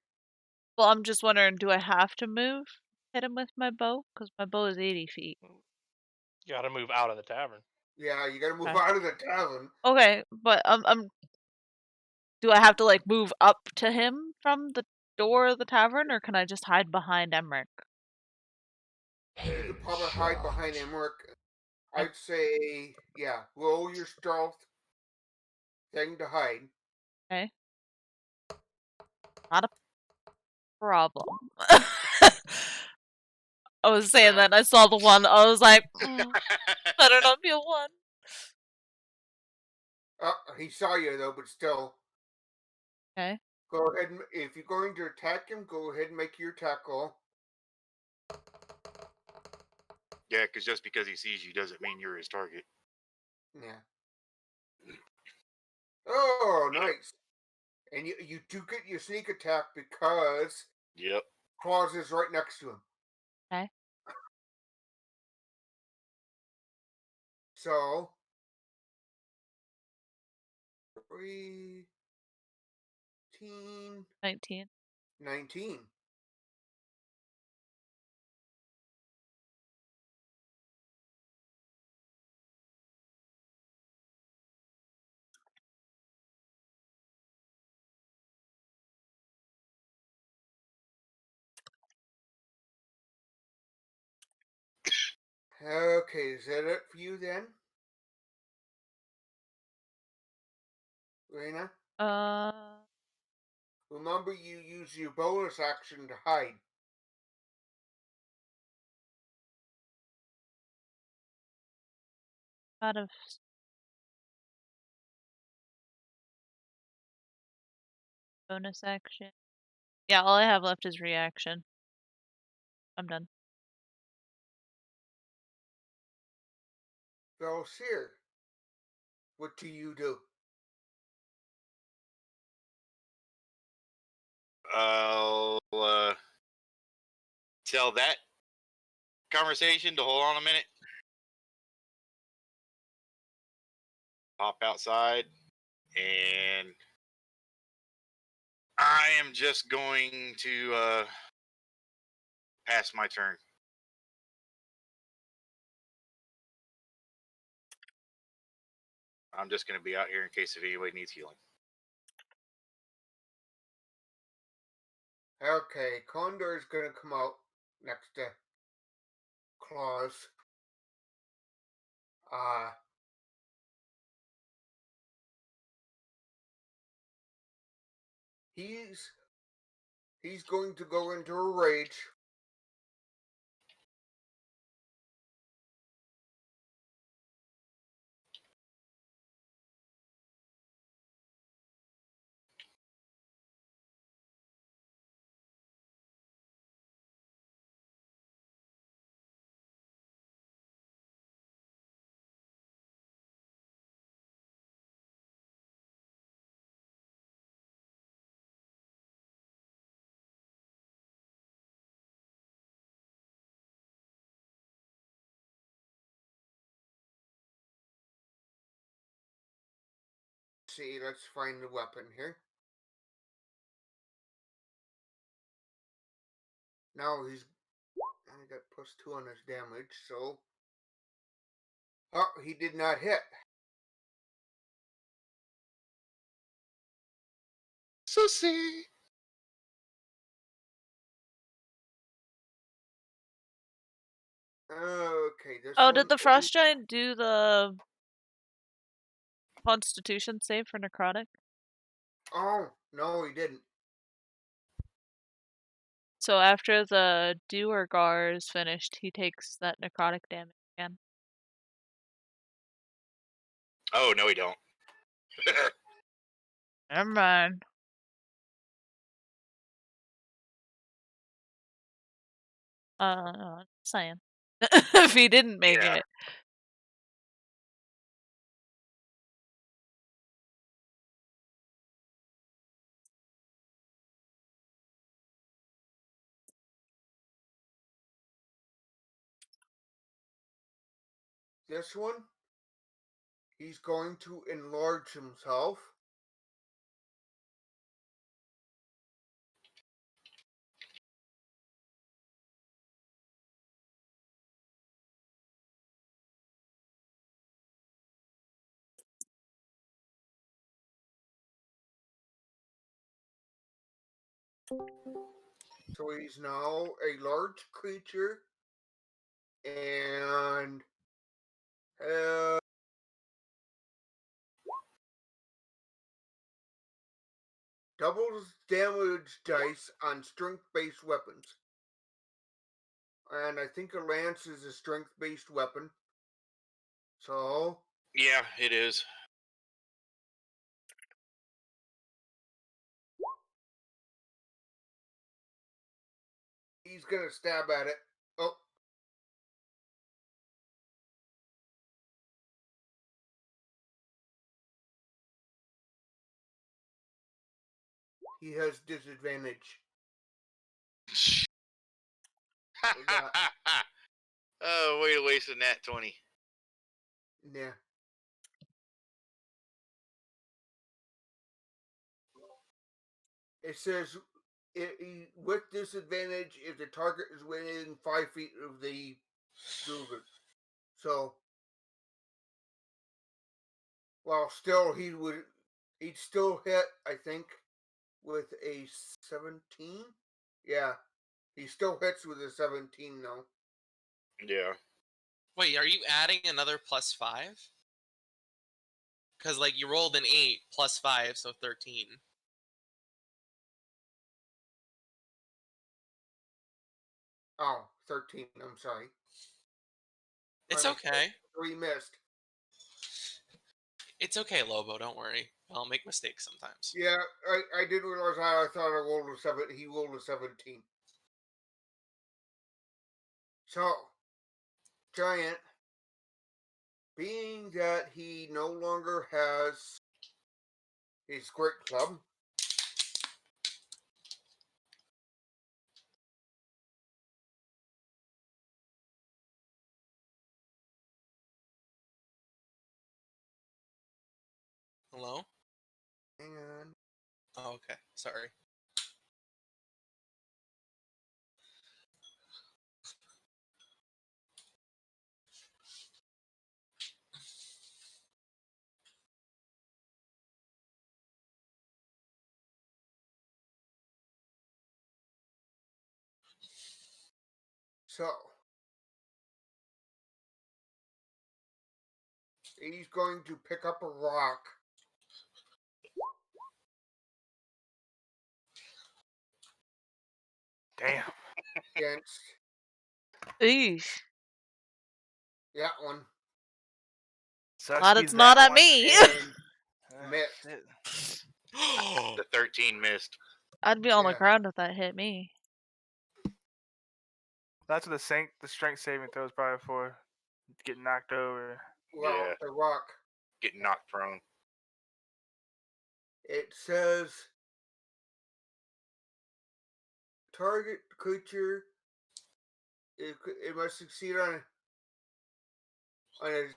Well, I'm just wondering, do I have to move? Hit him with my bow? Because my bow is 80 feet. You gotta move out of the tavern. Yeah, you gotta move Okay. out of the tavern. Okay, but do I have to like move up to him from the door of the tavern, or can I just hide behind Emmerich? You could probably hide behind Emmerich. I'd say, yeah, roll your stealth thing to hide. Okay. Not a problem. I was saying that and I saw the one. I was like, better not be a 1. He saw you though, but still. Okay. Go ahead and if you're going to attack him, go ahead and make your attack roll. Yeah, because just because he sees you doesn't mean you're his target. Yeah. Oh, nice. And you do get your sneak attack because Yep. Claus is right next to him. Okay. So 3, 19. 19. Okay, is that it for you then? Raina? Remember you use your bonus action to hide. Out of bonus action. Yeah, all I have left is reaction. I'm done. Valseer, what do you do? I'll tell that conversation to hold on a minute. Hop outside, and I am just going to pass my turn. I'm just going to be out here in case if anybody needs healing. Okay, Condor is gonna come out next to Claus. He's going to go into a rage. See, let's find the weapon here. Now I got +2 on his damage, so. Oh, he did not hit. Sussy. Okay, this Oh, one did the will Frost be- Giant do the Constitution save for necrotic? Oh, no, he didn't. So after the Duergar is finished, he takes that necrotic damage again. Oh, no, we don't. Never mind. Saying. If he didn't make Yeah. it. This one, he's going to enlarge himself. So he's now a large creature and doubles damage dice on strength-based weapons. And I think a lance is a strength-based weapon. So Yeah, it is. he's gonna stab at it. Oh. He has disadvantage. got- Oh, way to waste a nat 20. Yeah. It says with disadvantage if the target is within 5 feet of the Dugan. So, well, still he'd still hit, I think, with a 17. Yeah, he still hits with a 17 though. Yeah. Wait, are you adding another +5? Because like you rolled an 8 +5, so 13. Oh, 13. I'm sorry. It's My mistake. okay. 3 missed. It's okay, Lobo. Don't worry. I'll make mistakes sometimes. Yeah, I didn't realize I thought I rolled a 7. He rolled a 17. So, Giant, being that he no longer has his great club, Hello? and Oh, okay. Sorry. so he's going to pick up a rock Damn. against Eesh. that one. Sucks Glad he's it's not that at one. me. And Ah, missed. shit. The 13 missed. I'd be on the Yeah. ground if that hit me. That's what the strength saving throw is probably for. Getting knocked over. Well, Yeah. the rock. Getting knocked prone. It says target creature. It must succeed on a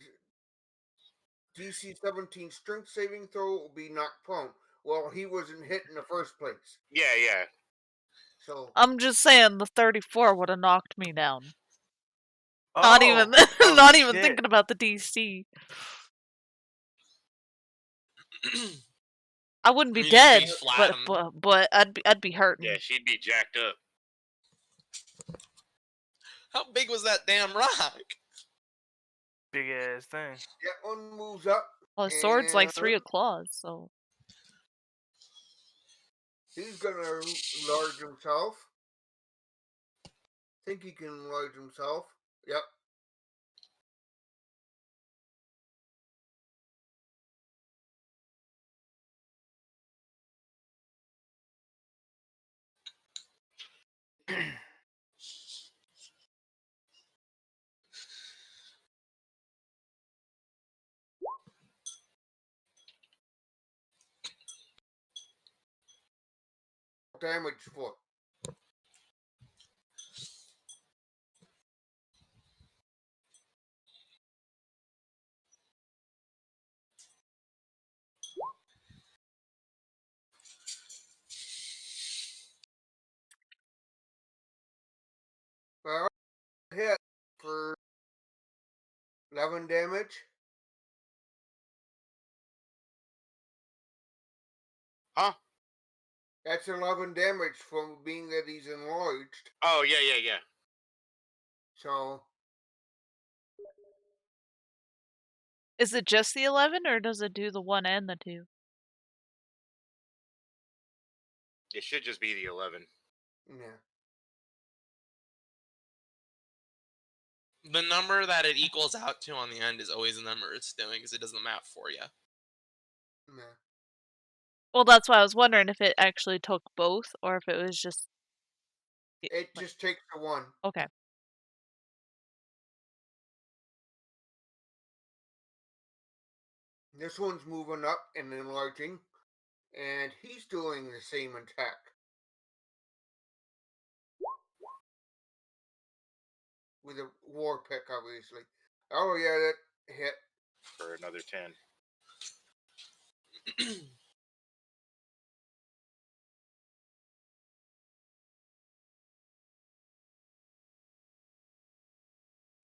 DC 17 strength saving throw. Will be knocked prone. Well, he wasn't hit in the first place, Yeah, yeah. so I'm just saying the 34 would have knocked me down. Oh, Not even oh, not even shit. thinking about the DC. I wouldn't be You just dead, be flat but I'd be hurting. Yeah, she'd be jacked up. How big was that damn rock? Big ass thing. that one moves up. Well, his sword's like and 3 of claws, so He's gonna enlarge himself. Think he can enlarge himself. Yep. Damage for. Well, hit for 11 damage. Huh? That's 11 damage from being that he's enlarged. Oh, yeah, yeah, yeah. So is it just the 11 or does it do the 1 and the 2? It should just be the 11. yeah. The number that it equals out to on the end is always the number it's doing because it does the math for you. Yeah. Well, that's why I was wondering if it actually took both or if it was just It just takes the one. okay. This one's moving up and enlarging, and he's doing the same attack. With a war pick, obviously. Oh, yeah, that hit. For another 10.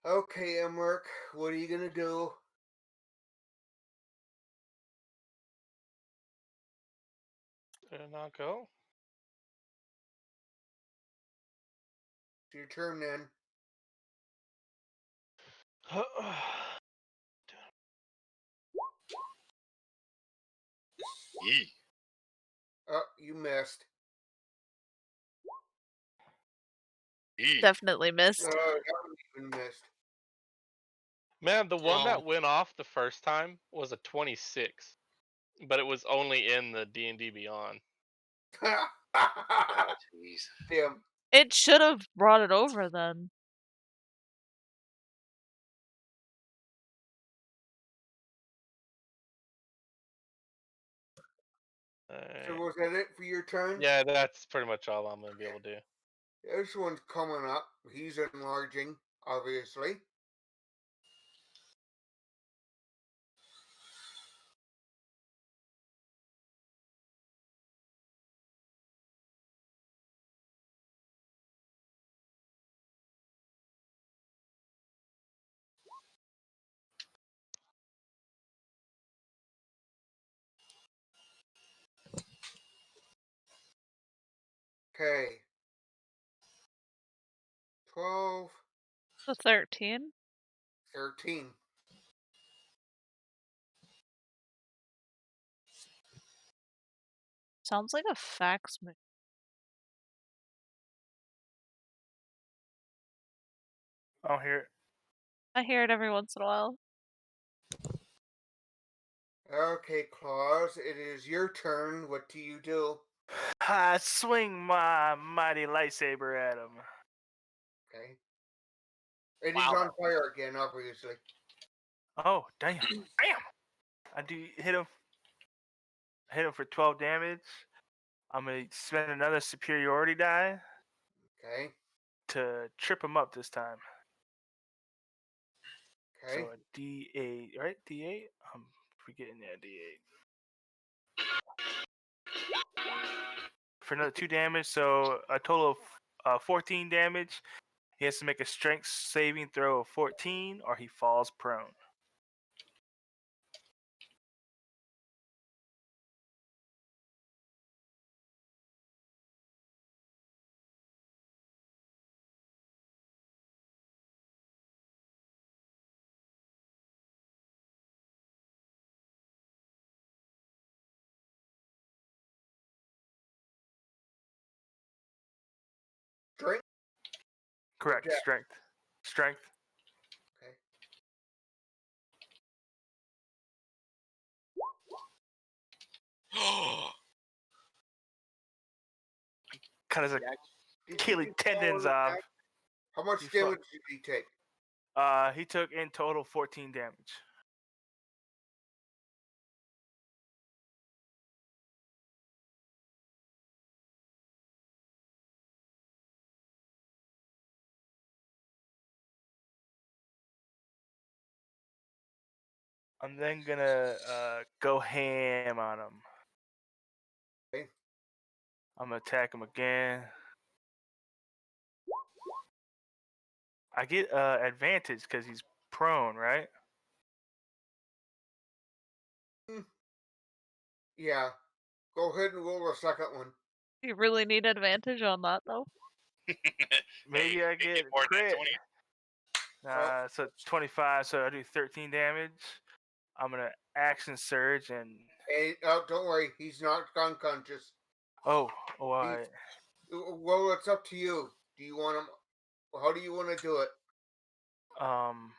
Okay, Emmerich, what are you gonna do? Did it not go? It's your turn then. Yee. Oh, you missed. Yee. Definitely missed. That one even missed. Man, the one Oh. that went off the first time was a 26, but it was only in the D&D Beyond. Oh, jeez. Damn. It should have brought it over then. So Alright. was that it for your turn? Yeah, that's pretty much all I'm gonna be able to do. This one's coming up. He's enlarging, obviously. Okay. 12, The 13. 13. Sounds like a fax machine. I don't hear it. I hear it every once in a while. Okay, Claus, it is your turn. What do you do? I swing my mighty lightsaber at him. Okay. And Wow. he's on fire again, obviously. Oh, damn. Bam! I do hit him. Hit him for 12 damage. I'm going to spend another superiority die Okay. to trip him up this time. Okay. So a D8, right? D8? I'm forgetting that D8. For another 2 damage, so a total of 14 damage. He has to make a strength saving throw of 14 or he falls prone. Strength? Correct. dex? Strength. Strength. Okay. Cut his Did he Achilles fall tendons on the off. back? How much He fell- damage did he take? He took in total 14 damage. I'm then gonna go ham on him. Okay. I'm gonna attack him again. I get advantage because he's prone, right? Yeah. Go ahead and roll a second one. You really need advantage on that though. Maybe Hey, I make it get more than crit. 20. So 25, so I do 13 damage. I'm gonna action surge and Hey, don't worry, he's not unconscious. oh, alright. Well, it's up to you. Do you want him? How do you want to do it? I'm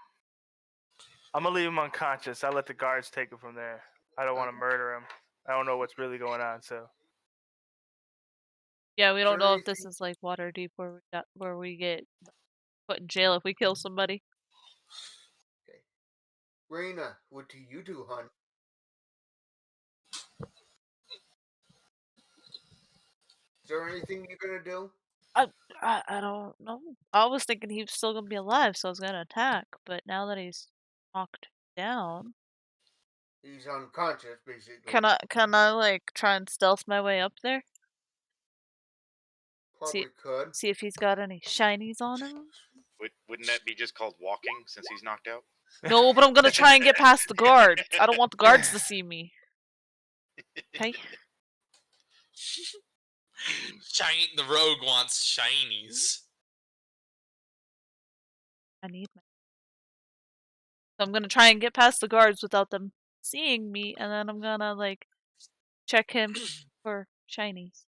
gonna leave him unconscious. I'll let the guards take him from there. I don't want to murder him. I don't know what's really going on, so Yeah, we don't there know if this anything- is like Waterdeep where we get put in jail if we kill somebody. Raina, what do you do, hon? Is there anything you're gonna do? I don't know. I was thinking he was still gonna be alive, so I was gonna attack. But now that he's knocked down, He's unconscious, basically. can I like try and stealth my way up there? Probably could. See if he's got any shinies on him. Wouldn't that be just called walking since he's knocked out? No, but I'm gonna try and get past the guard. I don't want the guards to see me. Okay. Shiny. The rogue wants shinies. I need my. So I'm gonna try and get past the guards without them seeing me, and then I'm gonna like check him for shinies.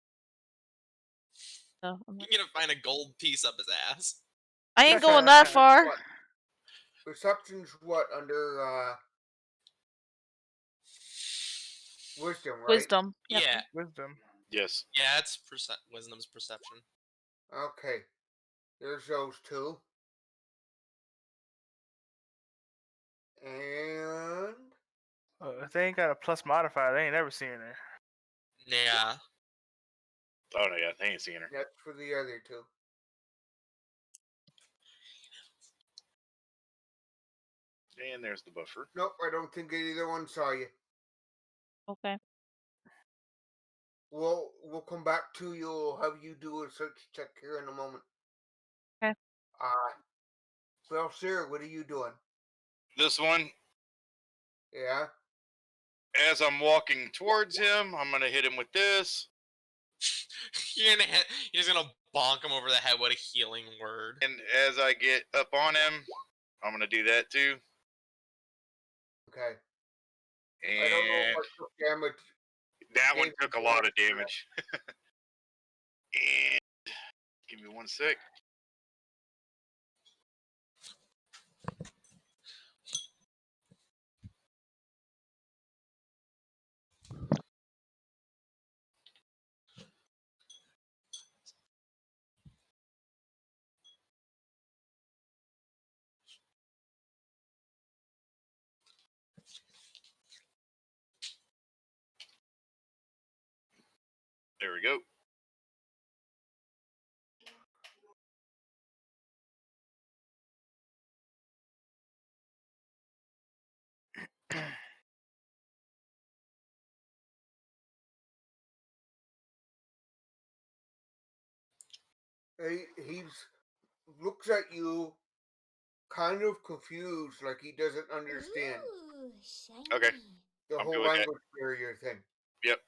So I'm like, You're gonna find a gold piece up his ass. I ain't going that far. Perception's what under wisdom, right? Wisdom. Yep. Yeah, Wisdom. Yes. yeah, it's wisdom's perception. Okay. There's those two. And If they ain't got a plus modifier, they ain't ever seen her. Yeah. Oh no, yeah, they ain't seen her. that's for the other two. And there's the buffer. Nope, I don't think either one saw you. Okay. We'll come back to you. We'll have you do a search check here in a moment. Okay. Belsier, what are you doing? This one, Yeah. as I'm walking towards him, I'm gonna hit him with this. You're just gonna bonk him over the head with a healing word. And as I get up on him, I'm gonna do that too. Okay. I don't know And what took damage. that one Damage took a was lot of that. damage. And give me 1 sec. There we go. He's looks at you, kind of confused, like he doesn't understand Ooh, shiny. Okay. the I'm whole good with that. language barrier thing. Yep.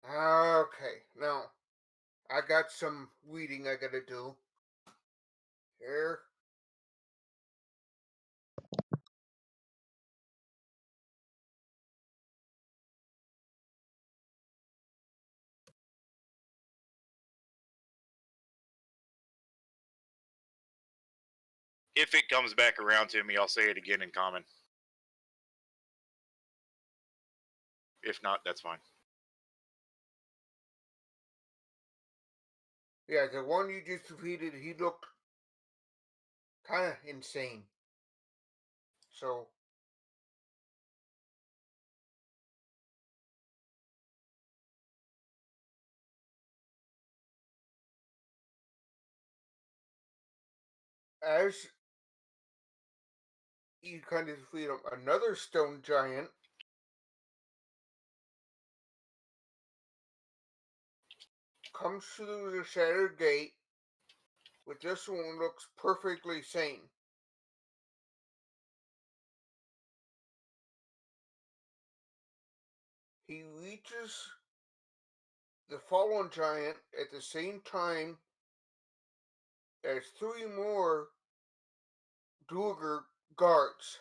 Okay, now I got some reading I gotta do. Here. If it comes back around to me, I'll say it again in common. If not, that's fine. Yeah, the one you just defeated, he looked kind of insane. So, as you kind of defeat him, another stone giant comes through the shattered gate, but this one looks perfectly sane. He reaches the fallen giant at the same time as three more Duergar guards.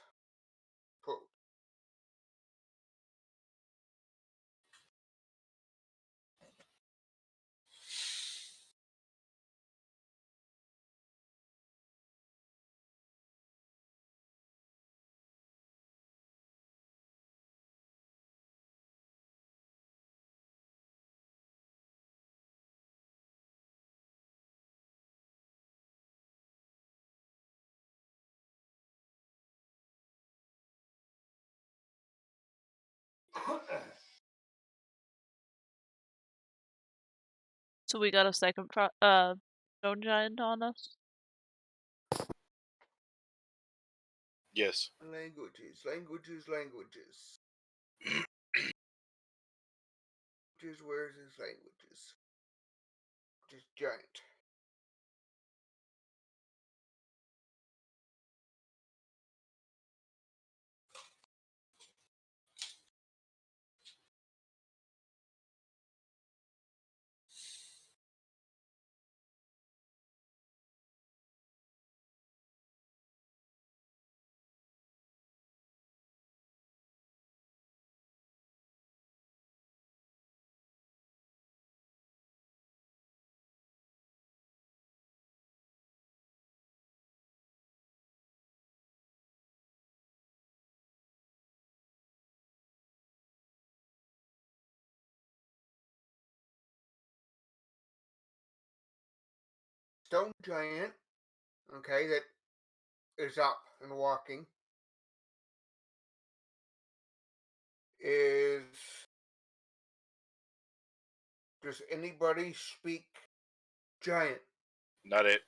So we got a second stone giant on us. Yes. Languages. Languages. Where's his languages? Just giant. stone giant, okay, that is up and walking, is... Does anybody speak giant? Not it.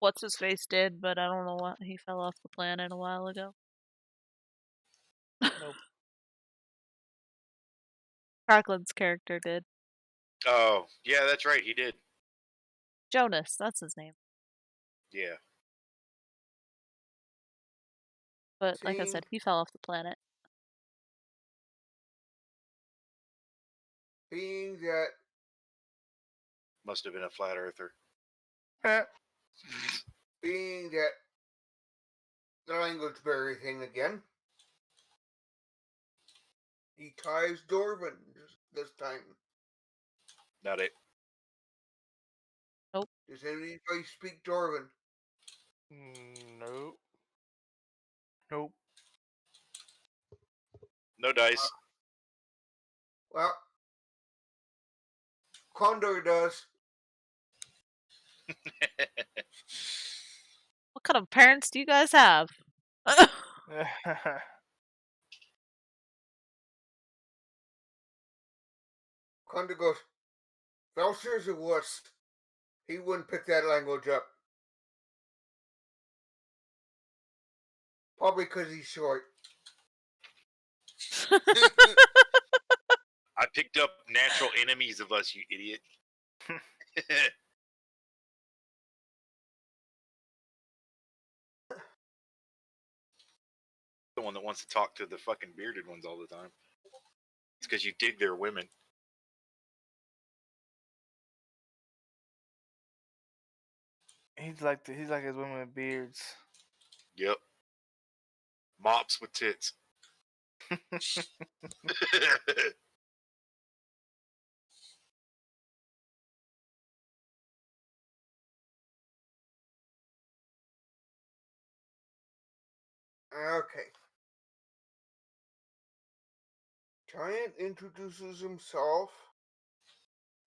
What's his face did, but I don't know what. He fell off the planet a while ago. Nope. Franklin's character did. Oh, yeah, that's right. He did. Jonas, that's his name. Yeah. But like I See? said, he fell off the planet. Being that Must have been a flat earther. being that the language barrier thing again, he ties Dorvin this time. Not it. Does anybody speak Dorvin? Nope. Nope. No dice. Well, Condor does. What kind of parents do you guys have? Condor goes, Velcher's a wuss. He wouldn't pick that language up. Probably because he's short. I picked up natural enemies of us, you idiot. The one that wants to talk to the fucking bearded ones all the time. It's because you dig their women. He's like his women with beards. Yep. Mops with tits. Okay. Giant introduces himself.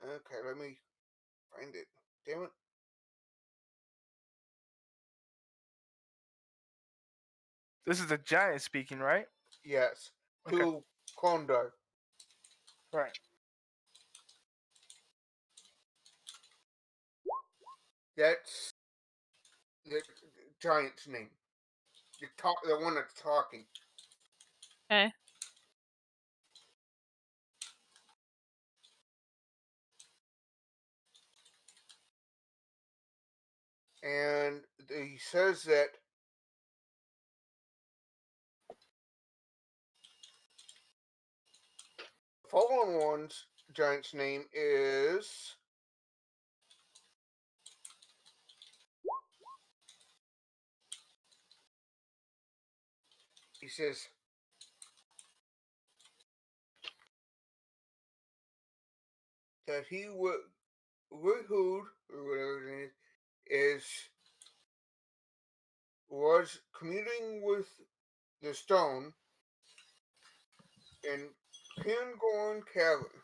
Okay, let me find it. Damn it. This is the giant speaking, right? Yes. Okay. To Condor. Right. That's the giant's name. The one that's talking. Okay. And he says that the fallen one's giant's name is... He says that he would Wihud, or whatever his name is, was commuting with the stone in Pangorn Cavern.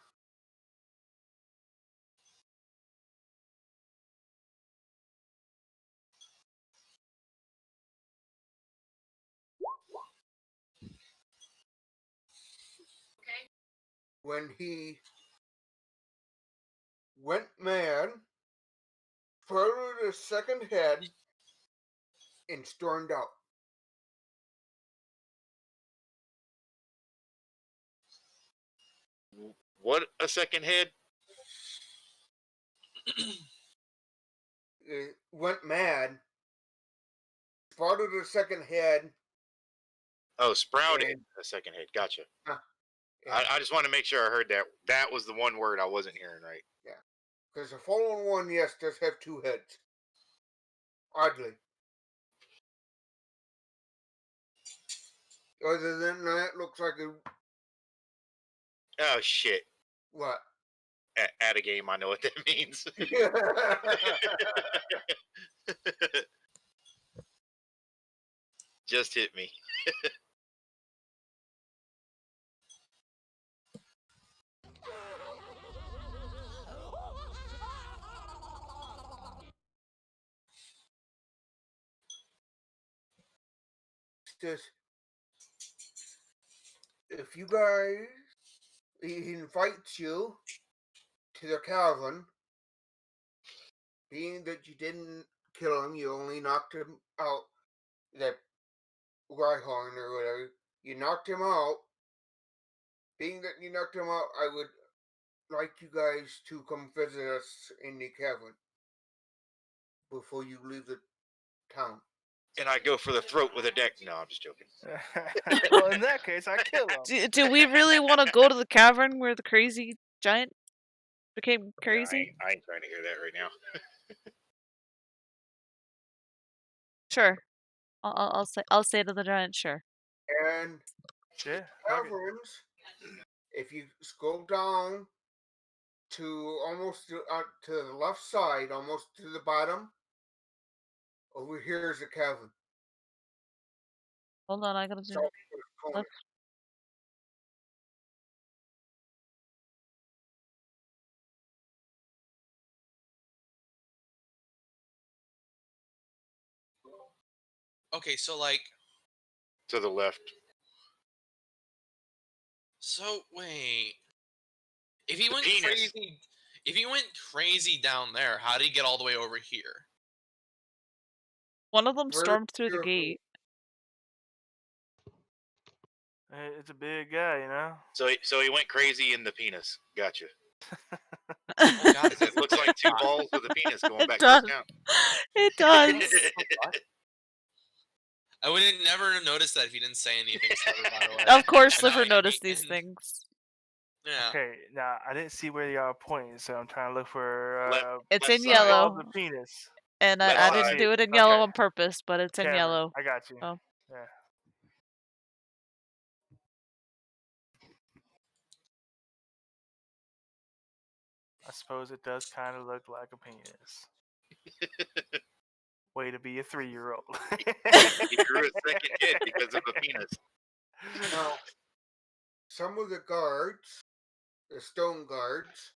Okay. When he went mad, sprouted a second head, and stormed out. What a second head? Went mad, sprouted a second head. Oh, sprouted a second head. Gotcha. Yeah, I just want to make sure I heard that. That was the one word I wasn't hearing right. because the fallen one, yes, does have two heads. Oddly. Other than that, looks like a... Oh, shit. What? At a game, I know what that means. Just hit me. says, if you guys, he invites you to the cavern, being that you didn't kill him, you only knocked him out, that Rhyhorn or whatever, you knocked him out. Being that you knocked him out, I would like you guys to come visit us in the cavern before you leave the town. And I go for the throat with a deck. No, I'm just joking. Well, in that case, I kill him. Do we really want to go to the cavern where the crazy giant became Yeah, crazy? I ain't trying to hear that right now. Sure. I'll say to the giant, sure. And Yeah. fuck it. caverns, if you scroll down to almost to the left side, almost to the bottom, over here is a cavern. Hold on, I gotta It's do all in the corner. left. Okay, so like, To the left. so wait. If he The went penis. crazy, if he went crazy down there, how did he get all the way over here? One of them Very stormed through the careful. gate. Hey, it's a big guy, you know. So he went crazy in the penis. Gotcha. Oh God, It looks like two balls with a penis going It back does. to town. It does. I would have never noticed that if you didn't say anything. Slipper, by the way. Of course, And Slipper I- noticed these and- things. Yeah. Okay, now I didn't see where y'all are pointing, so I'm trying to look for Left- It's left in side. yellow, balls of penis. and Left I didn't side. do it in yellow Okay. on purpose, but it's in Cavern. yellow. I got you. Oh. Yeah. I suppose it does kind of look like a penis. Way to be a 3-year-old. He grew a second head because of a penis. Now, some of the guards, the stone guards,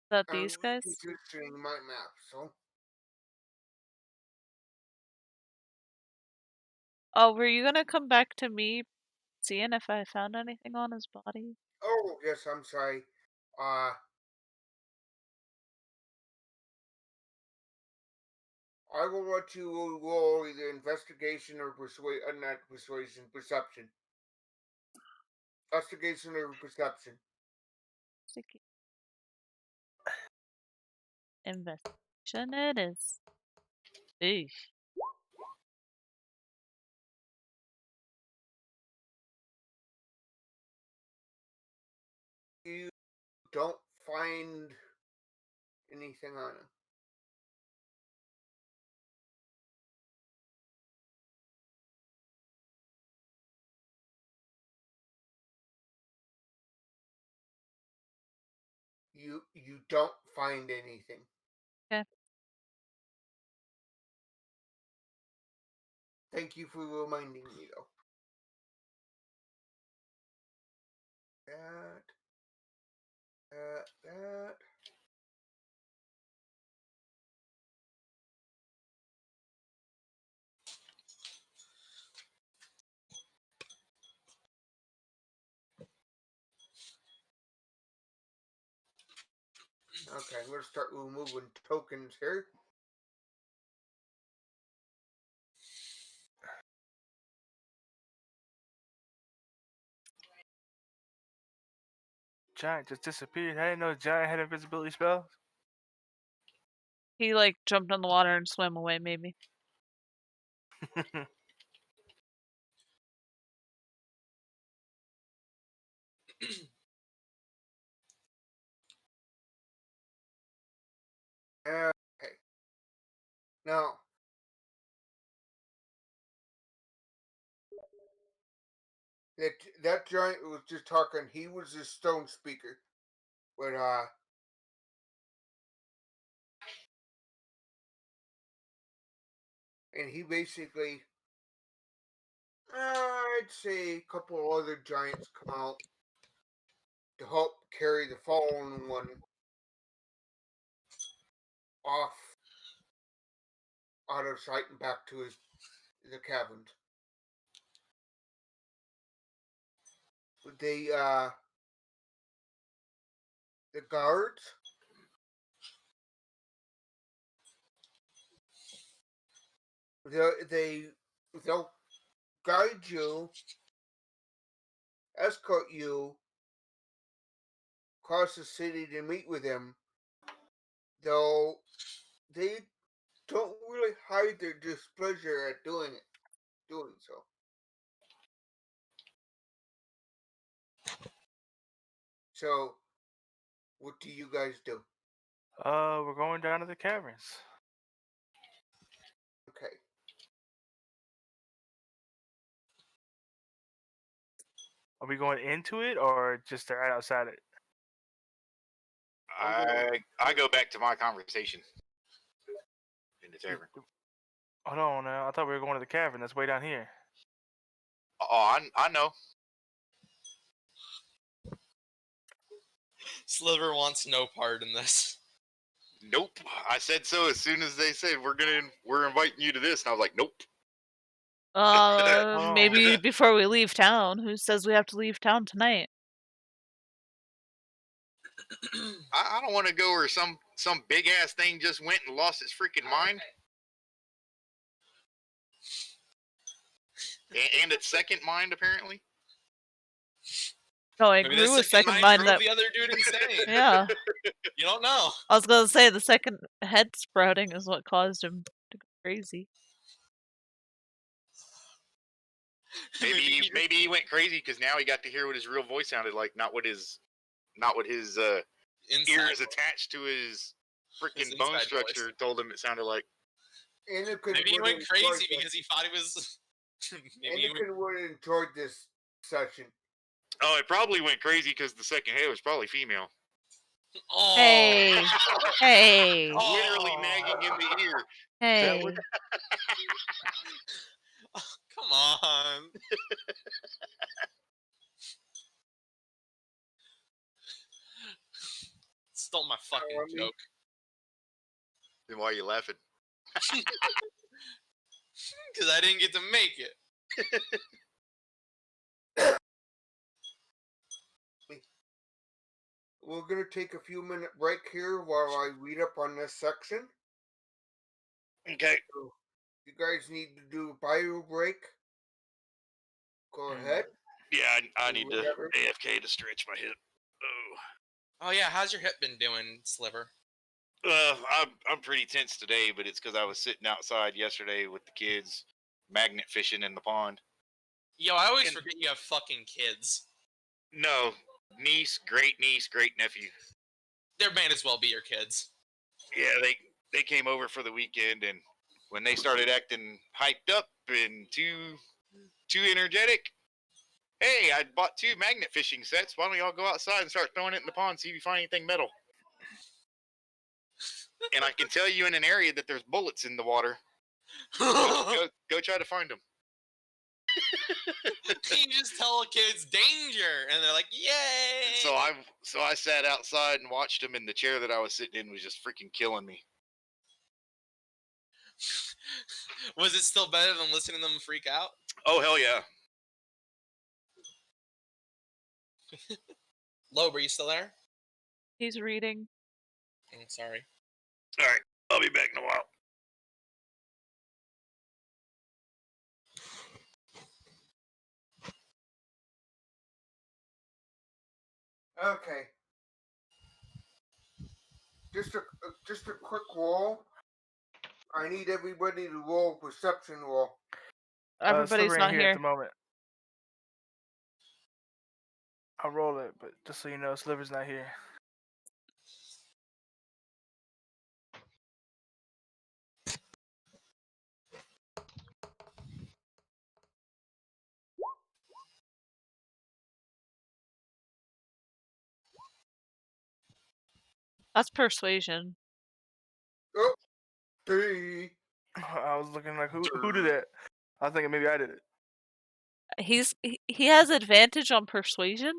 Is that these guys? repositioning my map. So Oh, were you gonna come back to me, seeing if I found anything on his body? oh yes, I'm sorry. I will let you roll either investigation or not persuasion, perception. Investigation or perception. Investigation it is. Eesh. You don't find anything on him. You don't find anything. Okay. Thank you for reminding me, though. That. Okay, I'm going to start removing tokens here. Giant just disappeared. I didn't know Giant had invisibility spells. He like jumped in the water and swam away, maybe. Okay. Now, that giant was just talking. He was a stone speaker, but and he basically, I'd say, a couple other giants come out to help carry the fallen one off out of sight and back to the caverns. They the guards they'll guide you, escort you across the city to meet with him. Though they don't really hide their displeasure at doing so. So, what do you guys do? We're going down to the caverns. Okay. Are we going into it or just right outside it? I go back to my conversation in the tavern. Hold on now. I thought we were going to the cavern. That's way down here. Oh, I know. Sliver wants no part in this. Nope. I said so as soon as they said we're inviting you to this, and I was like, nope. Maybe before we leave town. Who says we have to leave town tonight? I don't want to go where some big ass thing just went and lost its freaking mind. And its second mind, apparently. No, I Maybe agree the with second second mind mind drove that. the other dude insane. Yeah, You don't know. I was gonna say the second head sprouting is what caused him to go crazy. Maybe he went crazy because now he got to hear what his real voice sounded like, not what his Inside ears attached to his freaking bone inside structure voice. told him it sounded like. Anakin Maybe he would went enjoy crazy this- because he thought he was. Maybe he went... Anakin would have enjoyed this session. Oh, it probably went crazy because the second head was probably female. Oh. Hey, hey, Literally nagging in the ear. hey! Come on. Stole my fucking Army. joke. Then why are you laughing? Because I didn't get to make it. We're gonna take a few minute break here while I read up on this section. Okay. So, you guys need to do a bio break. Go ahead. Yeah, I need to Whatever. AFK to stretch my hip. Oh yeah, how's your hip been doing, Sliver? I'm pretty tense today, but it's because I was sitting outside yesterday with the kids, magnet fishing in the pond. Yo, I always And- forget you have fucking kids. No, niece, great nephew. There may as well be your kids. Yeah, they came over for the weekend, and when they started acting hyped up and too energetic, hey, I bought 2 magnet fishing sets. Why don't y'all go outside and start throwing it in the pond, see if you find anything metal? And I can tell you in an area that there's bullets in the water. Go try to find them. You just tell the kids danger, and they're like, "Yay!" So I sat outside and watched them, and the chair that I was sitting in was just freaking killing me. Was it still better than listening to them freak out? Oh hell yeah! Loeb, are you still there? He's reading. Oh, sorry. All right, I'll be back in a while. Okay. Just a quick roll. I need everybody to roll a perception roll. Everybody's Sliver ain't not here here. at the moment. I'll roll it, but just so you know, Sliver's not here. That's persuasion. Oh, 3. I was looking like, who did that? I was thinking maybe I did it. He has advantage on persuasion?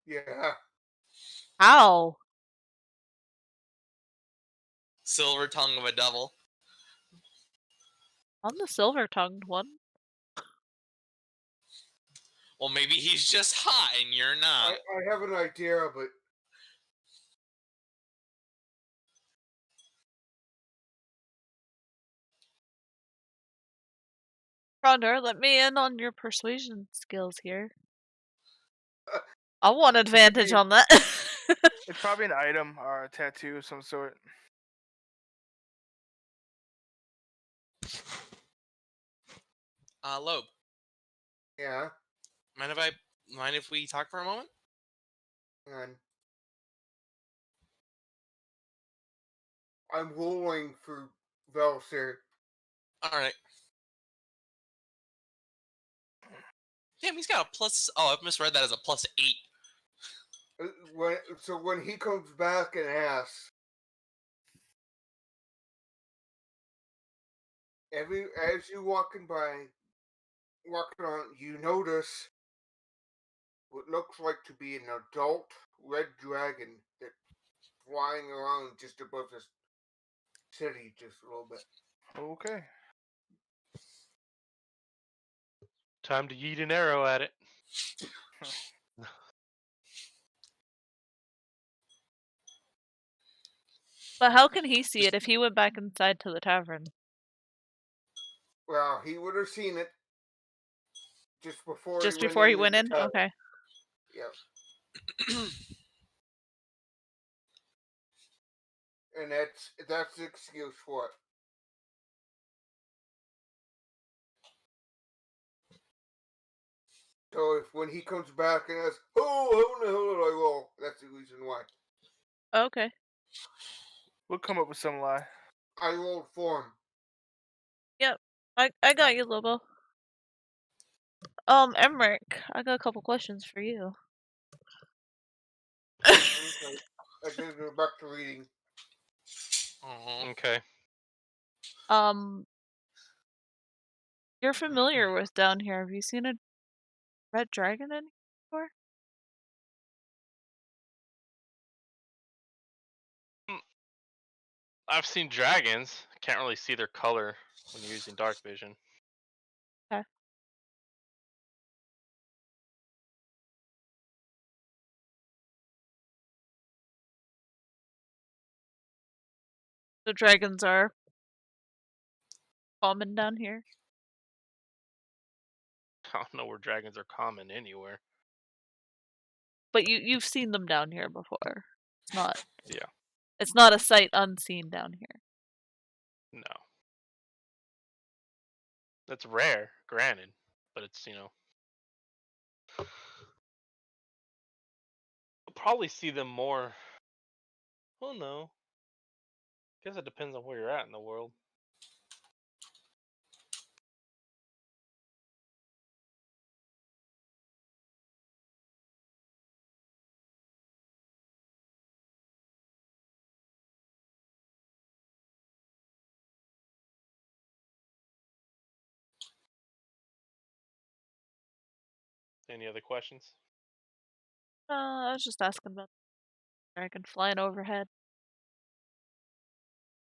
Yeah. How? Silver tongue of a devil. On the silver-tongued one. Well, maybe he's just hot and you're not. I have an idea, but Rondor, let me in on your persuasion skills here. I want advantage on that. It's probably an item or a tattoo of some sort. Loeb, yeah. mind if we talk for a moment? And I'm rolling for Velser. All right. Damn, he's got a plus. Oh, I've misread that as a +8. When he comes back and asks, as you walking on, you notice what looks like to be an adult red dragon that's flying around just above the city, just a little bit. Okay. Time to yeet an arrow at it. But how can he see it if he went back inside to the tavern? Well, he would have seen it just before. Just he before he into went the in? tower. Okay. Yep. And that's the excuse for it. So when he comes back and asks, "Oh, how in the hell did I roll?" That's the reason why. Okay. We'll come up with some lie. I rolled for him. Yep. I got you, Lobo. Emmerich, I got a couple questions for you. Okay. I gotta go back to reading. Aw. Okay. You're familiar with down here. Have you seen a red dragon in here before? I've seen dragons. Can't really see their color when you're using dark vision. Okay. So dragons are common down here. I don't know where dragons are common anywhere. But you've seen them down here before. It's not Yeah. It's not a sight unseen down here. No. That's rare, granted, but it's, you'll probably see them more. Well, no. Guess it depends on where you're at in the world. Any other questions? I was just asking about the dragon flying overhead.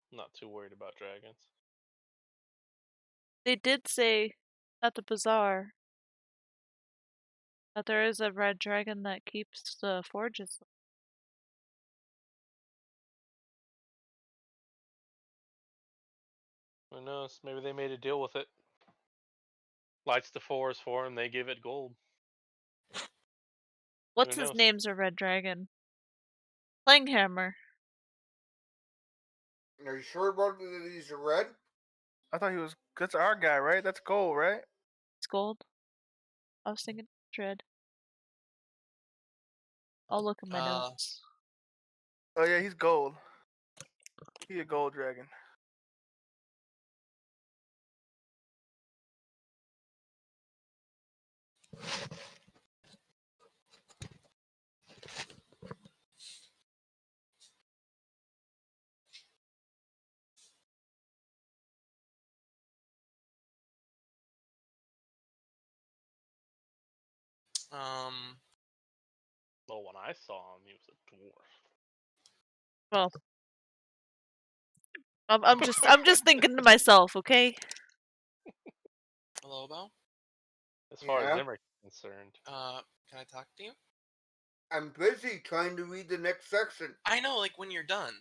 I'm not too worried about dragons. They did say at the bazaar that there is a red dragon that keeps the forges. Who knows? Maybe they made a deal with it. Lights the forest for him, they give it gold. What's Who his knows? name's a red dragon? Langhammer. Are you sure about that he's a red? I thought he was. That's our guy, right? That's gold, right? It's gold. I was thinking dread. I'll look at my notes. Oh yeah, he's gold. He a gold dragon. Well, when I saw him, he was a dwarf. Well, I'm just thinking to myself, okay? Lobo. As far as Yeah. Emmerich is concerned. Can I talk to you? I'm busy trying to read the next section. I know, like when you're done.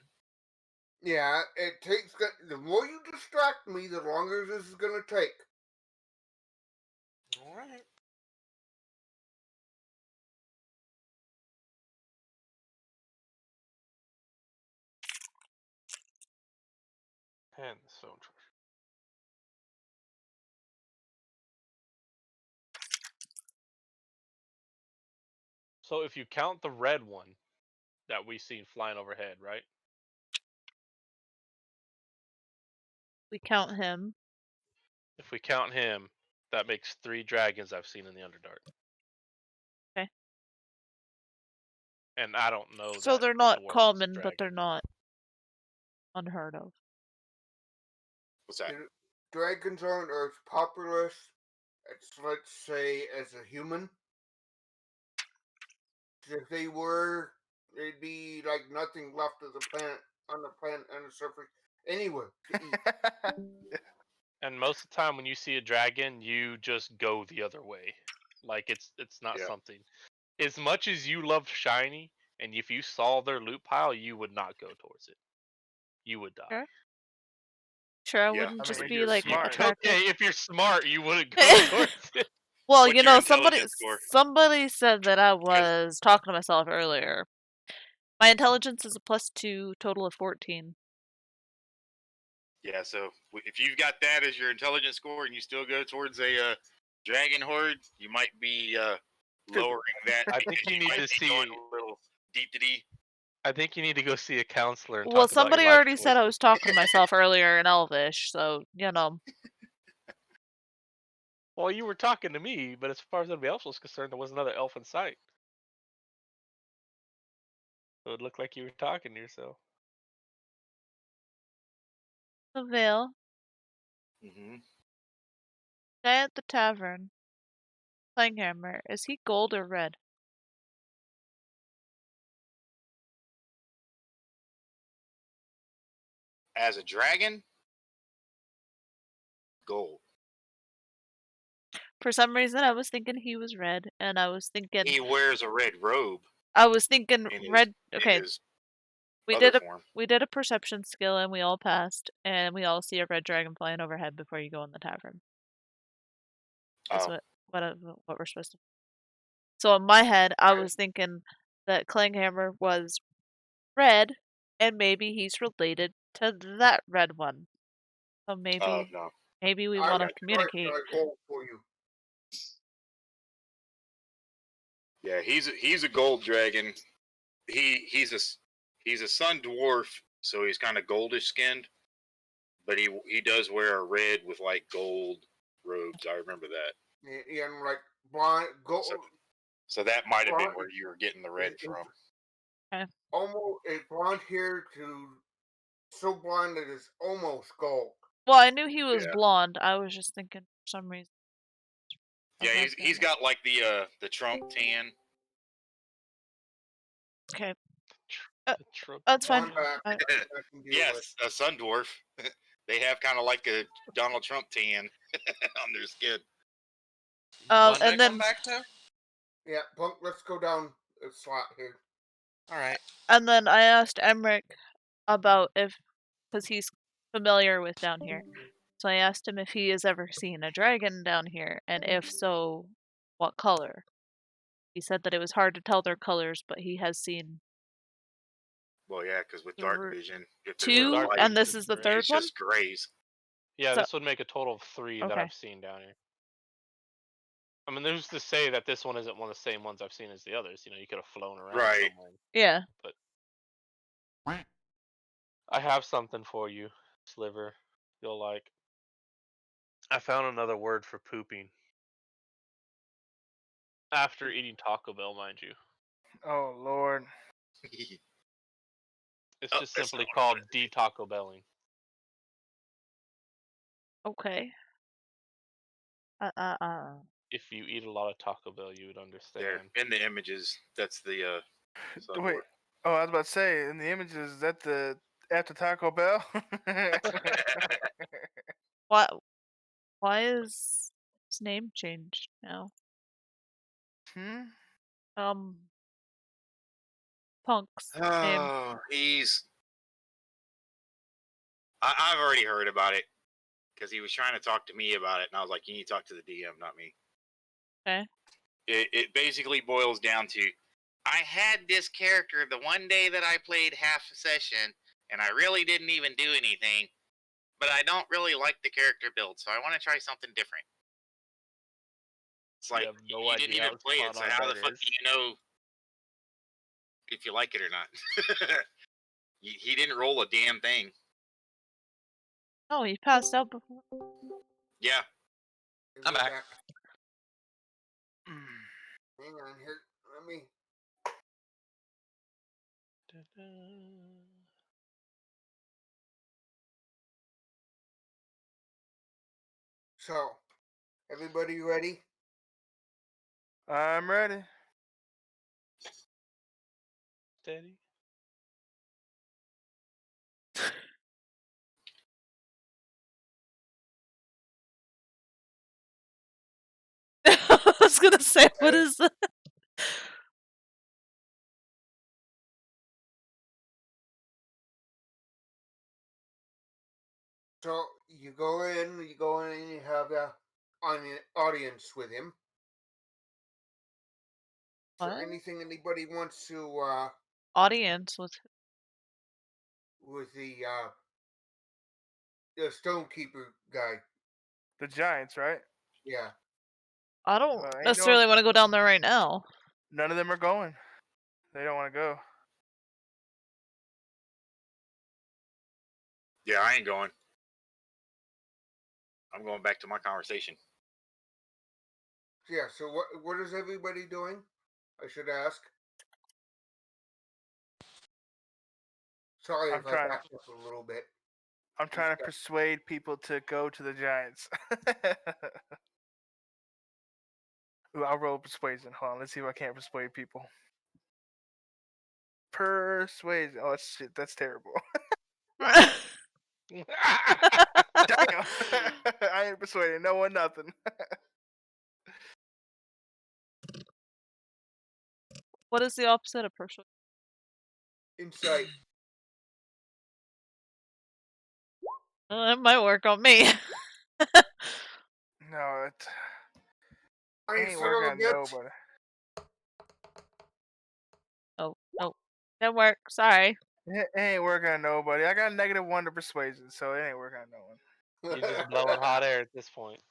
Yeah, it takes. The more you distract me, the longer this is gonna take. All right. And the stone treasure. So if you count the red one that we seen flying overhead, right? We count him. If we count him, that makes 3 dragons I've seen in the Underdark. Okay. And I don't know So that they're the not dwarf is a common, but dragon. they're not unheard of. What's that? The dragons aren't as populous as, let's say, as a human. If they were, there'd be like nothing left of the planet on the surface anyway to eat. And most of the time when you see a dragon, you just go the other way. Like it's not Yeah. something. As much as you love shiny, and if you saw their loot pile, you would not go towards it. You would die. Sure. Sure, I Yeah, wouldn't I mean, just if be you're like smart. attracted. Okay, if you're smart, you wouldn't go towards it. Well, What's you your know, intelligence score? somebody said that I was talking to myself earlier. My intelligence is a +2, total of 14. Yeah, so if you've got that as your intelligence score and you still go towards a dragon horde, you might be lowering that. I think because you need might to be see. going a little deep to D. I think you need to go see a counselor and Well, talk about somebody your life already said I choices. was talking to myself earlier in Elvish, so, you know. Well, you were talking to me, but as far as anybody else was concerned, there was another elf in sight. So it looked like you were talking to yourself. The Veil, Mm-hmm. guy at the tavern, Klanghammer, is he gold or red? As a dragon, gold. For some reason, I was thinking he was red, and I was thinking He wears a red robe in red. his, Okay, in his we other did a form. we did a perception skill, and we all passed, and we all see a red dragon flying overhead before you go in the tavern. That's Oh, what we're supposed to. So in my head, I was thinking that Klanghammer was red, and maybe he's related to that red one. So maybe no. we I want to will communicate. correct my goal for you. Yeah, he's a gold dragon. He's a sun dwarf, so he's kind of goldish skinned, but he does wear a red with like gold robes. I remember that. And like blonde, gold, So that might have been blonde, where you were getting the red from. almost a blonde hair to so blonde that it's almost gold. Well, I knew he was Yeah. blonde. I was just thinking for some reason. Yeah, about he's that. got like the Trump tan. Okay, Trump. that's fine. Blonde back, I can deal with. Yes, a sun dwarf. They have kind of like a Donald Trump tan on their skin. What did I and then come back to? Yeah, Punk, let's go down a slot here. All right. I asked Emmerich about because he's familiar with down here. So I asked him if he has ever seen a dragon down here, and if so, what color. He said that it was hard to tell their colors, but he has seen Well, yeah, because with dark Thr- vision, if it's two, dark and vision, this is the third it's one. just grays. Yeah, So- this would make a total of 3 that Okay. I've seen down here. I mean, there's to say that this one isn't one of the same ones I've seen as the others. You know, you could have flown around Right. somewhere. Yeah. I have something for you, Sliver. You'll like. I found another word for pooping. After eating Taco Bell, mind you. Oh Lord. It's Oh, just that's simply not what I called wanted to do. de-Taco Belling. Okay. If you eat a lot of Taco Bell, you would There, understand. in the images, that's the sun Wait. Oh, I was about to say in the images is that the after Taco Bell. dwarf. What? Why is His name changed now. Hmm. Punk's name. Oh, I've already heard about it because he was trying to talk to me about it, and I was like, "You need to talk to the DM, not me." Okay. It basically boils down to, I had this character the one day that I played half a session, and I really didn't even do anything, but I don't really like the character build, so I want to try something different. It's You like, have no you didn't idea even how play it, spot so on how that the fuck is. do you know if you like it or not? He didn't roll a damn thing. Oh, he passed out before. Yeah. I'm back. Hang on here. Let me. So, everybody ready? I'm ready. Steady. I was gonna say, what Okay. is that? So you go in, and you have an audience with him. Is there What? anything anybody wants to Audience with with the Stonekeeper guy? The Giants, right? Yeah. I don't Ain't necessarily want to go down there right now. None of them are going. They don't want to go. Yeah, I ain't going. I'm going back to my conversation. Yeah. So what is everybody doing? I should ask. Sorry I'm if I trying. backed up a little bit. I'm trying to persuade people to go to the Giants. Ooh, I'll roll persuasion. Hold on, let's see if I can't persuade people. Persuasion. Oh shit, that's terrible. Damn. I ain't persuading no one nothing. What is the opposite of persuasion? Insight. That might work on me. No, it I ain't son working of a on bitch. nobody. Oh, no. Didn't work. Sorry. It ain't working on nobody. I got -1 to persuasion, so it ain't working on no one. You're just blowing hot air at this point.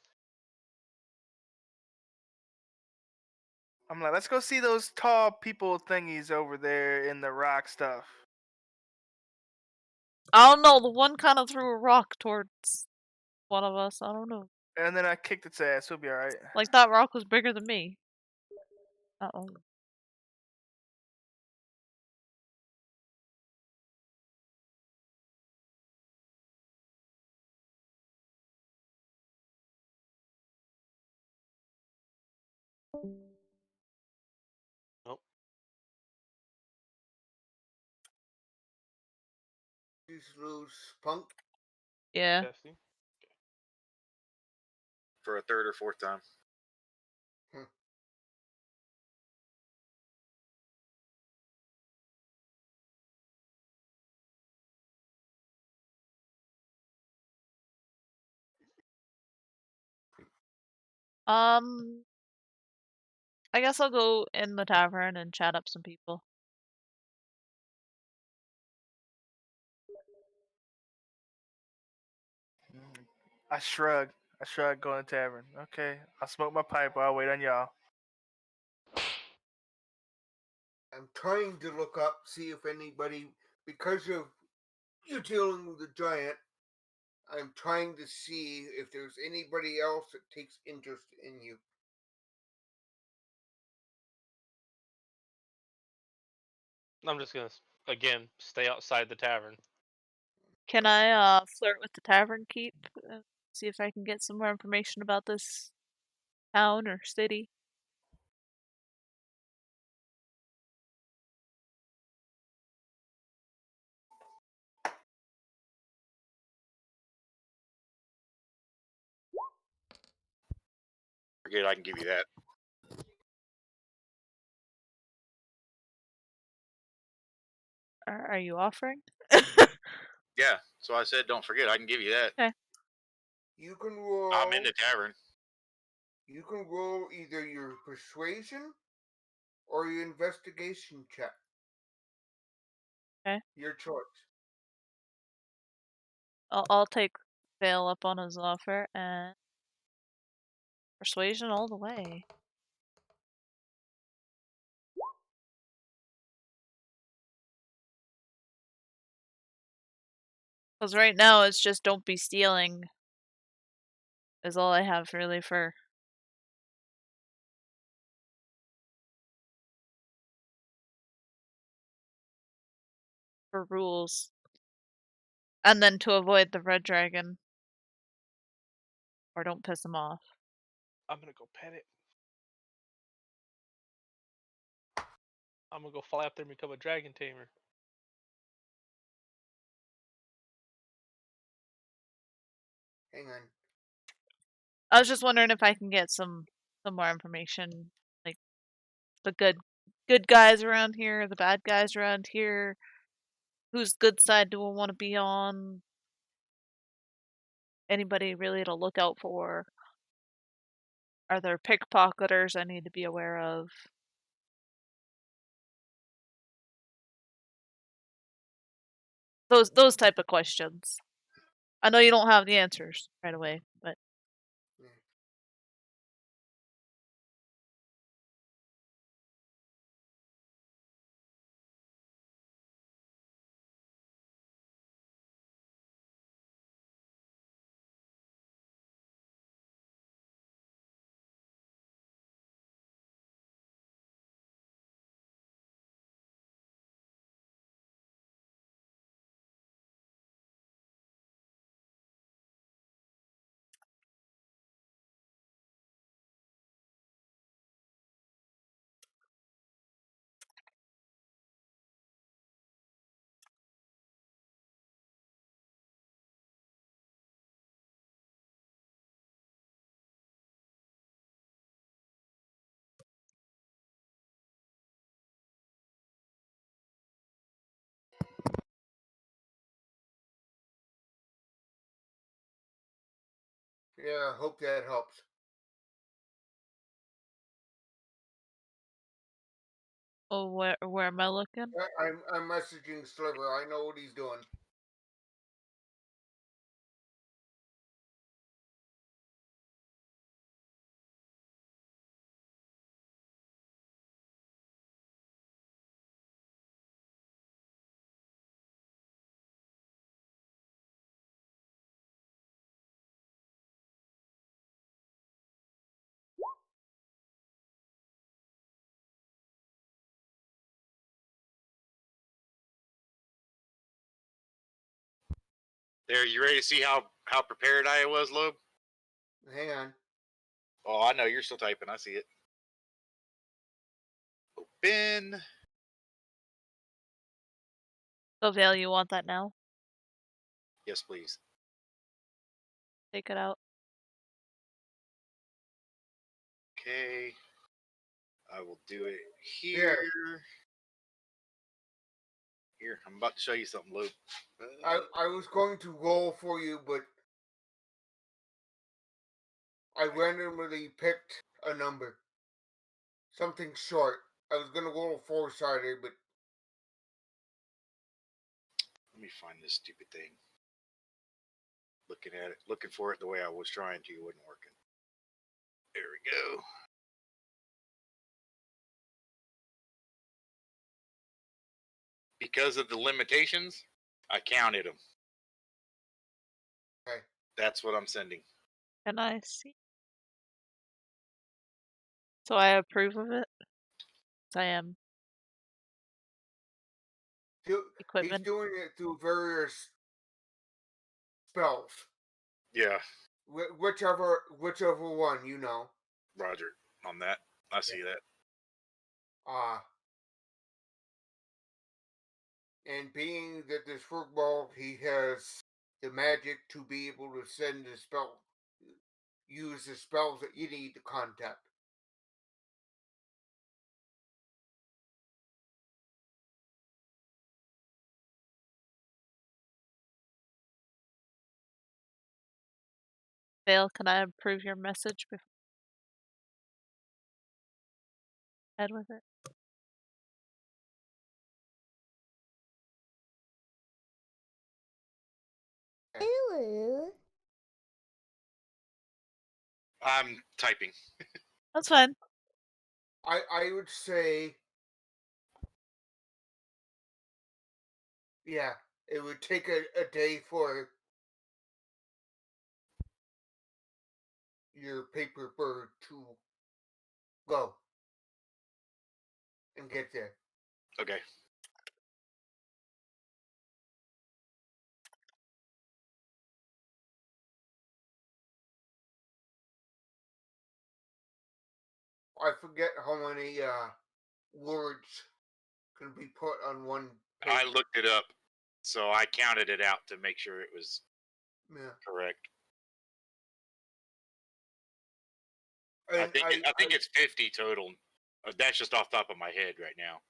I'm like, let's go see those tall people thingies over there in the rock stuff. I don't know. The one kind of threw a rock towards one of us. I don't know. And then I kicked its ass. We'll be alright. Like that rock was bigger than me. Uh-oh. Nope. You lose Punk. Yeah. Testing. For a third or fourth time. I guess I'll go in the tavern and chat up some people. I shrug. I shrug, go in the tavern. Okay, I'll smoke my pipe while I wait on y'all. I'm trying to look up, see if anybody, because of you dealing with the giant, I'm trying to see if there's anybody else that takes interest in you. I'm just gonna again stay outside the tavern. Can I flirt with the tavern keep? See if I can get some more information about this town or city. forget, I can give you that. Are you offering? Yeah. So I said, don't forget, I can give you that. You can roll. I'm in the tavern. You can roll either your persuasion or your investigation check. Okay. Your choice. I'll take Vale up on his offer and persuasion all the way. Because right now it's just don't be stealing is all I have really for rules. And then to avoid the red dragon. Or don't piss him off. I'm gonna go pet it. I'm gonna go fly up there and become a dragon tamer. Hang on. I was just wondering if I can get some more information, like the good guys around here, the bad guys around here, whose good side do I want to be on? Anybody really to look out for? Are there pickpocketers I need to be aware of? Those type of questions. I know you don't have the answers right away, but Yeah, I hope that helps. oh, where am I looking? I'm messaging Sliver. I know what he's doing. There, you ready to see how prepared I was, Loeb? Hang on. Oh, I know you're still typing. I see it. Open. So Vale, you want that now? Yes, please. Take it out. Okay. I will do it here. Here, I'm about to show you something, Luke. I was going to roll for you, but I randomly picked a number. Something short. I was gonna roll 4-sided, but Let me find this stupid thing. Looking at it, looking for it the way I was trying to, wasn't working. There we go. Because of the limitations, I counted them. okay. That's what I'm sending. Can I see? So I approve of it? I am. He's Equipment. doing it through various spells. Yeah, Whichever one, you know. Roger on that. I see that. And being that this football, he has the magic to be able to send the spell use the spells that you need to contact. Vale, can I approve your message before I head with it? Ooh. I'm typing. That's fine. I would say, yeah, it would take a day for your paper bird to go and get there. Okay. I forget how many words can be put on one page. I looked it up, so I counted it out to make sure it was Yeah. correct. And I think it's 50 total. That's just off the top of my head right now,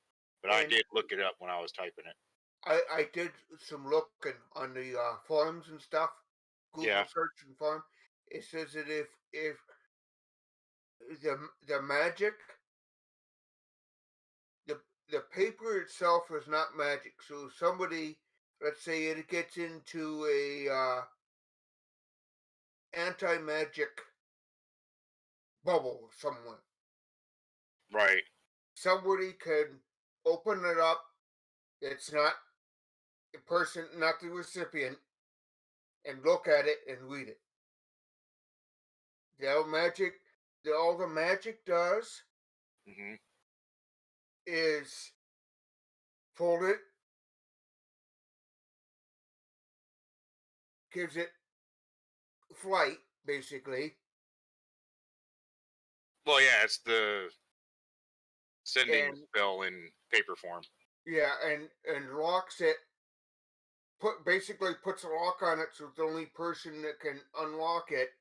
but I And- did look it up when I was typing it. I did some looking on the forums and stuff. Google Yeah. search and forum. It says that if the magic, the paper itself is not magic. So somebody, let's say it gets into a anti-magic bubble somewhere. Right. Somebody could open it up. It's not the person, not the recipient, and look at it and read it. All the magic does Hmm. is fold it, gives it flight, basically. Well, yeah, it's the sending And- spell in paper form. Yeah, and locks it. Basically puts a lock on it, so the only person that can unlock it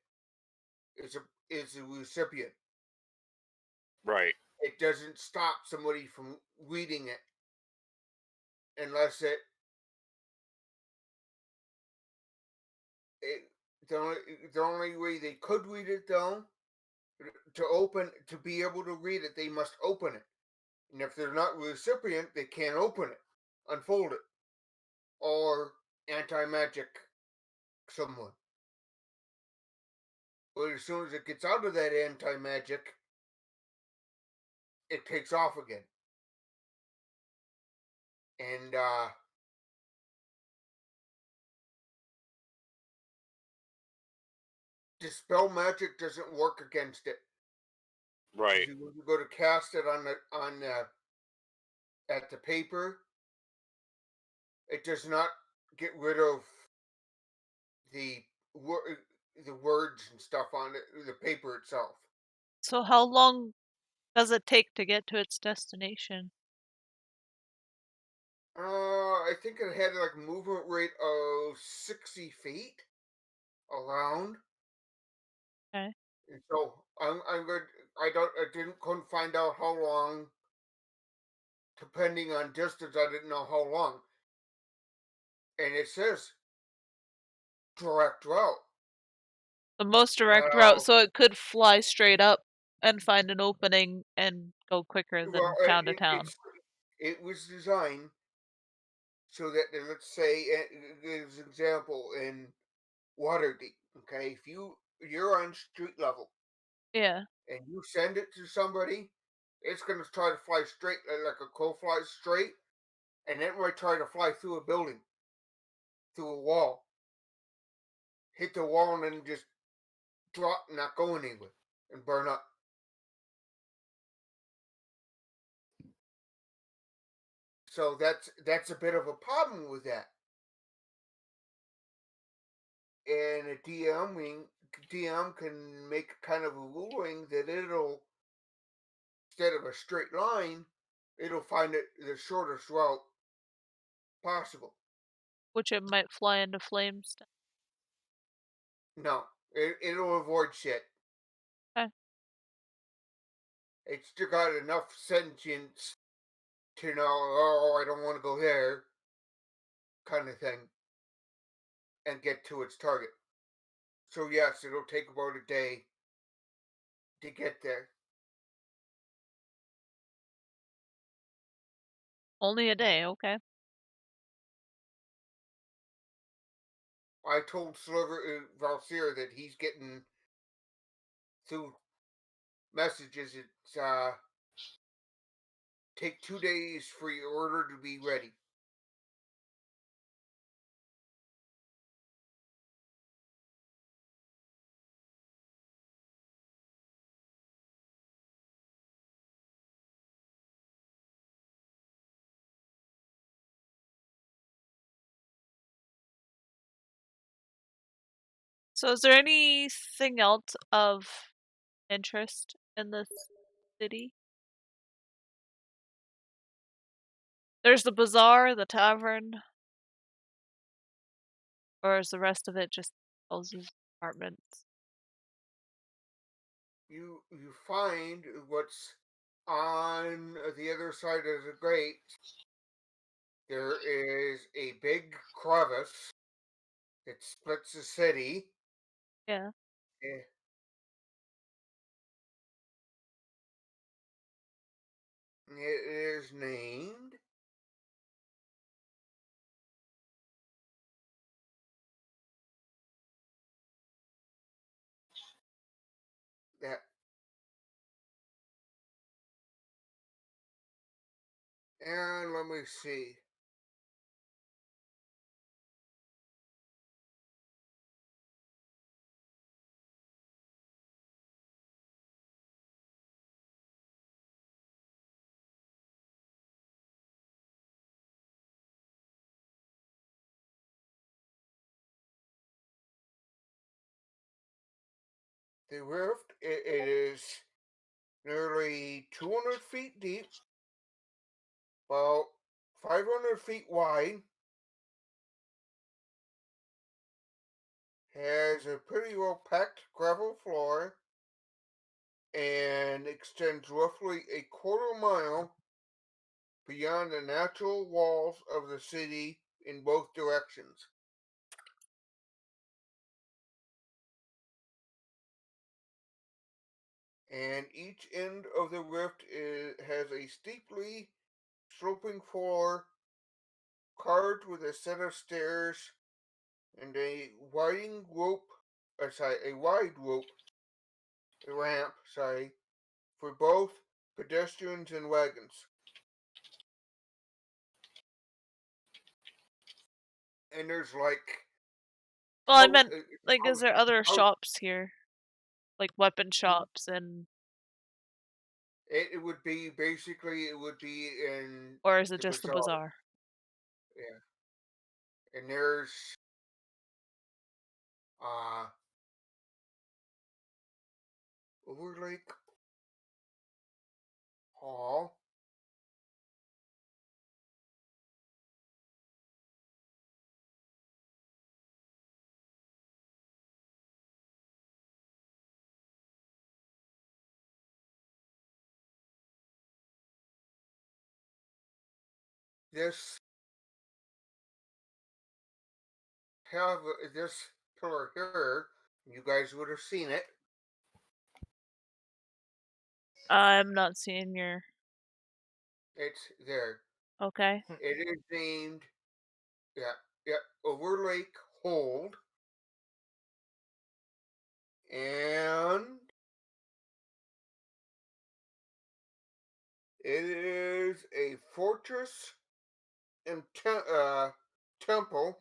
is the recipient. Right. It doesn't stop somebody from reading it unless the only way they could read it though, to be able to read it, they must open it. And if they're not recipient, they can't open it, unfold it, or anti-magic someone. But as soon as it gets out of that anti-magic, it takes off again. And dispel magic doesn't work against it. Right. You go to cast it on at the paper, it does not get rid of the words and stuff on the paper itself. So how long does it take to get to its destination? I think it had like a movement rate of 60 feet around. Okay. And so I'm good. Couldn't find out how long. Depending on distance, I didn't know how long. And it says direct route. The most direct Now- route, so it could fly straight up and find an opening and go quicker than Well, town to town. it was designed so that, let's say, as an example, in Waterdeep, okay, if you're on street level Yeah. and you send it to somebody, it's going to try to fly straight, like a crow flies straight, and it might try to fly through a building, through a wall, hit the wall, and then just drop, not go anywhere, and burn up. So that's a bit of a problem with that. And a DM can make kind of a ruling that instead of a straight line, it'll find it the shortest route possible. Which it might fly into flames. No, It'll avoid shit. Okay. It's still got enough sentience to know, oh, I don't want to go there, kind of thing, and get to its target. So yes, it'll take about a day to get there. Only a day, okay. I told Sliver Valsir that he's getting through messages. It's take 2 days for your order to be ready. So is there anything else of interest in this city? There's the bazaar, the tavern, or is the rest of it just houses, apartments? You find what's on the other side of the grate. There is a big crevice that splits the city. Yeah. Eh, It is named that. And let me see. The rift, it is nearly 200 feet deep, about 500 feet wide, has a pretty well packed gravel floor, and extends roughly a quarter mile beyond the natural walls of the city in both directions. And each end of the rift has a steeply sloping floor carved with a set of stairs and a wide rope, a ramp, for both pedestrians and wagons. And there's like, Well, I how, meant, like, how, is there other how shops here? Like weapon shops and, it would be basically it would be in or is it the just the bazaar. bazaar? Yeah, and there's uh Overlake Hall. This have this pillar here. You guys would have seen it. I'm not seeing your. It's there. Okay. It is named, yeah, Overlake Hold, and it is a fortress and temple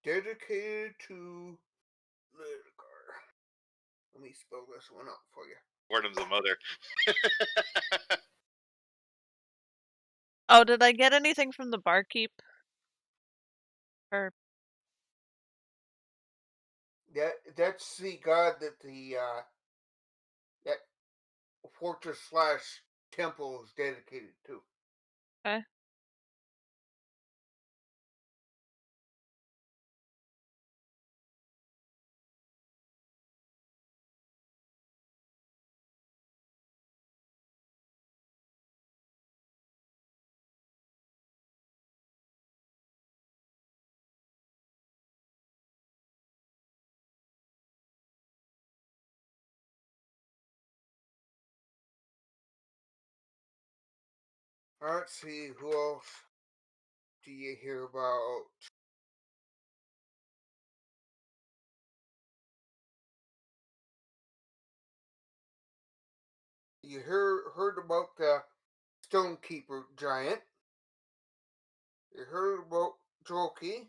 dedicated to Lidgar. Let me spell this one out for you. Wardum's a mother. Oh, did I get anything from the barkeep? Or That's the god that that fortress slash temple is dedicated to. Okay. Let's see, who else do you hear about? You heard about the Stonekeeper giant. You heard about Joki.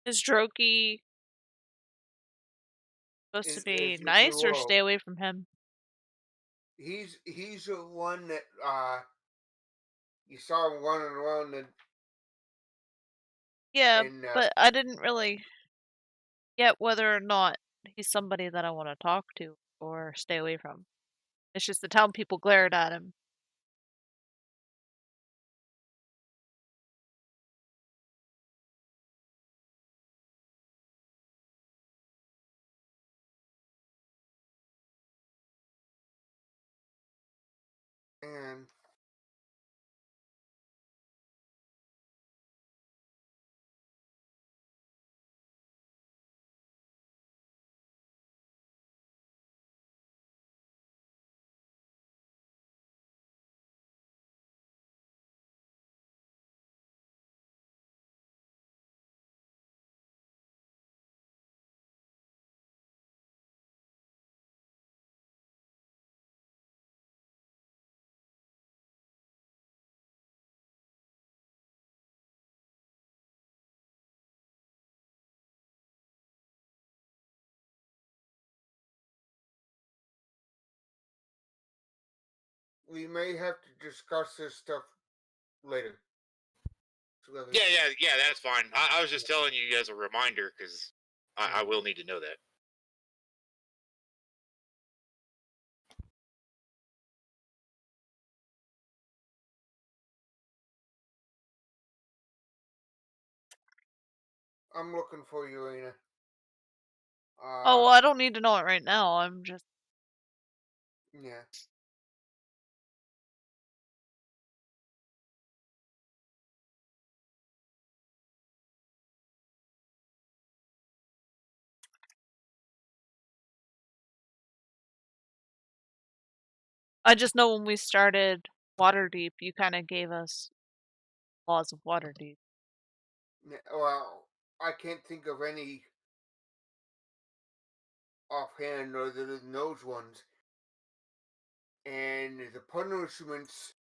Is Droki supposed to be Is nice or low. stay away from him? He's the one that you saw him running around Yeah, in but I didn't really get whether or not he's somebody that I want to talk to or stay away from. It's just the town people glared at him. and we may have to discuss this stuff later. Yeah, that's fine. I was just telling you as a reminder because I will need to know that. I'm looking for you, Lena. Oh, well, I don't need to know it right now. I'm just. Yeah. I just know when we started Waterdeep, you kind of gave us laws of Waterdeep. Well, I can't think of any offhand other than those ones. And the punishments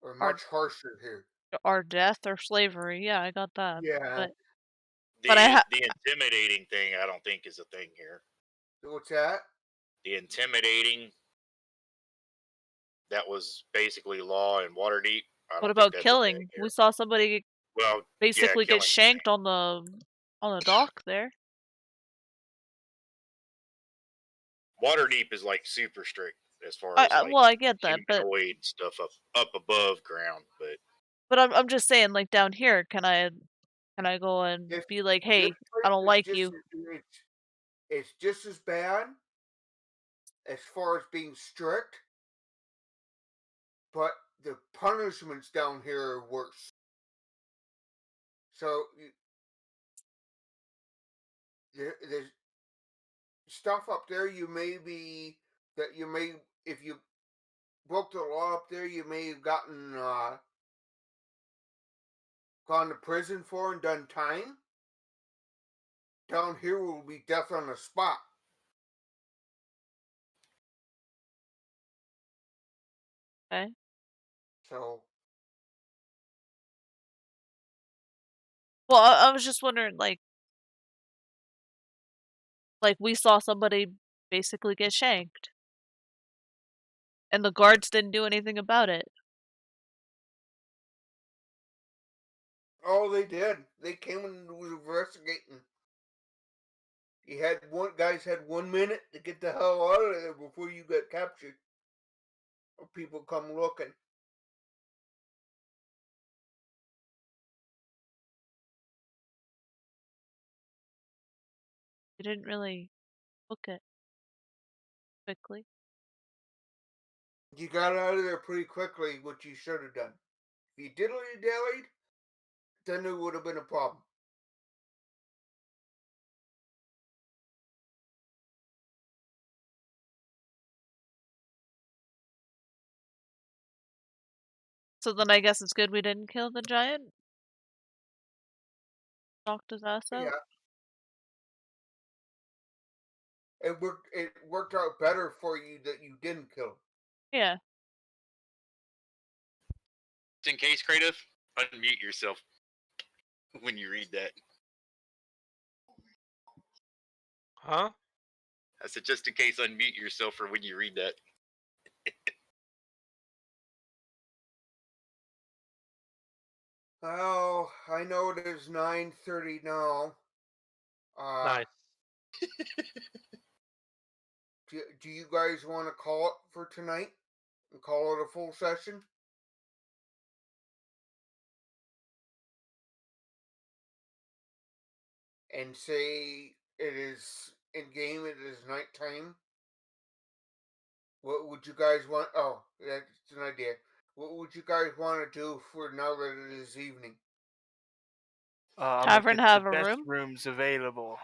are much harsher here. Or death or slavery. Yeah, I got that. Yeah. But I The intimidating thing, I don't think is a thing here. What's that? The intimidating, that was basically law in Waterdeep. I what don't think about that's a thing killing? here. We saw somebody Well, basically get killing. shanked on the dock there. Waterdeep is like super strict as far as like Well, I get that, but humanoid stuff up above ground, but I'm just saying, like down here, can I go and This- be like, this hey, place I don't is like just you. it's just as bad as far as being strict, but the punishments down here are worse. So there's stuff up there you may be that you may if you broke the law up there you may have gotten gone to prison for and done time. Down here will be death on the spot. Okay. So Well, I was just wondering, like we saw somebody basically get shanked, and the guards didn't do anything about it. Oh, they did. They came and was investigating. Guys had 1 minute to get the hell out of there before you got captured. Or people come looking. You didn't really book it quickly. You got out of there pretty quickly, which you should have done. If you dilly-dallied, then there would have been a problem. So then I guess it's good we didn't kill the giant. Knocked his ass out. Yeah. It worked out better for you that you didn't kill him. Yeah. Just in case, Kratos, unmute yourself when you read that. Huh? I said, just in case, unmute yourself for when you read that. Well, I know it is 9:30 now. Nice. Do you guys want to call it for tonight and call it a full session? And say it is in game, it is nighttime. What would you guys want? Oh, that's an idea. What would you guys want to do for now that it is evening? I'm gonna Tavern get have the a best room? rooms available.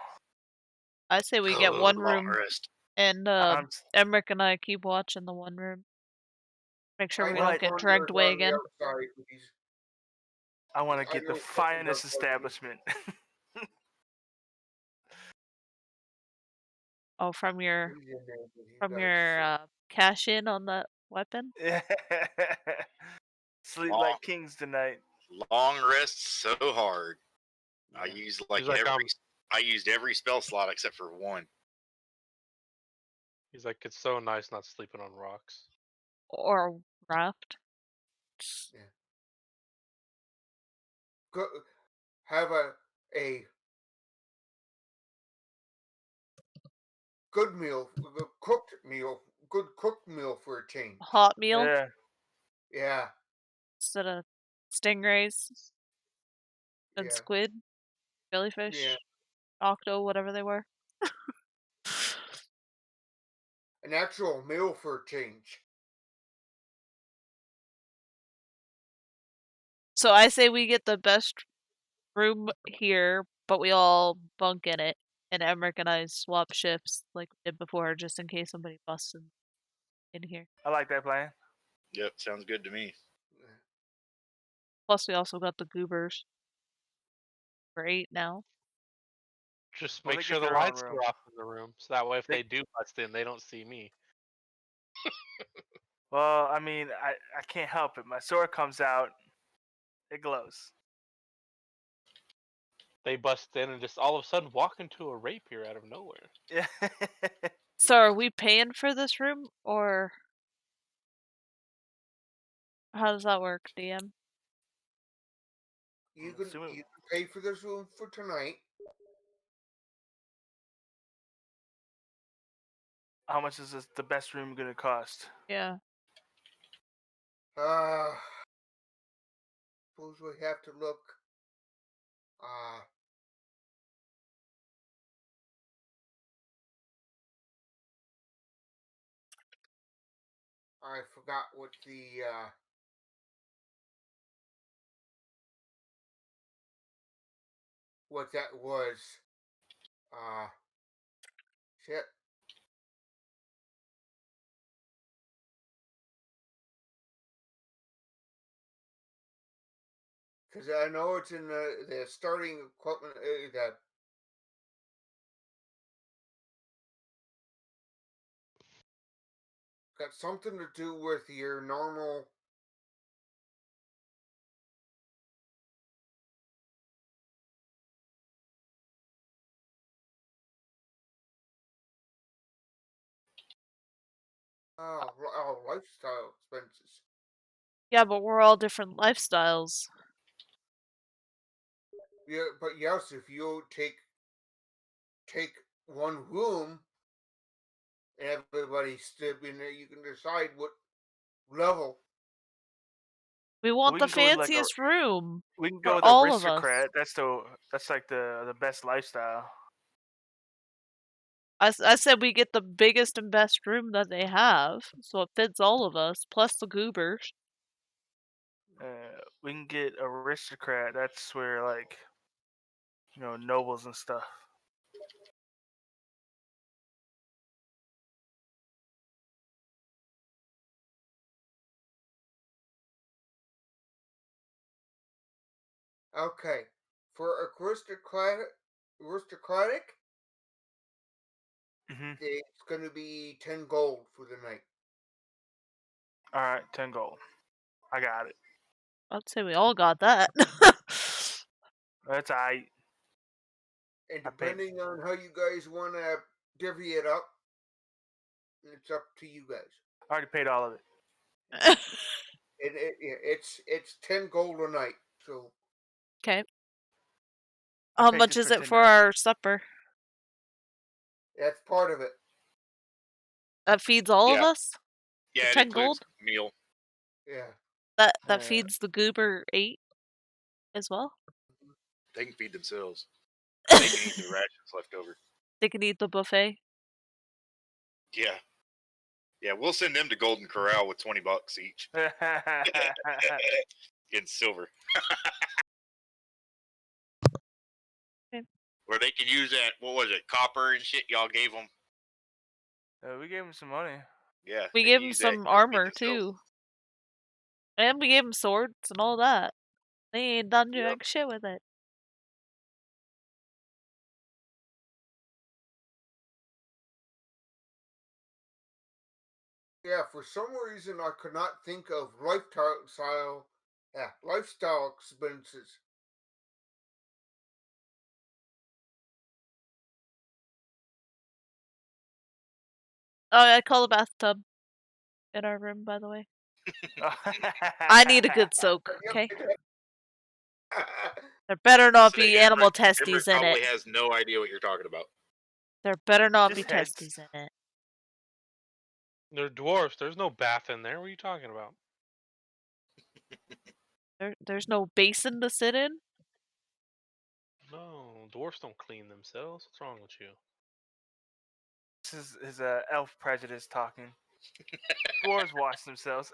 I say we get one long room, rest. and I'm s- Emmerich and I keep watch in the one room. Make sure I we know don't get one dragged is away on the again. outside, please. I want to I get the know something finest about what it is. establishment. Oh, from your He's in there, but you guys cash in on that weapon. Sleep Long, like kings tonight. long rest so hard. I Yeah. used He's like, I used every spell slot except for one. He's like, it's so nice not sleeping on rocks. Or raft. go have a good meal, good cooked meal for a change. Hot meal Yeah. Yeah, instead of stingrays and yeah, squid, jellyfish, yeah. octo, whatever they were. An actual meal for a change. So I say we get the best room here, but we all bunk in it, and Emmerich and I swap shifts like we did before, just in case somebody busts in here. I like that plan. Yep, sounds good to me. Plus, we also got the goobers. We're 8 now. Just Well, make they sure get the their own lights room. go off in the room, so that way if They- they do bust in, they don't see me. Well, I mean, I can't help it. My sword comes out, it glows. They bust in and just all of a sudden walk into a rapier out of nowhere. Yeah. So, are we paying for this room, or how does that work, DM? You I'm can assuming- you can pay for this room for tonight. How much is the best room gonna cost? Yeah. Suppose we have to look. I forgot what the what that was. Shit. Because I know it's in the starting equipment. That got something to do with your normal. Lifestyle expenses. Yeah, but we're all different lifestyles. Yeah, but yes, if you take one room and everybody step in there, you can decide what level. We want We the can go with like a fanciest room we can go for with all of us. aristocrat. That's like the best lifestyle. I said we get the biggest and best room that they have, so it fits all of us, plus the goobers. We can get aristocrat. That's where like nobles and stuff. Okay, for aristocratic, Hmm. it's going to be 10 gold for the night. All right, 10 gold. I got it. I'd say we all got that. That's I. And I paid. depending on how you guys want to divvy it up, it's up to you guys. I already paid all of it. It's 10 gold a night. So Okay. I'll How take much this is for it 10 for nights. our supper? that's part of it. That feeds all of Yeah. us? Yeah, For it 10 includes gold? meal. Yeah. That Yeah. feeds the goober 8 as well? They can feed themselves. They can eat the rations left over. They can eat the buffet. Yeah. Yeah, we'll send them to Golden Corral with $20 each in silver. Okay. Where they can use that, what was it, copper and shit y'all gave them? We gave him some money. Yeah. We they gave can them use that some to feed armor themselves. too. And we gave them swords and all that. They ain't done Yep. jack shit with it. Yeah, for some reason I could not think of lifestyle expenses. Oh, I call the bathtub in our room, by the way. I need a good soak, okay? There better not Say, be animal Emmerich testes in it. probably has no idea what you're talking about. There better not be Just heads. testes in it. They're dwarfs. There's no bath in there. What are you talking about? There's no basin to sit in? No, dwarfs don't clean themselves. What's wrong with you? This is his elf prejudice talking. Dwarves wash themselves.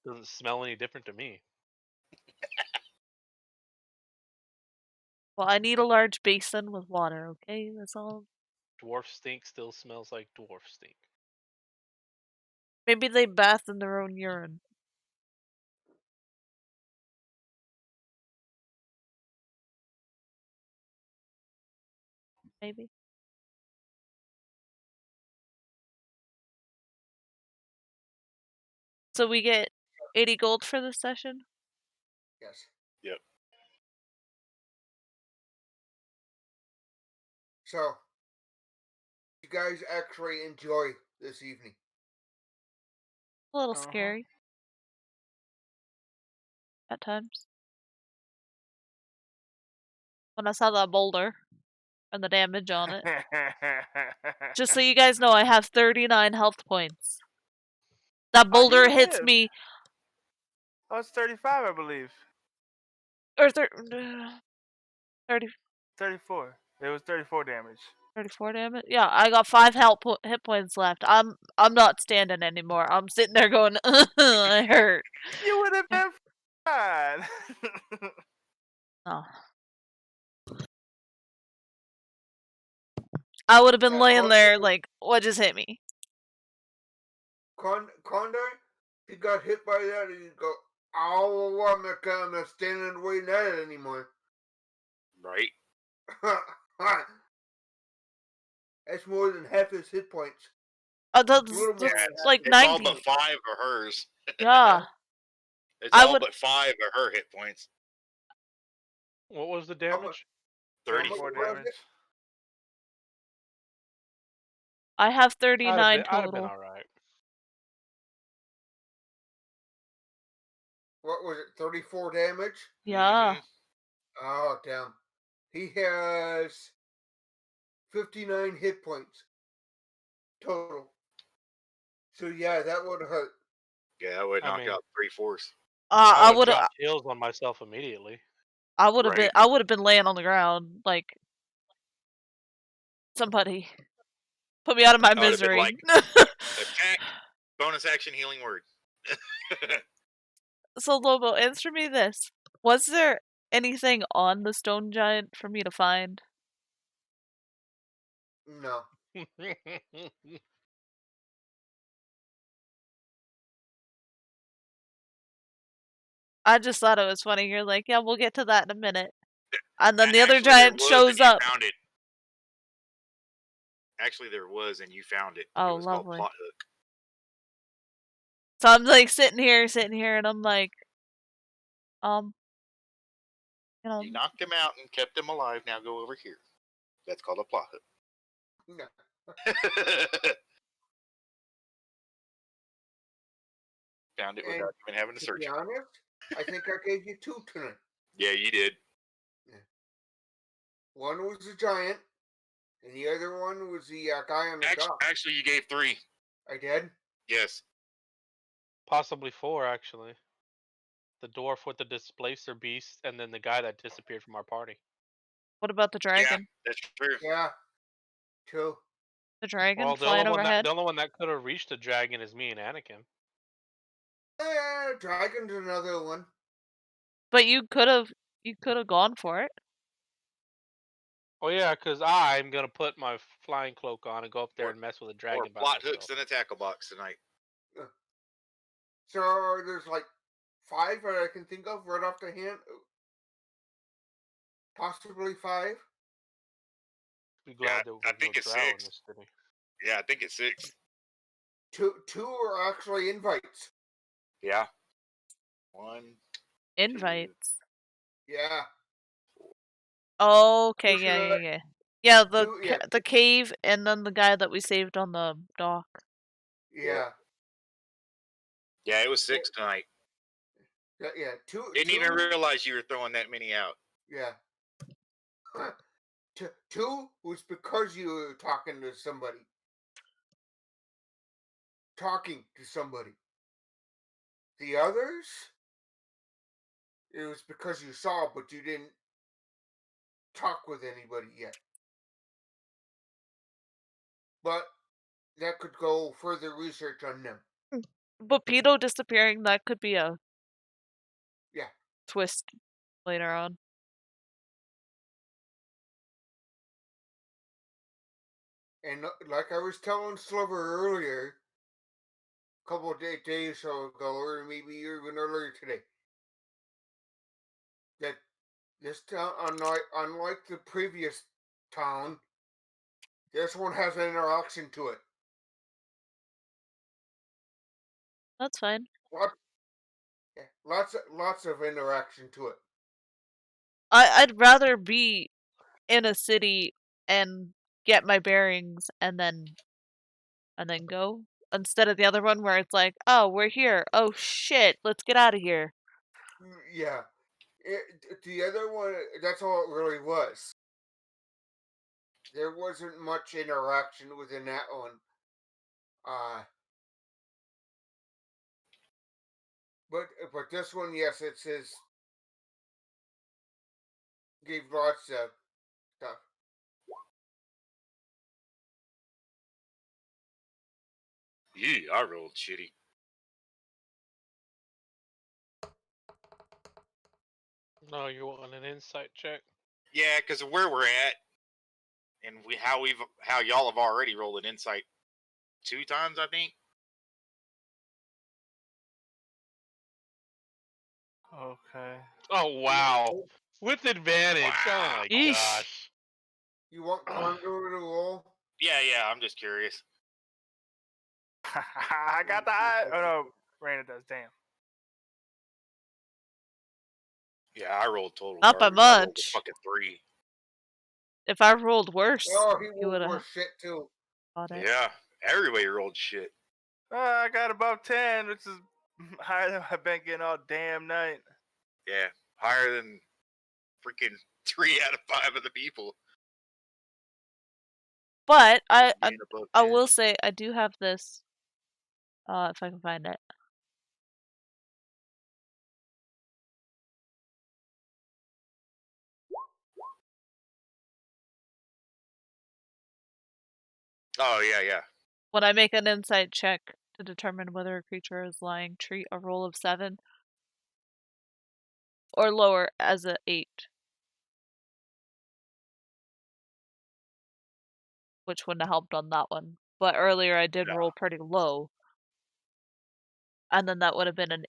Doesn't smell any different to me. Well, I need a large basin with water, okay? That's all. Dwarf stink still smells like dwarf stink. Maybe they bath in their own urine. Maybe. So we get 80 gold for this session? Yes. Yep. So you guys actually enjoy this evening. A little Uh-huh. scary. At times. When I saw that boulder and the damage on it. Just so you guys know, I have 39 health points. That boulder hits live? me. Oh, it's 35, I believe. Or 30. 34. It was 34 damage. 34 damage? Yeah, I got 5 hit points left. I'm not standing anymore. I'm sitting there going, I hurt. You would have been fine. Oh. I would have been Yeah, laying there also- like, what just hit me? Condor, he got hit by that and he'd go, "Oh, I'm not gonna stand in the way of that anymore." Right? That's more than half his hit points. That's Little more Yeah, than half. like It's all 90. but 5 of hers. Yeah. It's I all would- but 5 of her hit points. What was the How damage? 34 was damage. it? I have I'd 39 have been total. alright. what was it, 34 damage? Yeah. Mhm. Oh, damn. He has 59 hit points total. So, yeah, that would hurt. Yeah, that would I knock mean, out 3/4. I I would would drop have. heals on myself immediately. I would have been. Right. I would have been laying on the ground like somebody put me out of my I would have been misery. like, attack, bonus action, healing word. So Lobo, answer me this: was there anything on the stone giant for me to find? No. I just thought it was funny. You're like, yeah, we'll get to that in a minute, and then the other Actually, there giant was, shows and you up. found it. Actually, there was, and you found it. It Oh, was called lovely. Plot Hook. So I'm like sitting here, and I'm like, you know, You knocked him out and kept him alive. Now go over here. That's called a plot hook. No. Found it And without even having to to search be it. honest, I think I gave you 2 tonight. Yeah, you did. One was the giant, and the other one was the guy on the dock. Actually, you gave 3. I did? Yes. Possibly 4, actually. The dwarf with the displacer beast, and then the guy that disappeared from our party. what about the Yeah, dragon? that's true. Yeah. 2. The dragon Well, flying overhead. the only one that could have reached the dragon is me and Anakin. Dragon's another one. But you could have gone for it. Oh yeah, because I'm gonna put my flying cloak on and go up there Or- and mess with a Or dragon by plot myself. hooks in a tackle box tonight. So there's like 5 that I can think of right off the hand. Possibly 5. Be glad Yeah, that I there's think no it's drow in 6. this city. Yeah, I think it's 6. 2 are actually invites. Yeah. 1. Invites. Yeah. Okay, Push it yeah. up. Yeah, the Two- yeah. the cave, and then the guy that we saved on the dock. Yeah. Yeah, it was 6 tonight. Yeah. 2. Didn't even realize you were throwing that many out. Yeah. 2 was because you were talking to somebody. The others, it was because you saw, but you didn't talk with anybody yet. But that could go further research on them. But Pito disappearing, that could be a Yeah. twist later on. And like I was telling Sliver earlier, a couple of days ago, or maybe even earlier today, that this town, unlike the previous town, this one has an interaction to it. That's fine. Lots of interaction to it. I'd rather be in a city and get my bearings and then go, instead of the other one where it's like, oh, we're here. Oh shit, let's get out of here. Yeah. The other one, that's all it really was. There wasn't much interaction within that one. But this one, yes, it says gave lots of stuff. Yeah, I rolled shitty. No, you want an insight check? Yeah, because of where we're at, and how y'all have already rolled an insight 2 times, I think. Okay. Oh wow, with advantage. Wow. Oh my Eesh. gosh. You want Condor to roll? Yeah, I'm just curious. I got the eye. Oh no, Raina does. Damn. Yeah, I rolled total. Not by garbage. I rolled a much. fucking 3. If I rolled worse, Oh, he you rolled would have worse shit too. got it. Yeah, everybody rolled shit. I got above 10, which is Higher than I've been getting all damn night. Yeah, higher than freaking 3 out of 5 of the people. But I Being above I 10. will say I do have this. If I can find it. Oh yeah, yeah. When I make an insight check to determine whether a creature is lying, treat a roll of 7 or lower as a 8, which wouldn't have helped on that one. But earlier I did No. roll pretty low, and then that would have been an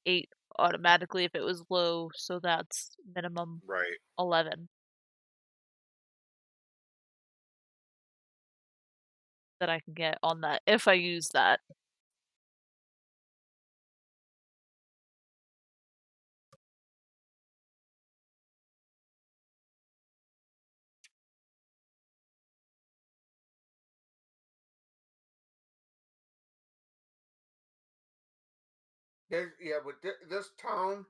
8 automatically if it was low, so that's minimum Right. 11 that I can get on that if I use that. Yeah, but this town,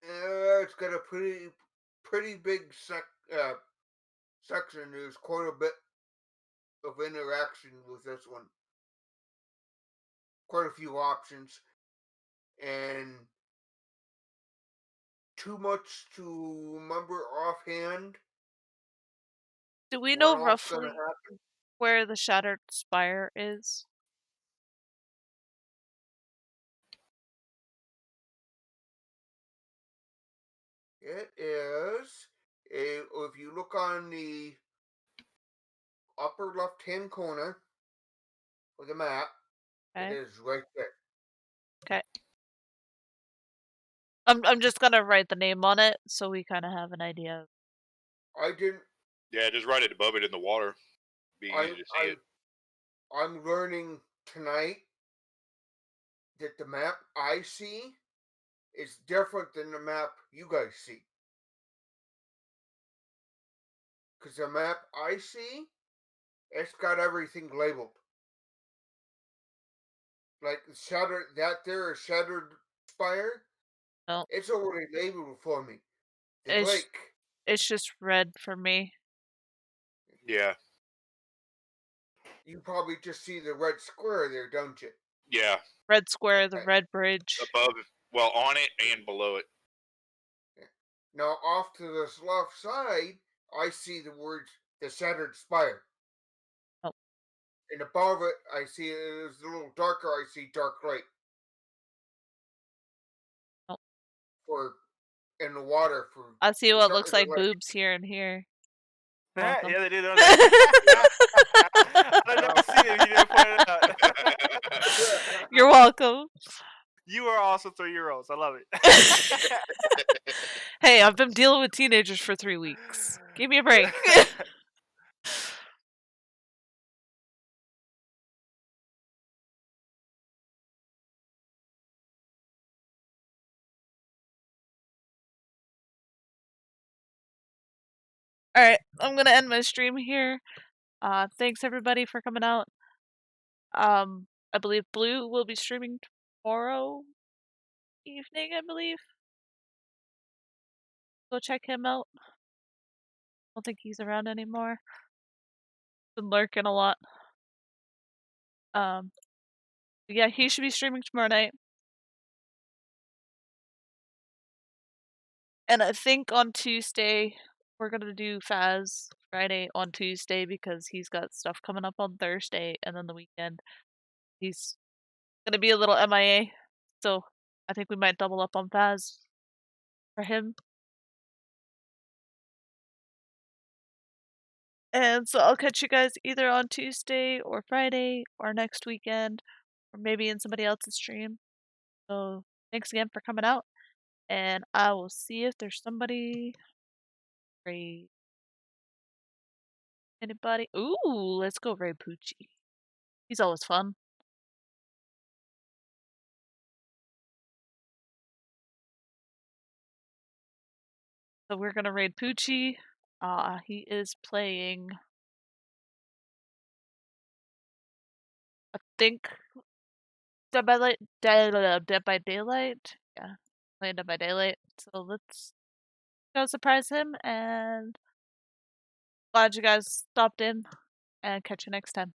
it's got a pretty big section. There's quite a bit of interaction with this one. Quite a few options, and too much to remember offhand. Do we What know all's gonna roughly happen? where the Shattered Spire is? It is if you look on the upper left-hand corner of the map, it Okay. is right there. Okay. I'm just gonna write the name on it so we kind of have an idea. I didn't. Yeah, just write it above it in the water. Be I easy to see it. I'm learning tonight that the map I see is different than the map you guys see. Because the map I see, it's got everything labeled. Like shattered, that there is Shattered Spire. No, It's already labeled for me. The it's lake. it's just red for me. Yeah. You probably just see the red square there, don't you? Yeah. Red square, the Okay. red bridge. Above, well, on it and below it. Now off to this left side, I see the words the Shattered Spire. Oh. And above it, I see it is a little darker. I see Dark Lake. Oh. For in the water for. I see what looks the like lake. boobs here and here. Yeah, Welcome. they do. Don't they? I don't know if you see it if you didn't point it out. You're welcome. You are also 3-year-olds. I love it. Hey, I've been dealing with teenagers for 3 weeks. Give me a break. Alright, I'm gonna end my stream here. Thanks everybody for coming out. I believe Blue will be streaming tomorrow evening, I believe. Go check him out. I don't think he's around anymore. Been lurking a lot. Yeah, he should be streaming tomorrow night. And I think on Tuesday we're gonna do Faz Friday on Tuesday because he's got stuff coming up on Thursday, and then the weekend he's gonna be a little MIA. So I think we might double up on Faz for him. And so I'll catch you guys either on Tuesday or Friday or next weekend or maybe in somebody else's stream. So thanks again for coming out, and I will see if there's somebody raid. Anybody? Ooh, let's go raid Poochie. He's always fun. So we're gonna raid Poochie. He is playing, I think, Dead by Light, Dead by Daylight. Yeah, playing Dead by Daylight. So let's go surprise him, and glad you guys stopped in, and catch you next time.